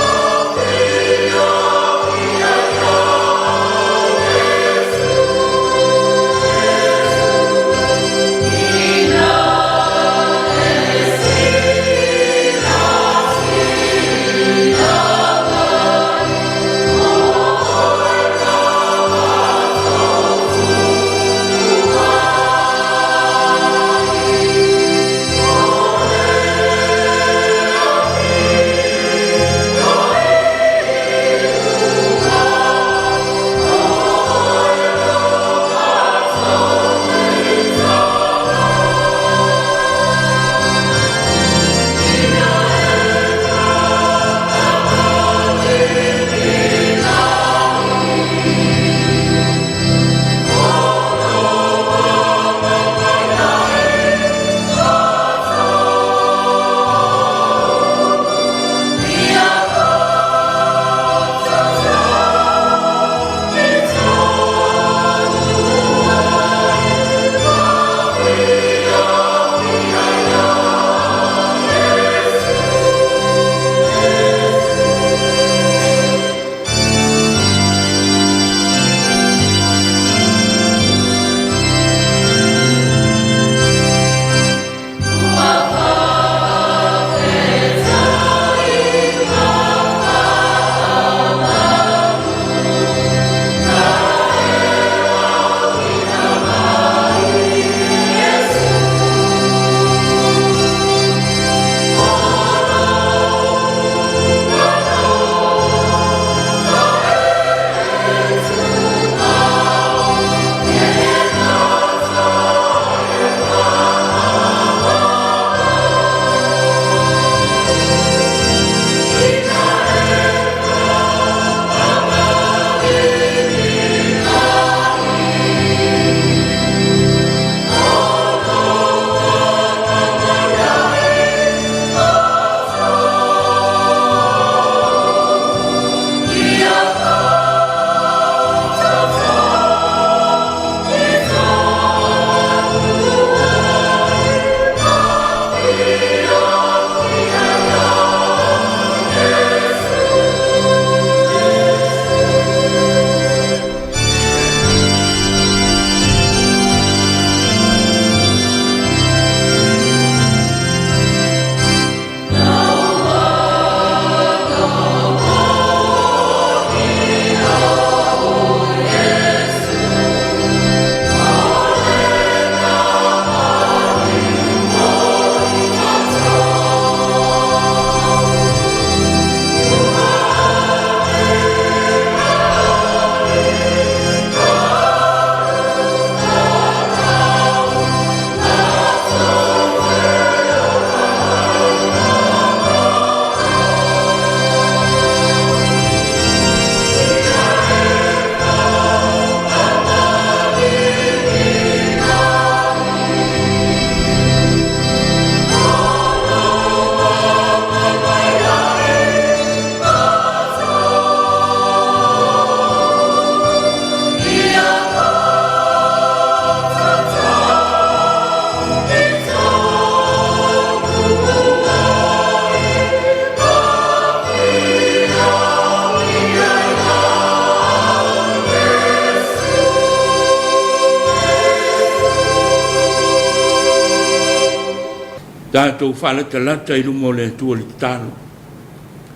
Tātou whalatalata I lungo le tua le talo.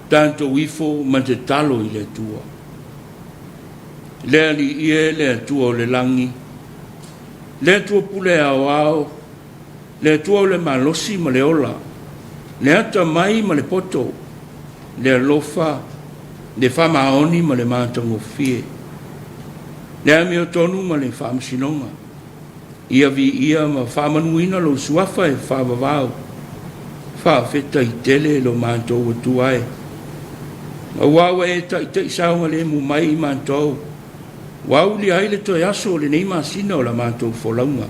Tātou ifo ma te talo I le tua. Lea li ie le tua o le langi. Le tua pule au au. Le tua o le malosi ma le ola. Le ata mai ma le poto. Le alofa. Le whamaoni ma le mātango fie. Le ami o tonu ma le whamasinonga. Ia vi ia ma whamanuina lo suafa e whavavau. Whawheta I tele lo mātou atu ai. Ma wawa e tai saunga le mu mai I mātou. Wau li aile toi aso le nei masina o la mātou wholaunga.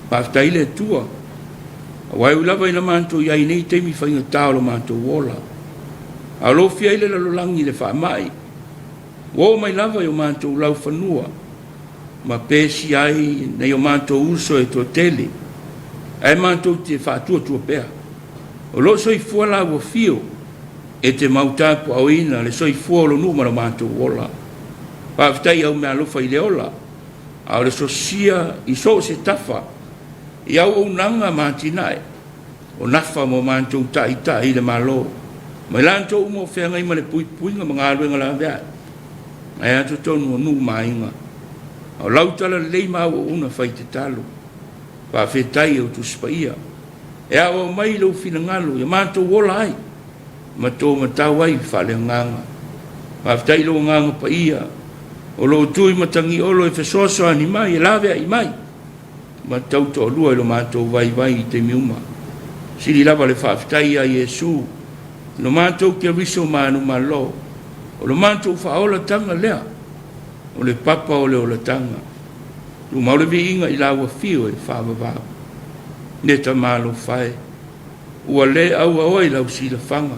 Paftai le tua. Wai ulava I la mātou iai nei teimi whainga tau la mātou wola. Alofi aile la lolangi le whamai. Wo mai lava I o mātou lau whanua. Ma pēsi ai nei o mātou uso e tō tele. Ai mātou te whātua tua pēr. O lo soi fuala wa fio. E te mautapu au ina le soi fuala numara mātou wola. Pāwhitai au mea lofa I le ola. Au le sosia I so se tafa. I au o nanga mātinae. O nafa mo mātou ta I le malo. Mai lanto umo whenga ima le puipuinga mga aluenga la vea. Ai ato tonu o nu mainga. Au lautala le lei mau o una whai te talo. Pāwhitai au tu spaia. E au mai lau fina ngalo. Ia mātou wola ai. Ma tō matau ai whale nganga. Pāwhitai lau nganga pa ia. O lo tui matangi olo e fesoso ani mai, e lawe ai mai. Ma tau to lua lo mātou vai I te miuma. Siri lava le whawhitai a Iesu. Lo mātou ke riso mānu malo. O lo mātou whaola tanga lea. O le papa o le ola tanga. Lu maule vi inga I lawa fio e whawawau. Neta mālo whae. Ua le au oi lau sila whanga.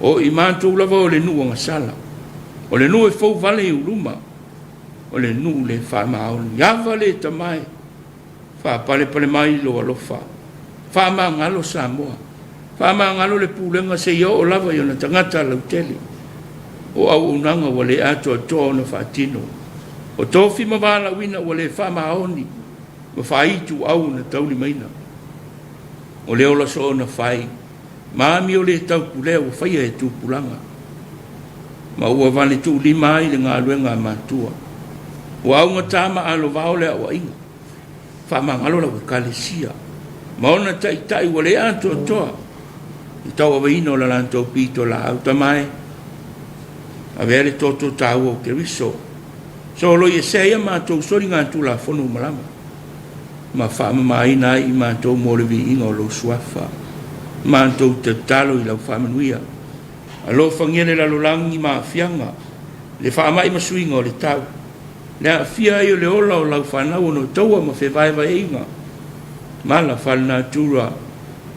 O I mātou lava o le nuanga sala. O le nu e fau vale I uruma. O le nu le wha maon. Iawa le tamai. Wha pale mai lo alofa. Wha maa ngalo Samoa. Wha maa ngalo le pūlenga se ia o lava I ona tangata lau tele. O au unanga wa le ato atoa ona wha tino. O tofi mawala wina wa le wha maoni. Ma wha itu au na tauli maina. O le ola so ona whai. Maami o le tau pulea o whaia e tūpulanga. Ma ua vale tu lima ai le ngā luenga mātua. Ua au ngā tāma alo vao lea ua inga. Whamangalo la wa kalesia. Ma ona tai wa le ato toa. I tau awa ino la lanto pito la au tamai. A vere toto tau o ke riso. So lo ye seia mātou sori ngā tu la whonu malama. Ma whama maina I mātou morevi inga o lo suafa. Mātou te talo I lau whamanuia. Alo whangiene la lolangi ma Afianga. Le whaamai masuinga o le tau. Le Afia I o le ola o lau whanau no taua ma whewaiwa e inga. Ma la whalna tura.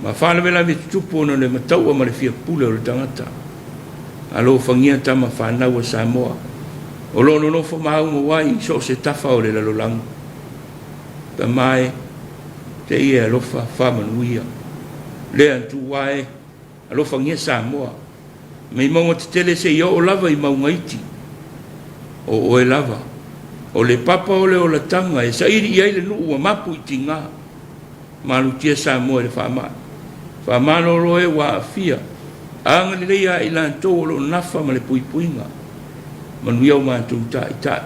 Ma whalawela me tupu no le mataua ma le fia pule o le tangata. Alo whangia tama whanau o Samoa. O lo no no whamau mo wai so se tafa o le la lolangi. Ta mai te ia alofa whamanuia. Le antu wai alo whangia Samoa. Mei maunga te tele se ia o lava I maunga iti. O e lava. O le papa o le o la tanga. E sa iri ia le nuu a mapu iti ngā. Malu tia Samoa le whaama. Whaama lo roe wa Afia. Anga le leia I lanto o lo nafa ma le puipuinga. Manu iau mātou tai tai.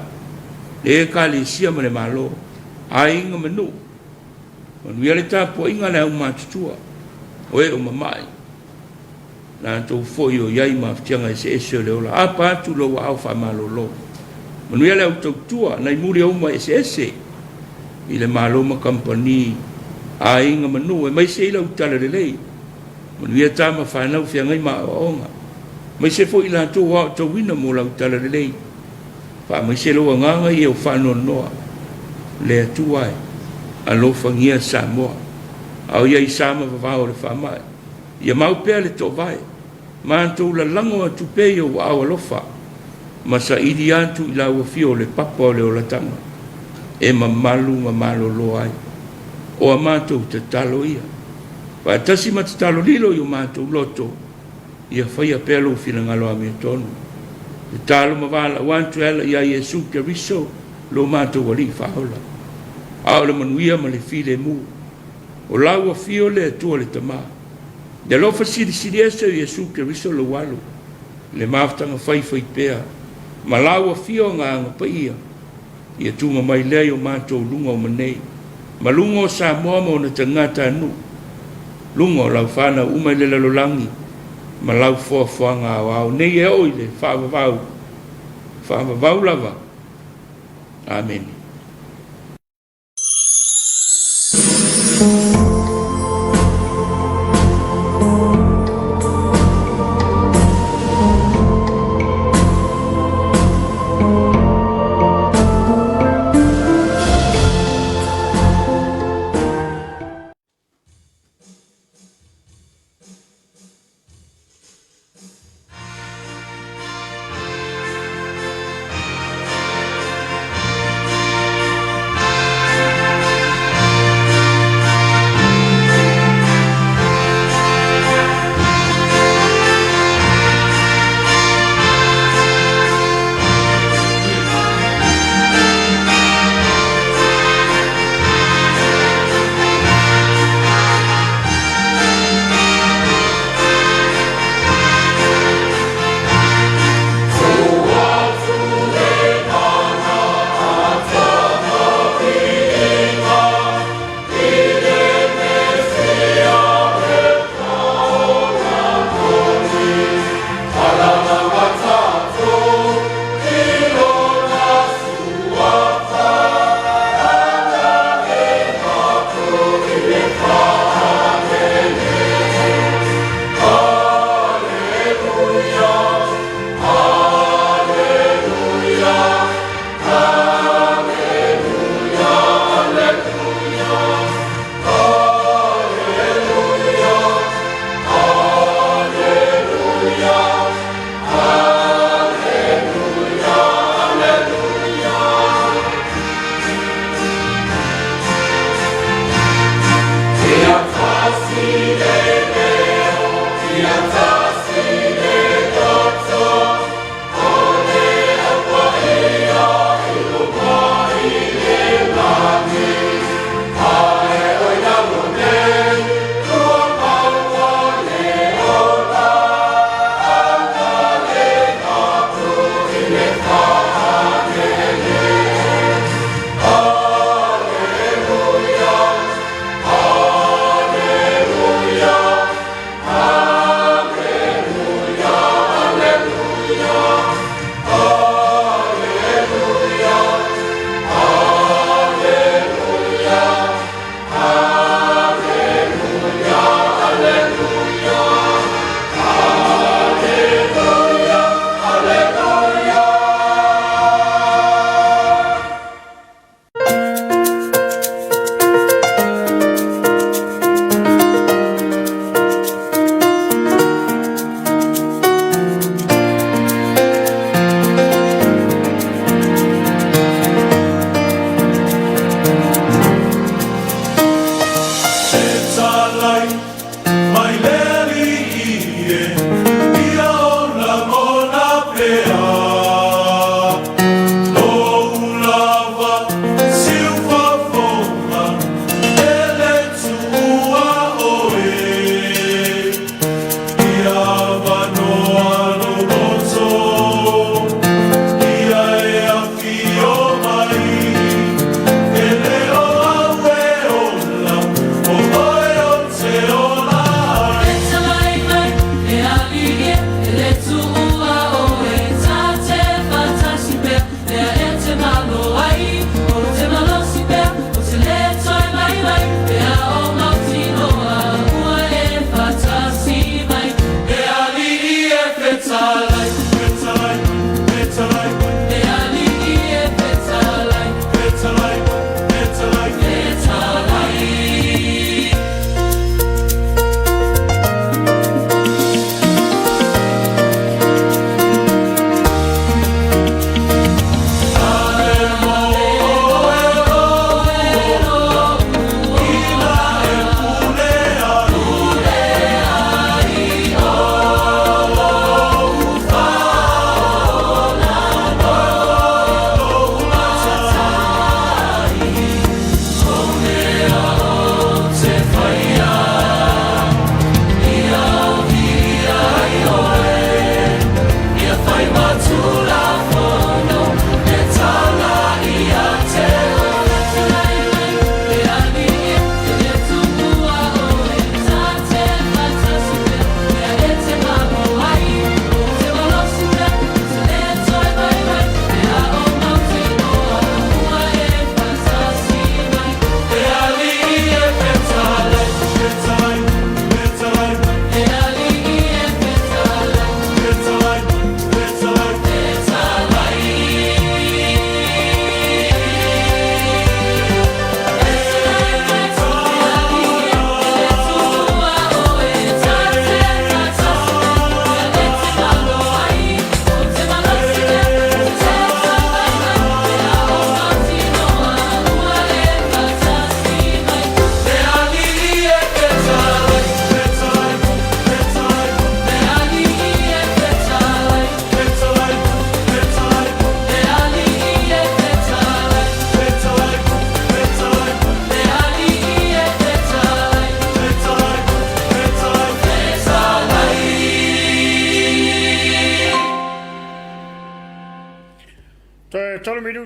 Le e ka le sia ma le malo. A inga manu. Manu ia le Tapuaiga le au mātutua. O e o mamai. Na tau foi o iai maftianga ese le ola apa atu lo wa au whamalolo. Manuia le au tau tua, nai muri au ma ese. I le maloma company, a inga manu, e mai se ila utala le lei. Manuia tama whanau whiangai ma o onga. Mai se fo ila tau wa tau wina mo la utala le lei. Pa mai se loa nganga I au whanoa noa. Le atu ai, a lo whangia Samoa. Au iai sama vavao le whamai. Ia mau pea le tō vai. Mātou la lango atu pea o awa lofa. Ma sa iri antu I la ua fio le papa o le o la tanga. E mamalo lo ai. O a mātou te talo ia. Pa tasi ma te talo lilo I o mātou loto. Ia whaia pea lo fina ngalo a mea tonu. Te talo ma wala wantu ela ia Iesu ke riso lo mātou wali whaola. Ao le manuia ma le file mu. o lau a fio le atua le tama. De lofa siri ese Yesu ke riso le walu. Le maftanga fai pea. Ma lau a fio ngā paia. Ia tuma mai lea o mātou lunga o manei. Ma lunga o Samoa mo na tangata anu. Lunga o lau whana umai le lalolangi. Ma lau whanga au. Nei e oile, whaavavau. Whaavavau lava. Amen.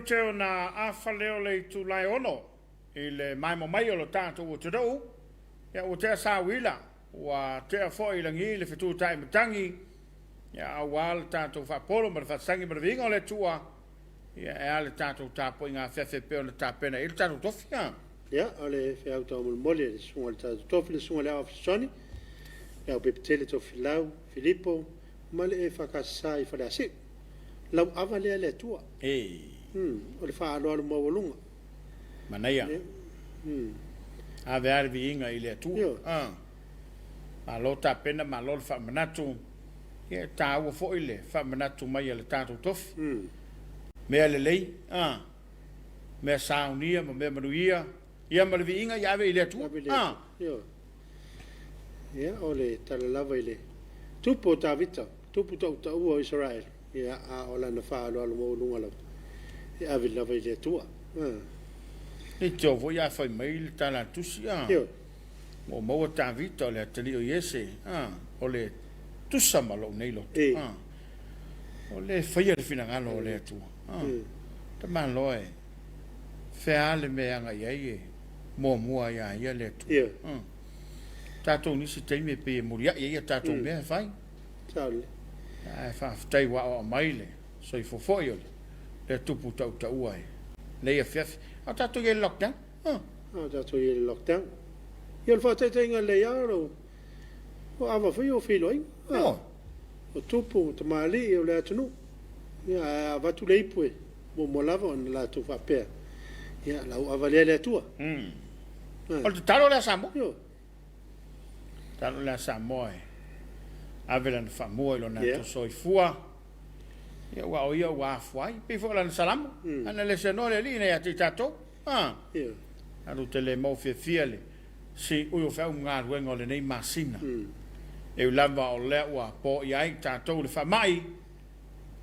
tolu te o na afa leo le tu lai ono i le mai mo mai o lo tātou o te rau ia o te sa wila wa te a fo i langi le fitu tai matangi ia awal tātou fa polo ma fa sangi ma vinga o le tua ia e ale tātou Tapuaiga Afiafi pe o le tapena i le tātou tofia ia ole fe auto mo mole le sunga le tātou tofi le sunga le afisoni ia o pepetele tofi lau Filipo ma le e whakasai whaleasi lau awa lea le tua o le wha aloa le mawalunga manaia ave arvi inga i le tua ma lo tapena ma lo le wha manatu ia tā ua fo i le wha manatu mai le tātou tofi mea le lei mea saunia ma mea manuia ia ma le vi inga i ave i le tua ia o le tala lava i le tupo tā vita tupu tau ta ua o Israel ia a o lana wha aloa le mawalunga lau i ave lava i le tua ni te ovo ia whai mai le tala tusi o maua tā vita o le atali o Iese o le tusa malo nei lo o le whaia le fina ngalo o le atua ta man loe whea le meanga iai e mua ia le atua tātou nisi teime pe e muria ia tātou mea whai Tāle whaftai wa o mai le so i fofoi o le tupu tau taua e nei Afiafi a tātou i lockdown tātou i lockdown ia le whatetai inga le iaro o awa whi o whiloi o tupu ta maali o le atunu ia watu le ipue mo lava o la tu whapea ia lau awa lea le atua o te talo le Samoa talo le Samoa e avela na famua lo na to soifua ia wa o ia wa fai pe fo la salamu ana le seno le lina ya titato alu tele mo fe fiele si o fa un ngar wengo le nei masina e lava o le wa po ia i tato le fa mai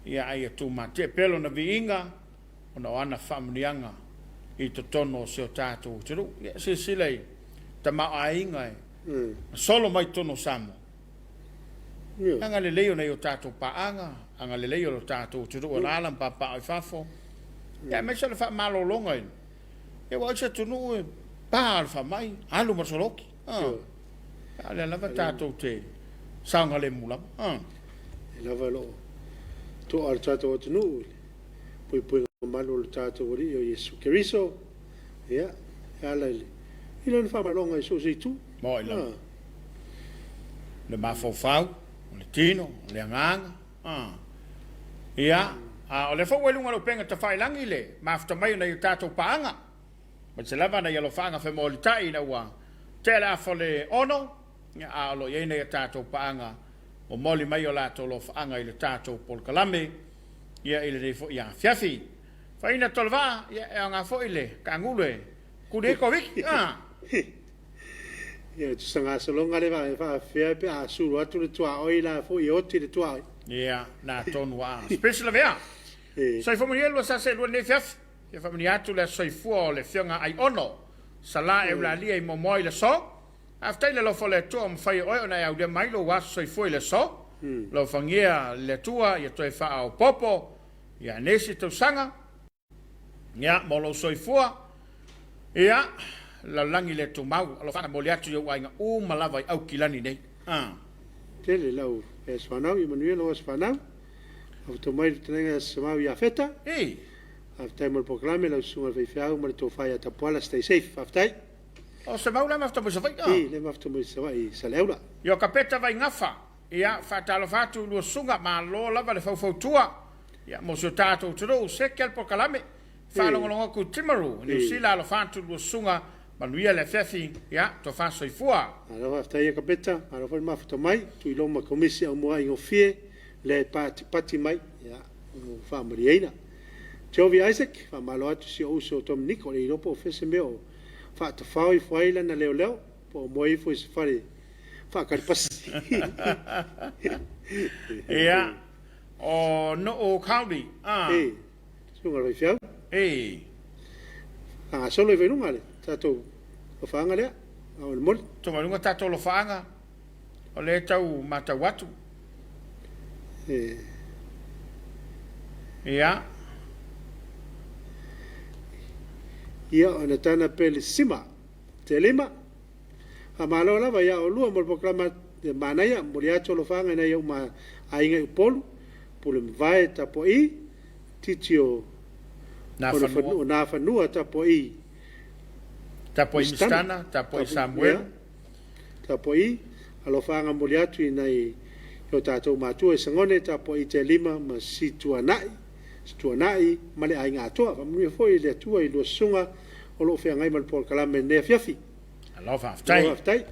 ia ai tu mate pelo na viinga ona ana famnianga i to tono se tato tru ia se lei tama ainga solo mai tono samo anga le leo nei o tato paanga anga le leo lo tato tru o alam papa ai fafo ia me se le fa malo longa e wa se tunu pa alfa mai alu marsoloki ale lava tato te sanga le mula lava lo to al tato tunu poi malo lo tato ori o Yesu Cristo ia ala il non fa malonga so sei tu mo ila le mafofau le tino le nganga ia o le fo welunga lo penga ta fai langi le mafta mai na tato paanga ma se lava na yelo fanga fe molitai na wa tela fole ono a lo ye na tato paanga o moli mai o la to lo fanga ile tato pol kalame ia ile fo ia Afiafi fa ina tolva ia nga fo ile kangule kude ko vik ia tu sanga solonga le va fea pe a sulu atu le tua oila fo i oti le tua ia na ton wa special vea so fo mo yelo sa se lo ne Afiafi ia fa mani atu le soifua o le fionga ai ono sala e la lia i momoi le so after le lo fo le tua mfai o na ia de mai lo wa soifua le so lo fangia le tua ia toi fa o popo ia nesi tu sanga ia mo lo soifua ia la langi le tu mau lo fa mo le atu yo wainga o malava au kilani nei tele lau es fanau i manuel os fanau auto mai tenga semau ia feta after mo proclame la sunga vai fiau mo to fai ta pola stay safe after o se maula mafta mo se vai le mafta mo se vai saleula yo kapeta vai ngafa ia fatalo fatu lo sunga ma lo lava le fau tua ia mo se tato tro se kel proclame fa lo ngo ku timaru ni sila lo fatu lo sunga manuia le Afiafi ia to fa soifua alo after ia kapeta alo fa mafta mai tu iloma komisi o mo ai ofie le pati mai ia fa mariena Jovi Isaac fa malo atu si o so tom Nico le ropo fese meu fa to fai faila na leo po moi foi se fare fa karpas ia o no o county sunga vai fiau solo i venunga le tato o fanga le o le mol to malunga tato lo fanga o le tau mata watu ia ia ona tana pele sima te lima a malo lava ia o lua mo programa de manaya mo ia tolo fanga na ia ma ainga polu pole vai Tapuaiga titio na fanua Tapuaiga Tapuaiga Tapuaiga Samuel Tapuaiga alo fanga mo ia tu nei yo tatou matua e sangone Tapuaiga te lima ma situanai ma le ainga atoa famui foi le tua i lo sunga o lo fe ngai mal por kalame ne Afiafi alofa aftai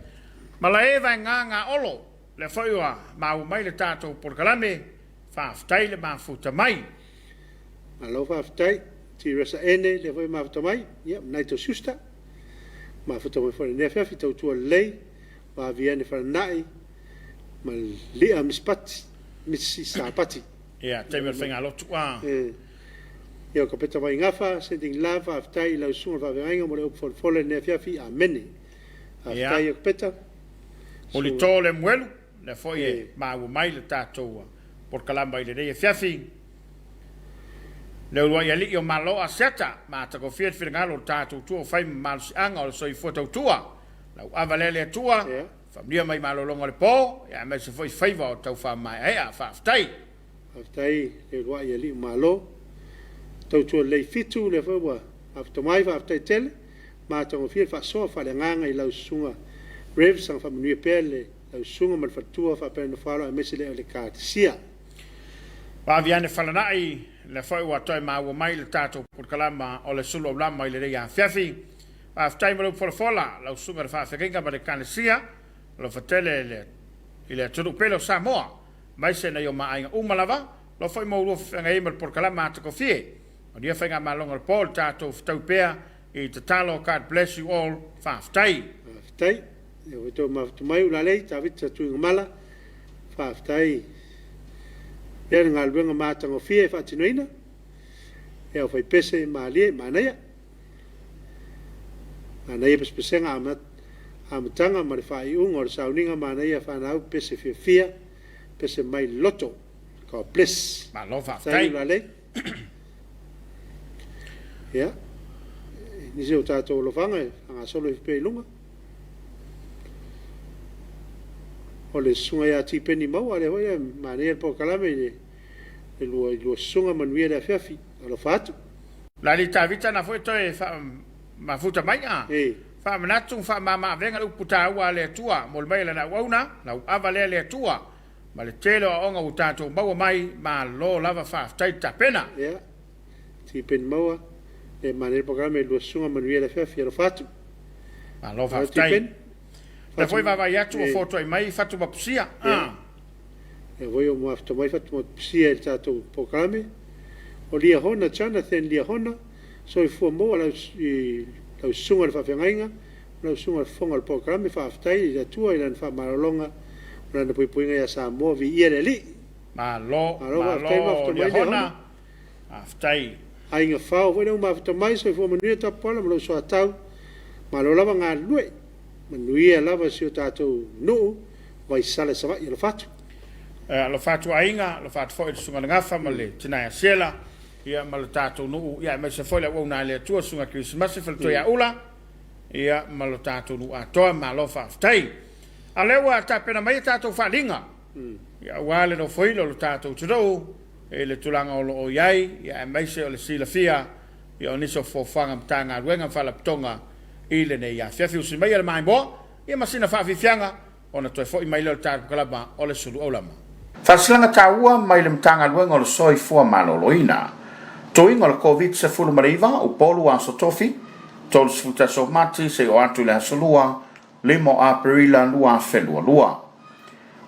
mala e vai nga olo le foi wa ma mai le tatou por kalame fa aftai le ma futa mai alofa aftai ti resa ene le foi ma futa mai ia nai to susta ma futa mai foi ne Afiafi tau tua lei va viene fa nai ma li misi sapati ia te me finga lo tua ia ko peta vai ngafa sending lava aftai la sunga va venga mo le fol ne Afiafi amene aftai ko peta o li tole muelu le foi ma mai le tatou por kalamba ile re Afiafi le lo ia li o malo a seta ma ta ko fiet ngalo tatou tu fai mal anga o so i foto tua la avalele tua familia mai malo longo le po ia me se foi faiva o tau fa mai ai fa aftai le lo ia li malo tau tu le fitu le foi wa after mai fa aftai tele ma ta ko fiet fa so fa le nganga i la sunga rev sang fa menu pele la sunga mal fatua fa pe no falo me se le ka sia va viane falanai le foi wa toi ma wa mai le tatou por kalama o le Suluaulama ile re Afiafi aftai mo for fola la sunga fa fenga ba le kanisia lo fatele ile tudu pelo Samoa mai se na yo mai umalava lo foi mo lo ngai mo por kalama ta ko fie o dia fenga ma longa pol tatou tau pea i te talo God bless you all fa aftai e to ma mai la lei ta vita tu mala fa aftai e ngal benga mata ngo fie fa tinoina e o fai pese ma lie manaya pesenga amatanga ma fa i un or sauninga manaya fa na pese fia pese mai loto ka bless ma lo fa aftai la lei ya ni se o tato lo fanga anga solo pe lunga o le sunga ya ti peni mau ale hoia mane po kalame le lo sunga manuia le Afiafi alo fatu la li ta vita na foi toi fa ma futa mai fa manatu fa ma venga u puta wa le tua mol mai la na wauna na avale le tua ma le telo onga u tato mau mai ma lo lava fa tai ta pena ya ti pen mau e mane po kalame lo sunga manuia le Afiafi alo fatu ma lo fa tai da foi va ia tu foto mai fatu ba pusia e voi o after mai fatu pusia il tato programe o lia hona chana ten lia hona so i fu mo la sunga fa fengainga la sunga fonga il programe fa aftai la tua i lan fa marolonga na poi ia Samoa vi ia li ma lo lia hona aftai ainga fa voi no ma after mai so i fu manu ta pola mo so atau ma lo lava nga lue manuia lava si o tatou nuu vai sale sava i lo fatu lo fatu ainga lo fatu foi sunga ngafa male tina sela ia mal tatou nuu ia me se foi la una le tua sunga Christmas fel to ia ula ia mal tatou nu atoa ma lo fa tai alewa ta pena mai tatou falinga ia wale no foi lo tatou tudo ele tulanga o iai ia me se o le silafia ia oniso fo fanga tanga wenga fala ptonga ile ne ia Afiafi usi mai mai bo ia masina fa fianga ona toi foi mai le tar kalaba o le Suluaulama fasilanga taua mai le mtanga luenga o le soi fua maloloina toinga le covid se fulu mariva o polu a sotofi tol sfuta so mati se o atu le solua limo aprila lua felua lua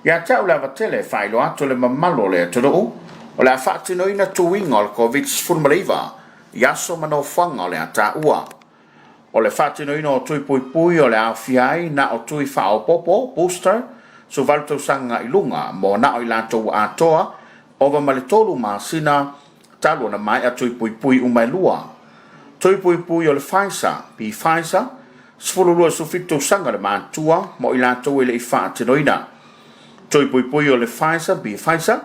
ia tau la vatele failo atu le mamalo le todo o le fatinoina toinga le covid se fulu mariva ia so mano fanga le ata ua o le fatinoina o tui pui o le Afiafi na o tui whao popo, booster, so valto sanga i lunga, mo na o i lantou atoa, ova ma le tolu masina, talo na mai a tui pui umai lua. Tui pui o le Pfizer, pi Pfizer, sfululua sufito sanga le mantua, mo i lantou i le i fatinoina. Tui pui o le Pfizer, pi Pfizer,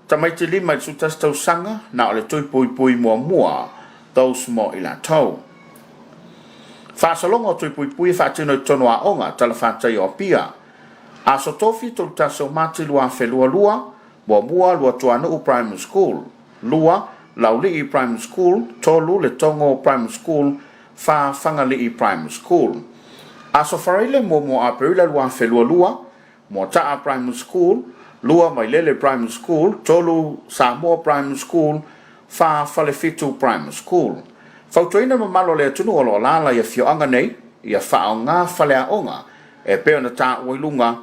tamai te lima i sutas tau sanga, na o le tui pui mua, taus mo i lantou. Whaasalonga o tui pui pui whaatino i tono a onga tala whaatai o pia. A so tofi tolu tasio mati lua whelua lua, mua lua tuana u primary school. Lua, lauli i primary school, tolu le tongo primary school, wha whangali i primary school. A so whareile mua a perila lua whelua lua, mua taa primary school, lua mailele primary school, tolu Samoa primary school, wha whalefitu primary school. Whautuina mamalo le tunu o lo lala ia whioanga nei, ia whao ngā whalea onga, e peo na tā uilunga,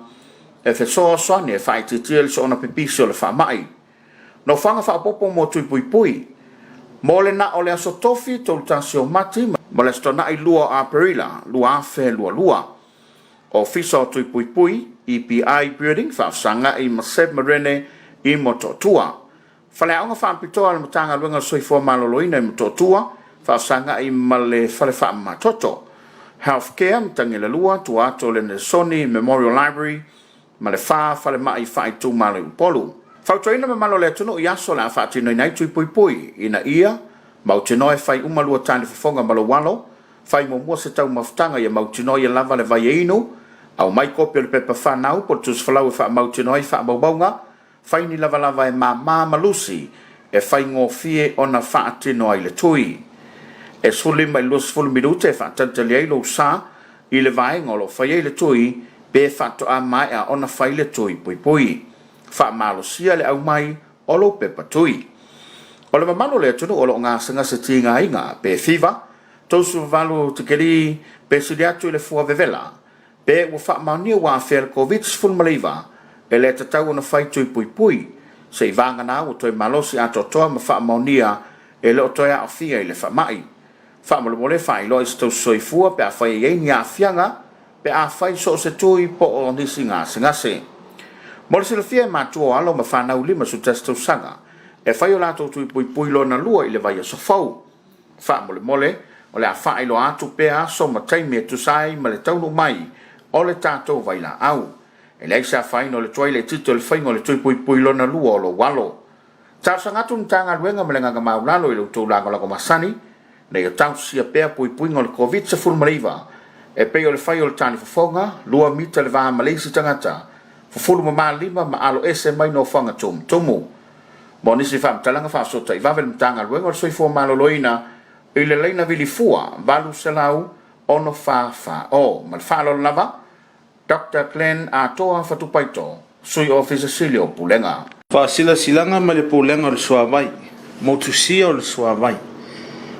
e whesoa soane e whaititia so ona pipisi o le whaamai. No whanga whaapopo mo tui pui pui. Mo le na o le aso tofi tolu tasio mati, mo le stona i lua a perila, lua afe lua. O fiso tui pui pui, EPI building, whaafsanga i Maseb Marene i Mototua. Whalea onga whaapitoa le matanga luenga soifua maloloina i Mototua, whaasanga i male whale whaamatoto. Healthcare, mtangi le lua, tuato le Nesoni Memorial Library, male whale mai whaitu male upolu. Whautoina me malo le tunu i aso la whaatino i naitui pui pui, ina ia, mautino e whai umalua tani whafonga malo walo, whai mo mua se tau mawhtanga ia mautino i lava le vai inu, au mai kopio le pepa whanau, po tus whalau e wha mautino i wha maubaunga, whai ni lava e ma malusi, e whai ngō fie ona whaatino ai le tui. E suli mai lus fulu minute e whaatantali ai lo sa, i le vai ngolo whai ai le tui, be whaato a mai a ona whai le tui pui pui. Wha malosia le au mai, olo pepa tui. O le mamalo le tunu olo ngā sanga se tinga inga, pe fiva, tosu valu tikeri, pe siliatu le fua vevela, pe ua wha maunia wa whel COVID fulmaliva, e le tatau na whai tui pui pui, se i vangana o toi malosi ato toa ma wha maunia, e le o toi a awhia i le wha mai. Wha mole wha i lois tau soifua, pe a whai e ni a whianga, pe a whai so se tui po o nisi ngā singase. Mo le silafia matua alo ma whanau lima su testo sanga, e whai o lato tui pui pui lo na lua i le vai a sofau. Wha mole, o le a whai lo atu pea so ma taimi e tusai ma le taunu mai, o le tātou vai la au. E le isa whai no le tuai le tito le whaingo le tui pui pui lo na lua o lo walo. Tau sangatu ni tanga luenga ma le nganga maulalo i lo tau lago lago masani, na i o tau sia pea pui pui ngo le COVID sa fulmariva, e peo le whai o le tani fafonga, lua mita le vaha malesi tangata, fulu ma lima ma alo ese mai no fanga tumu. Mo nisi wha mtalanga wha sota i wavel mtanga luenga o soifua maloloina i le leina vili fua valu selau ono wha o. Ma le wha alo lava, Dr. Glenn Atoa Whatupaito, sui officer Silio Pulenga. Wha sila silanga ma le Pulenga o le suavai, motusia o le suavai.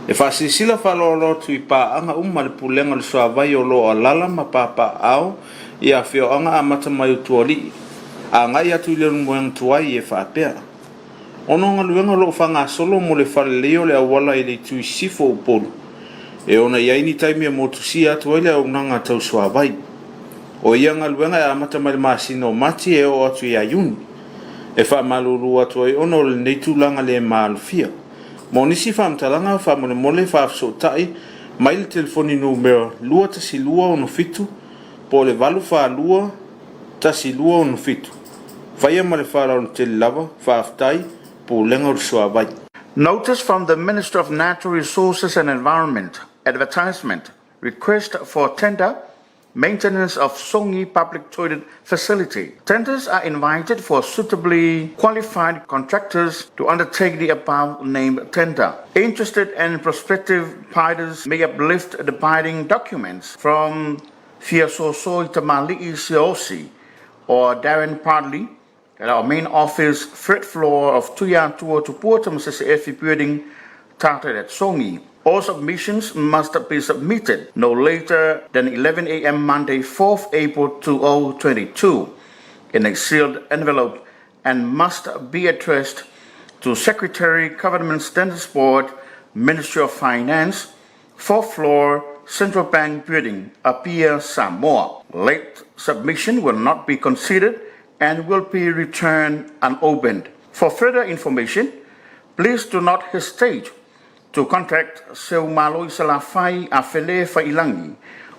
E wha sila wha lolo tu i paanga ma le Pulenga o le suavai o lo alala ma papa au, ia feo anga a mata mai utuali a ngai atu i le rumuang tuai e whaapea. Ono nga luenga lo whanga solo mo le whare leo le awala i le tui sifo upolu. E ona iaini taimi a motusi atu ai le aunanga tau suavai. O ia nga luenga a mata mai masino mati e o atu i ayuni. E wha maluru atu ai ono le neitulanga le maalufia. Mo nisi whamtalanga wha mole whaafso tai mai le telefoni numero lua tasi lua ono fitu po le valu wha lua tasi lua ono fitu. Whaia ma le wha rau te lava whaaftai po lenga o suavai. Notice from the Minister of Natural Resources and Environment, advertisement, request for tender, maintenance of Songi Public Toilet Facility. Tenders are invited for suitably qualified contractors to undertake the above named tender. Interested and prospective bidders may uplift the bidding documents from Fiasosoi Tamali'i Siosi or Darren Pardley at our main office, third floor of Tuya Tua Tupuata Missionary building, started at Songi. All submissions must be submitted no later than 11 a.m. Monday, 4th April 2022 in a sealed envelope and must be addressed to Secretary Government Standards Board, Ministry of Finance, 4th floor, Central Bank Building, Apia, Samoa. Late submission will not be considered and will be returned unopened. For further information, please do not hesitate to contact Seu Maloi Salafai Afele Failangi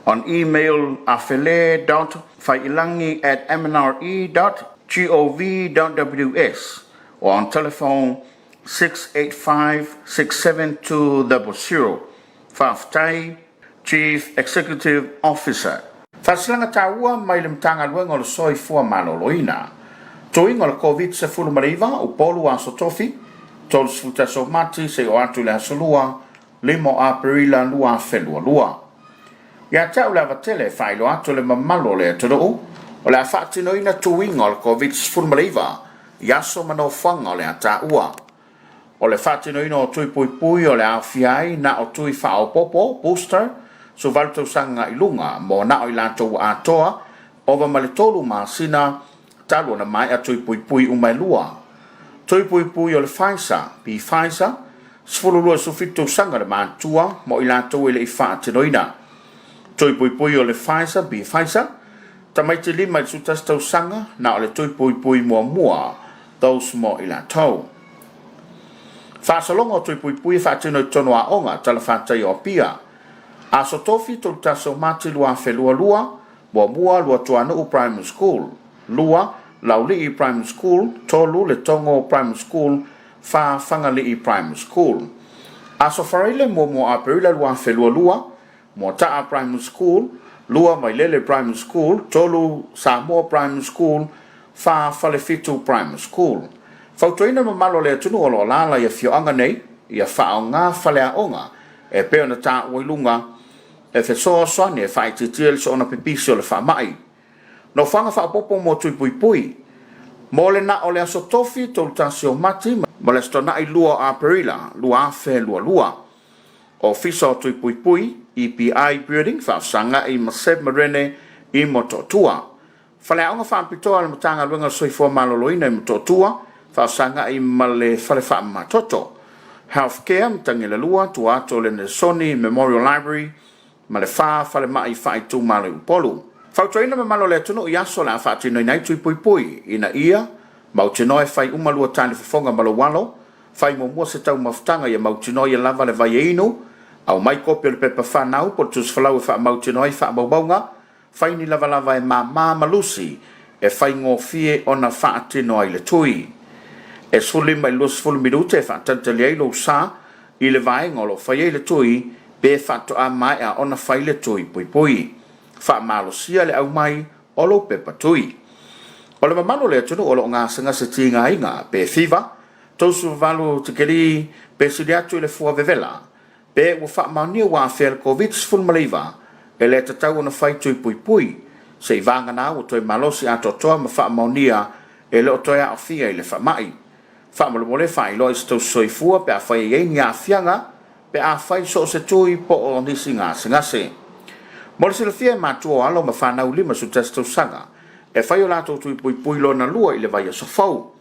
on email afele.failangi@mnre.gov.ws or on telephone 685-67200. Faftai Chief Executive Officer. Fasilanga taua mai le mtanga luenga o le soifua maloloina. Toinga o le COVID-19 upolu a sotofi, tol sfuta somati se o atu le asolua, limo a perila lua felua lua. Ia tau le avatele failo atu le mamalo le atodou, o le afatinoina toinga o le COVID-19, yaso manofanga o le ataua. O le fatinoina o tui pui pui o le Afiafi na o tui whao popo, booster, so valto sanga ilunga mo na o ilato atoa ova male tolu masina talo na mai a tui pui pui umai lua. Tui pui pui o le Pfizer, bi Pfizer, sfululua sufito sanga le mantua mo ilato ile ifa tinoina. Tui pui pui o le Pfizer, bi Pfizer, tamaiti lima il sutastau sanga na o le tui pui pui mua those mo ilato. Fasalonga o tui pui pui fatino tono a onga tala fatai o pia. A sotofi tolu taso mati lua felua lua, mua lua tuanu primary school, lua lauli primary school, tolu le tongo primary school, fa fangali primary school. A sofarile mo a perila lua felua lua, mo taa primary school, lua mailele primary school, tolu Samoa primary school, fa falefitu primary school. Fautoina mamalo le tunu o lo lala ia fioanga nei, ia faonga falea onga, e peo na taa uilunga, e fe soa ne fai titil so ona pipisi o le wha mai. No whanga wha popo mo tui pui pui. Mo le na o le aso tofi tolu tasio mati, mo le stona i lua a perila, lua a fe lua. O fisa o tui pui pui, EPI building, wha sanga i maseb marene i mototua. Whale aonga wha pitoa le matanga luenga soifua maloloina i mototua, wha sanga i male whale wha matoto. Healthcare, mtangila lua, tuato le Nesoni Memorial Library, ma le fale mai fai tu male upolu. Fautoina me malo le tunu i aso la fati noi nai tui pui pui ina ia, mautinoe fai umalua tani fafonga malo walo, fai mo mua se tau maftanga ia mautinoe lava le vai einu, au mai kopia le pepa whanau, po tus falau e wha mautinoe wha maubaunga, fai ni lava e ma malusi, e fai ngō fie ona fati noi le tui. E sulima i lus fulu minute e wha tantaliei lo sa, i le vai ngolo fai le tui, pe fato a mai a ona faile tui pui pui. Fa malo sia le au mai olo pepa tui. O le mamano le atunu olo ngā sanga se tinga inga pe fiva, tosu valu tikeri pe sidiatu le fua vevela, pe ua fa maunia wa fel COVID-19 maliva, e le tatau ona fai tui pui pui, se i vanga na o toi malosi a totoa ma fa maunia e le o toi a ofia i le fa mai. Fa mole fa i lois tau soifua pe a fai e ni a fianga, pe a fai so se tui po o nisi ngase. Mole se le fia matua alo ma whanau lima su testo sanga, e fai o lato tui pui pui lo na lua i le vai a sofau.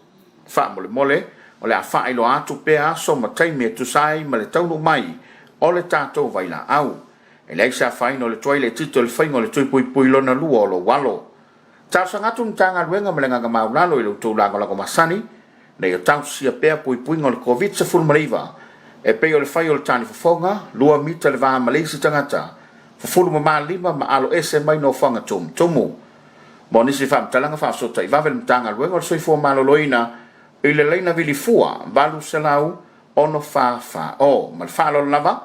Fa mole, o le a fai lo atu pe a so ma taimi e tusai ma le taunu mai, o le tato vai la au. E le sa fai no le tuai le tito le fai no le tui pui pui lo na lua o lo walo. Tau sangatu mtanga luenga ma le nganga maulalo i lo tau lango lago masani, ne o tau sia pea pui pui no le COVID-19 maliva, e pe o le fai o le tani fafonga, lua mita le vaha malisi tangata, fafulu ma lima ma alo ese mai no fanga tumu. Mo nisi wha mtalanga wha sota i vavele mtanga luenga o le soifua maloloina, i le leina vili fua, valu selau, ono fa o, ma le whaalo lava,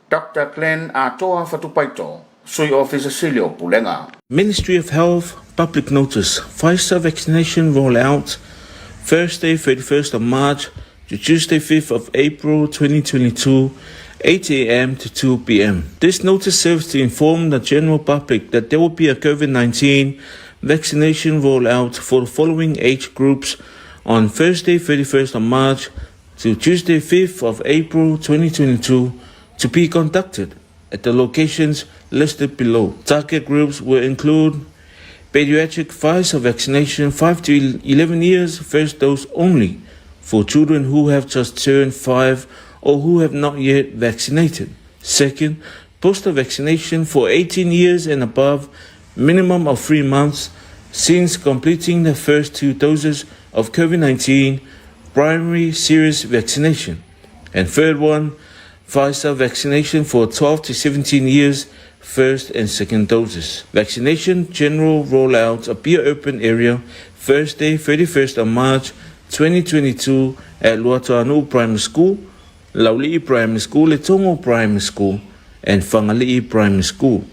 Dr. Glenn Atoa Fatupaito, Sui Officer Silio Pulenga. Ministry of Health, public notice, Pfizer vaccination rollout, Thursday 31st of March, to Tuesday 5th of April 2022, 8 a.m. to 2 p.m. This notice serves to inform the general public that there will be a COVID-19 vaccination rollout for the following age groups on Thursday 31st of March to Tuesday 5th of April 2022 to be conducted at the locations listed below. Target groups will include pediatric Pfizer vaccination 5 to 11 years, first dose only, for children who have just turned 5 or who have not yet vaccinated. Second, booster vaccination for 18 years and above, minimum of 3 months since completing the first 2 doses of COVID-19 primary series vaccination. And third one, Pfizer vaccination for 12 to 17 years, first and second doses. Vaccination general rollout of beer open area Thursday 31st of March 2022 at Luatuanu Primary School, Lauli Primary School, Letongo Primary School, and Whangalii Primary School.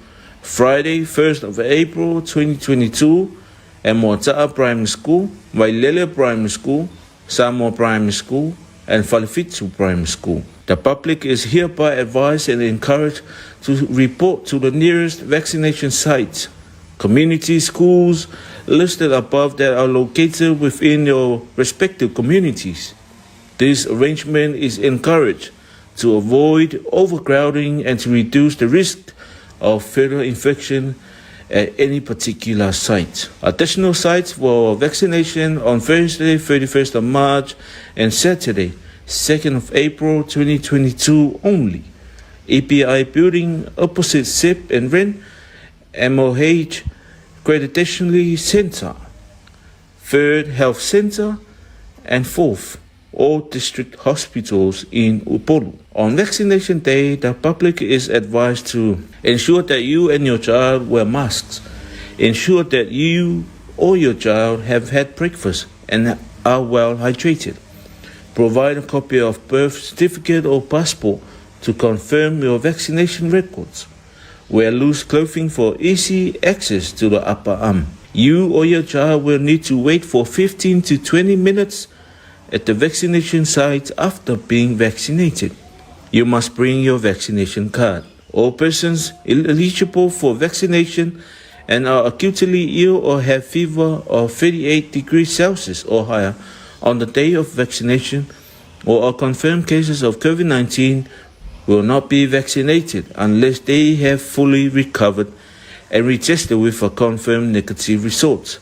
Friday, 1st of April 2022, at Mota'a Primary School, Wailele Primary School, Samoa Primary School, and Whalifitu Primary School. The public is hereby advised and encouraged to report to the nearest vaccination sites. Community schools listed above that are located within your respective communities. This arrangement is encouraged to avoid overcrowding and to reduce the risk of further infection at any particular site. Additional sites for vaccination on Thursday, 31st of March, and Saturday, 2nd of April 2022 only. API Building opposite SIP and REN, MOH Accreditation Center, 3rd Health Center, and 4th, all district hospitals in Upolu. On vaccination day, the public is advised to ensure that you and your child wear masks, ensure that you or your child have had breakfast and are well hydrated. Provide a copy of birth certificate or passport to confirm your vaccination records. Wear loose clothing for easy access to the upper arm. You or your child will need to wait for 15 to 20 minutes at the vaccination site after being vaccinated. You must bring your vaccination card. All persons eligible for vaccination and are acutely ill or have fever of 38 degrees Celsius or higher on the day of vaccination or are confirmed cases of COVID-19 will not be vaccinated unless they have fully recovered and registered with a confirmed negative result.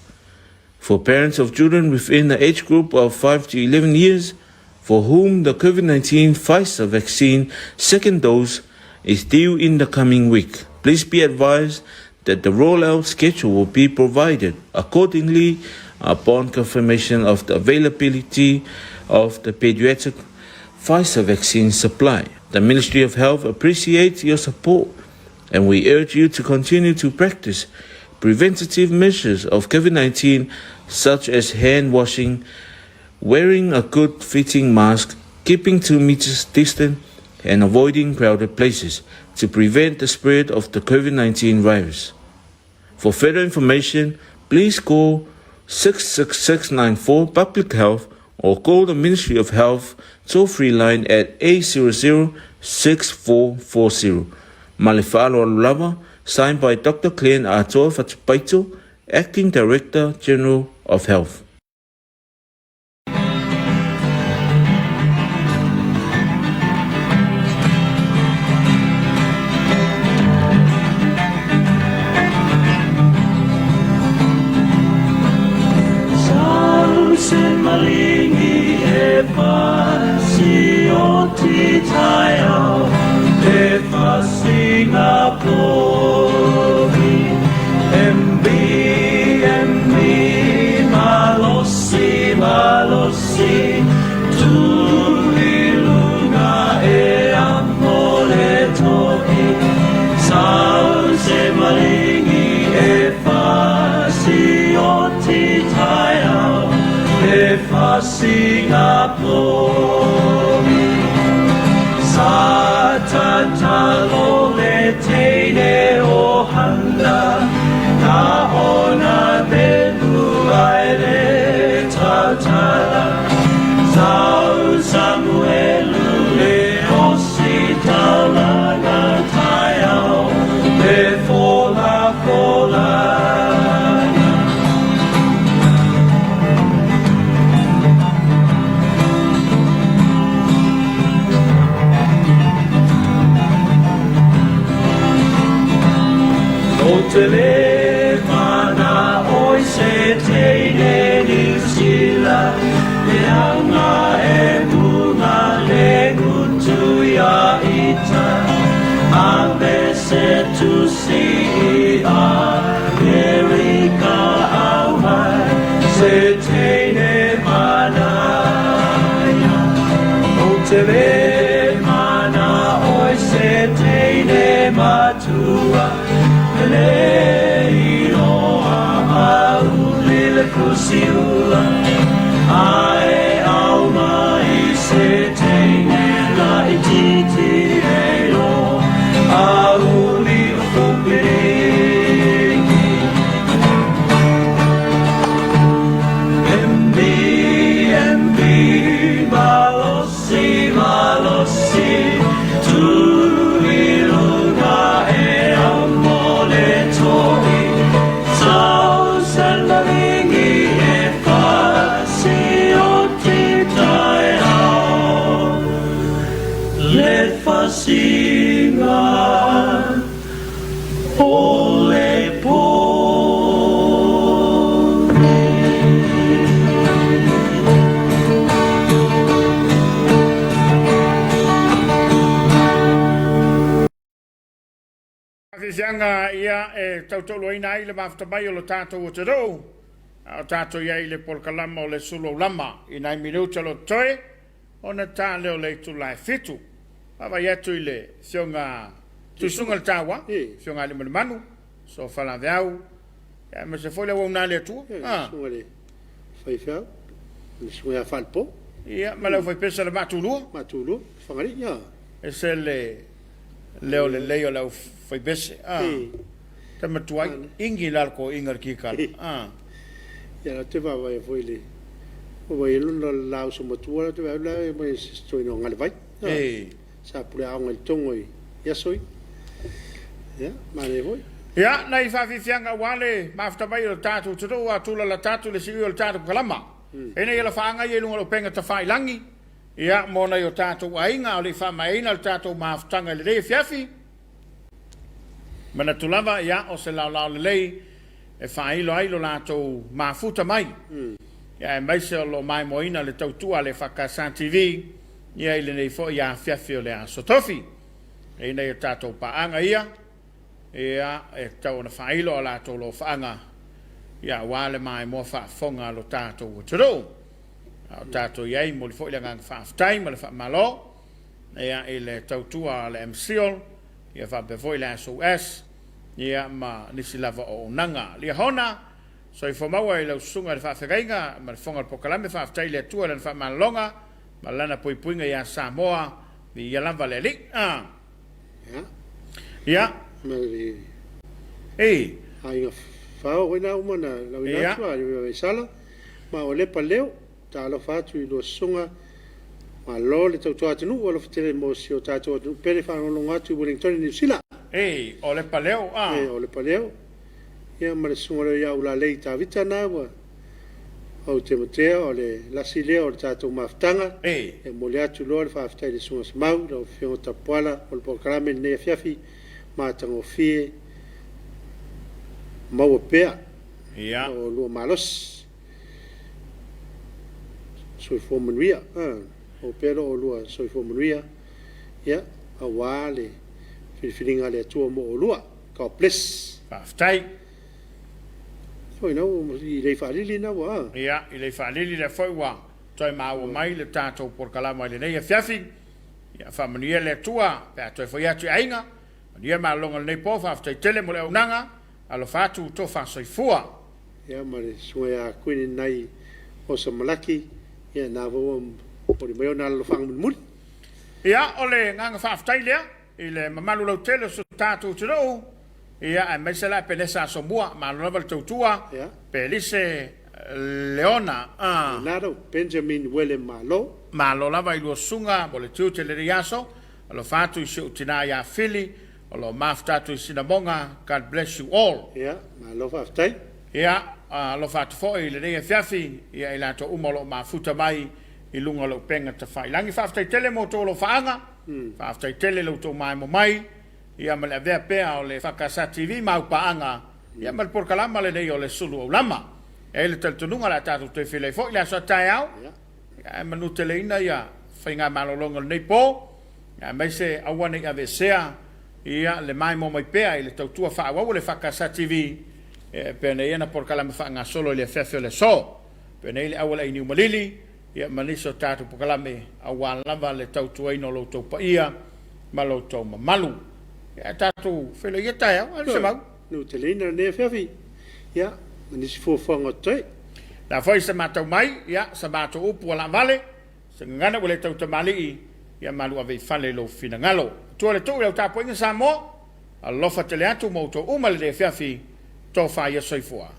For parents of children within the age group of 5 to 11 years for whom the COVID-19 Pfizer vaccine second dose is due in the coming week, please be advised that the rollout schedule will be provided accordingly upon confirmation of the availability of the pediatric Pfizer vaccine supply. The Ministry of Health appreciates your support, and we urge you to continue to practice preventative measures of COVID-19 such as hand washing, wearing a good-fitting mask, keeping 2 meters distant, and avoiding crowded places to prevent the spread of the COVID-19 virus. For further information, please call 66694 Public Health or call the Ministry of Health toll-free line at 800-6440. Suluaulama, signed by Dr. Glenn Atoa Fatupaito, Acting Director General of Health. Malingi e pasi o ti tai au e pasi ngā pōri MB malosi tu ilunga e amore toki sau se malingi e pasi o ti tai au e fasi ngā pōri sa tatalo le teine o hana ka ona belu aere tatala sau Samuelu le osi taulanga tai au le fola te le mana oi se teine ni sila le anga e bunga le kutu ya ita ambe se tu si a Erika awai se teine mana ya o te le mana oi se teine matua le iroa au lile kusiula ai au mai se teine la ititi e lo fianga ia e tautolo ina i le maftamai o lo tātou o te rou. O tātou ia i le polkalama o le Suluaulama. I nai minuta lo toe, o na tā leo le tu lai fitu. Awa iatu i le fionga tuisunga le tāua, fionga le manu, so whala veau. Ia me se foi le wauna le atua. Sunga le whaifeau, le sunga a whalpo. Ia, ma lau fai pesa le matulua. Matulua, whangari, ia. E se leo le leo lau fai bese. Ta matuai, ingi larko ingar kikala. Ia la te wawa e foi le. O wai luna lau sa matua, te wawa lau e mai stoi no ngale vai. Sa pule aonga i tongo i yasoi. Ia, ma le voi. Ia, nei whawhiwhianga wale, maftamai o tātou tiro, a tula la tātou le siwi o tātou kalama. E nei ala whaanga i lunga lo penga ta whailangi. Ia, mona i o tātou ainga, o le whamaina o tātou maftanga le rei Afiafi. Mana tulava, ia, o se lau le lei, e whailo ailo lātou mafuta mai. Ia, e maise o lo mai moina le tautua le EFKS TV, ia ile nei fo ia Afiafi o le a sotofi. E nei o tātou paanga ia, ia, e tau na whailo o lātou lo whaanga, ia, wale mai mo whaafonga lo tātou o tiro. O tātou iai mo le fo ila ngang whaaftai, mo le whaamalo, ia, ile tautua le MCL, ia whaapefo ila SOS, ia ma nisi lava o nanga. Lia hona, so i whamaua i lau sunga le whaafekainga, ma le whonga le pokalame whaaftai le atua le whaamalonga, ma lana puipuinga ia Samoa, vi ia lava le lik. Ia. Ei. Ainga whao wina umana, lau ina atua, i sala, ma o lepa leo, ta alo whaatu i lo sunga, ma lo le tautua atinu, o lo whatere mo si o tātua atinu, pere whaanolonga atu i Wellington, New Zealand. Ei, o le paleo, o le paleo. Ia ma le sunga leo iau la lei ta vita na, au te matea, o le lasi leo, o le tātou maftanga. Ei. E mo le atu loa le whaaftai le sunga Samau, rau whiongo Tapuaiga, o le pokarame nei Afiafi, ma tango fie, maua pea. Ia. O lua malos. Soi fomanuia. O pera o lua soi fomanuia. Ia, a wale. Whiringa le atua mo o lua. Ka o ples. Whaaftai. Foi nau, i lei whaalili na wa. Ia, i lei whaalili le foi wa. Toi maua mai le tātou porkalama i le nei Afiafi. Ia, whamanuia le atua. Pea toi foi atu ainga. Ia ma longa le nei po whaaftai tele mo le aunanga. Alo whaatu to whaasoifua. Ia, ma le sunga a kuini nai o sa malaki. Ia, nā wawa o le meo nā lo whangamuni. Ia, o le nganga whaaftai lea. I le mamalu lau tele so tātou te rau. Ia, e meise la pelesa Samoa, ma lava le tautua. Pelise Leona. Naro, Benjamin Willem Malo. Ma lo lava i lua sunga, mo le tiu te le riaso. Alo whaatu i se utina ia fili. Alo maftatu i sinamonga. God bless you all. Ia, ma lo whaaftai. Ia, alo whaatu fo i le rei Afiafi. Ia, i lato umalo ma futa mai. I lunga lo penga ta whai. Langi whaaftai tele mo tō lo whaanga. Whaaftai tele lo tō mai mo mai. Ia ma le avea pea o le EFKS TV mau paanga. Ia ma le porkalama le nei o le Suluaulama. E le taltununga la tātou te whilei fo. Ia so tai au. Ia ma nu tele ina ia. Whainga malolonga le nei pō. Ia mai se awane i ave sea. Ia le mai mo mai pea i le tautua whaawau le EFKS TV. Pea nei ena porkalama whaanga solo i le Afiafi o le so. Pea nei le awala i niu malili. Ia maniso tātou porkalame awan lava le tautua ino lo tau paia. Ma lo tau mamalu. Ia tātou whelo ia tai au, anu se mau. Nu te leina ne Afiafi. Ia, nisi fuafuanga toi. Na whai sa mātou mai, ia, sa mātou upu ala vale. Sa ngana wale tau tamali i, ia malu ave whale lo fina ngalo. Tua le tau iau Tapuaiga Samoa, a lofa tele atu mauto umale le Afiafi, tō whaia soifua.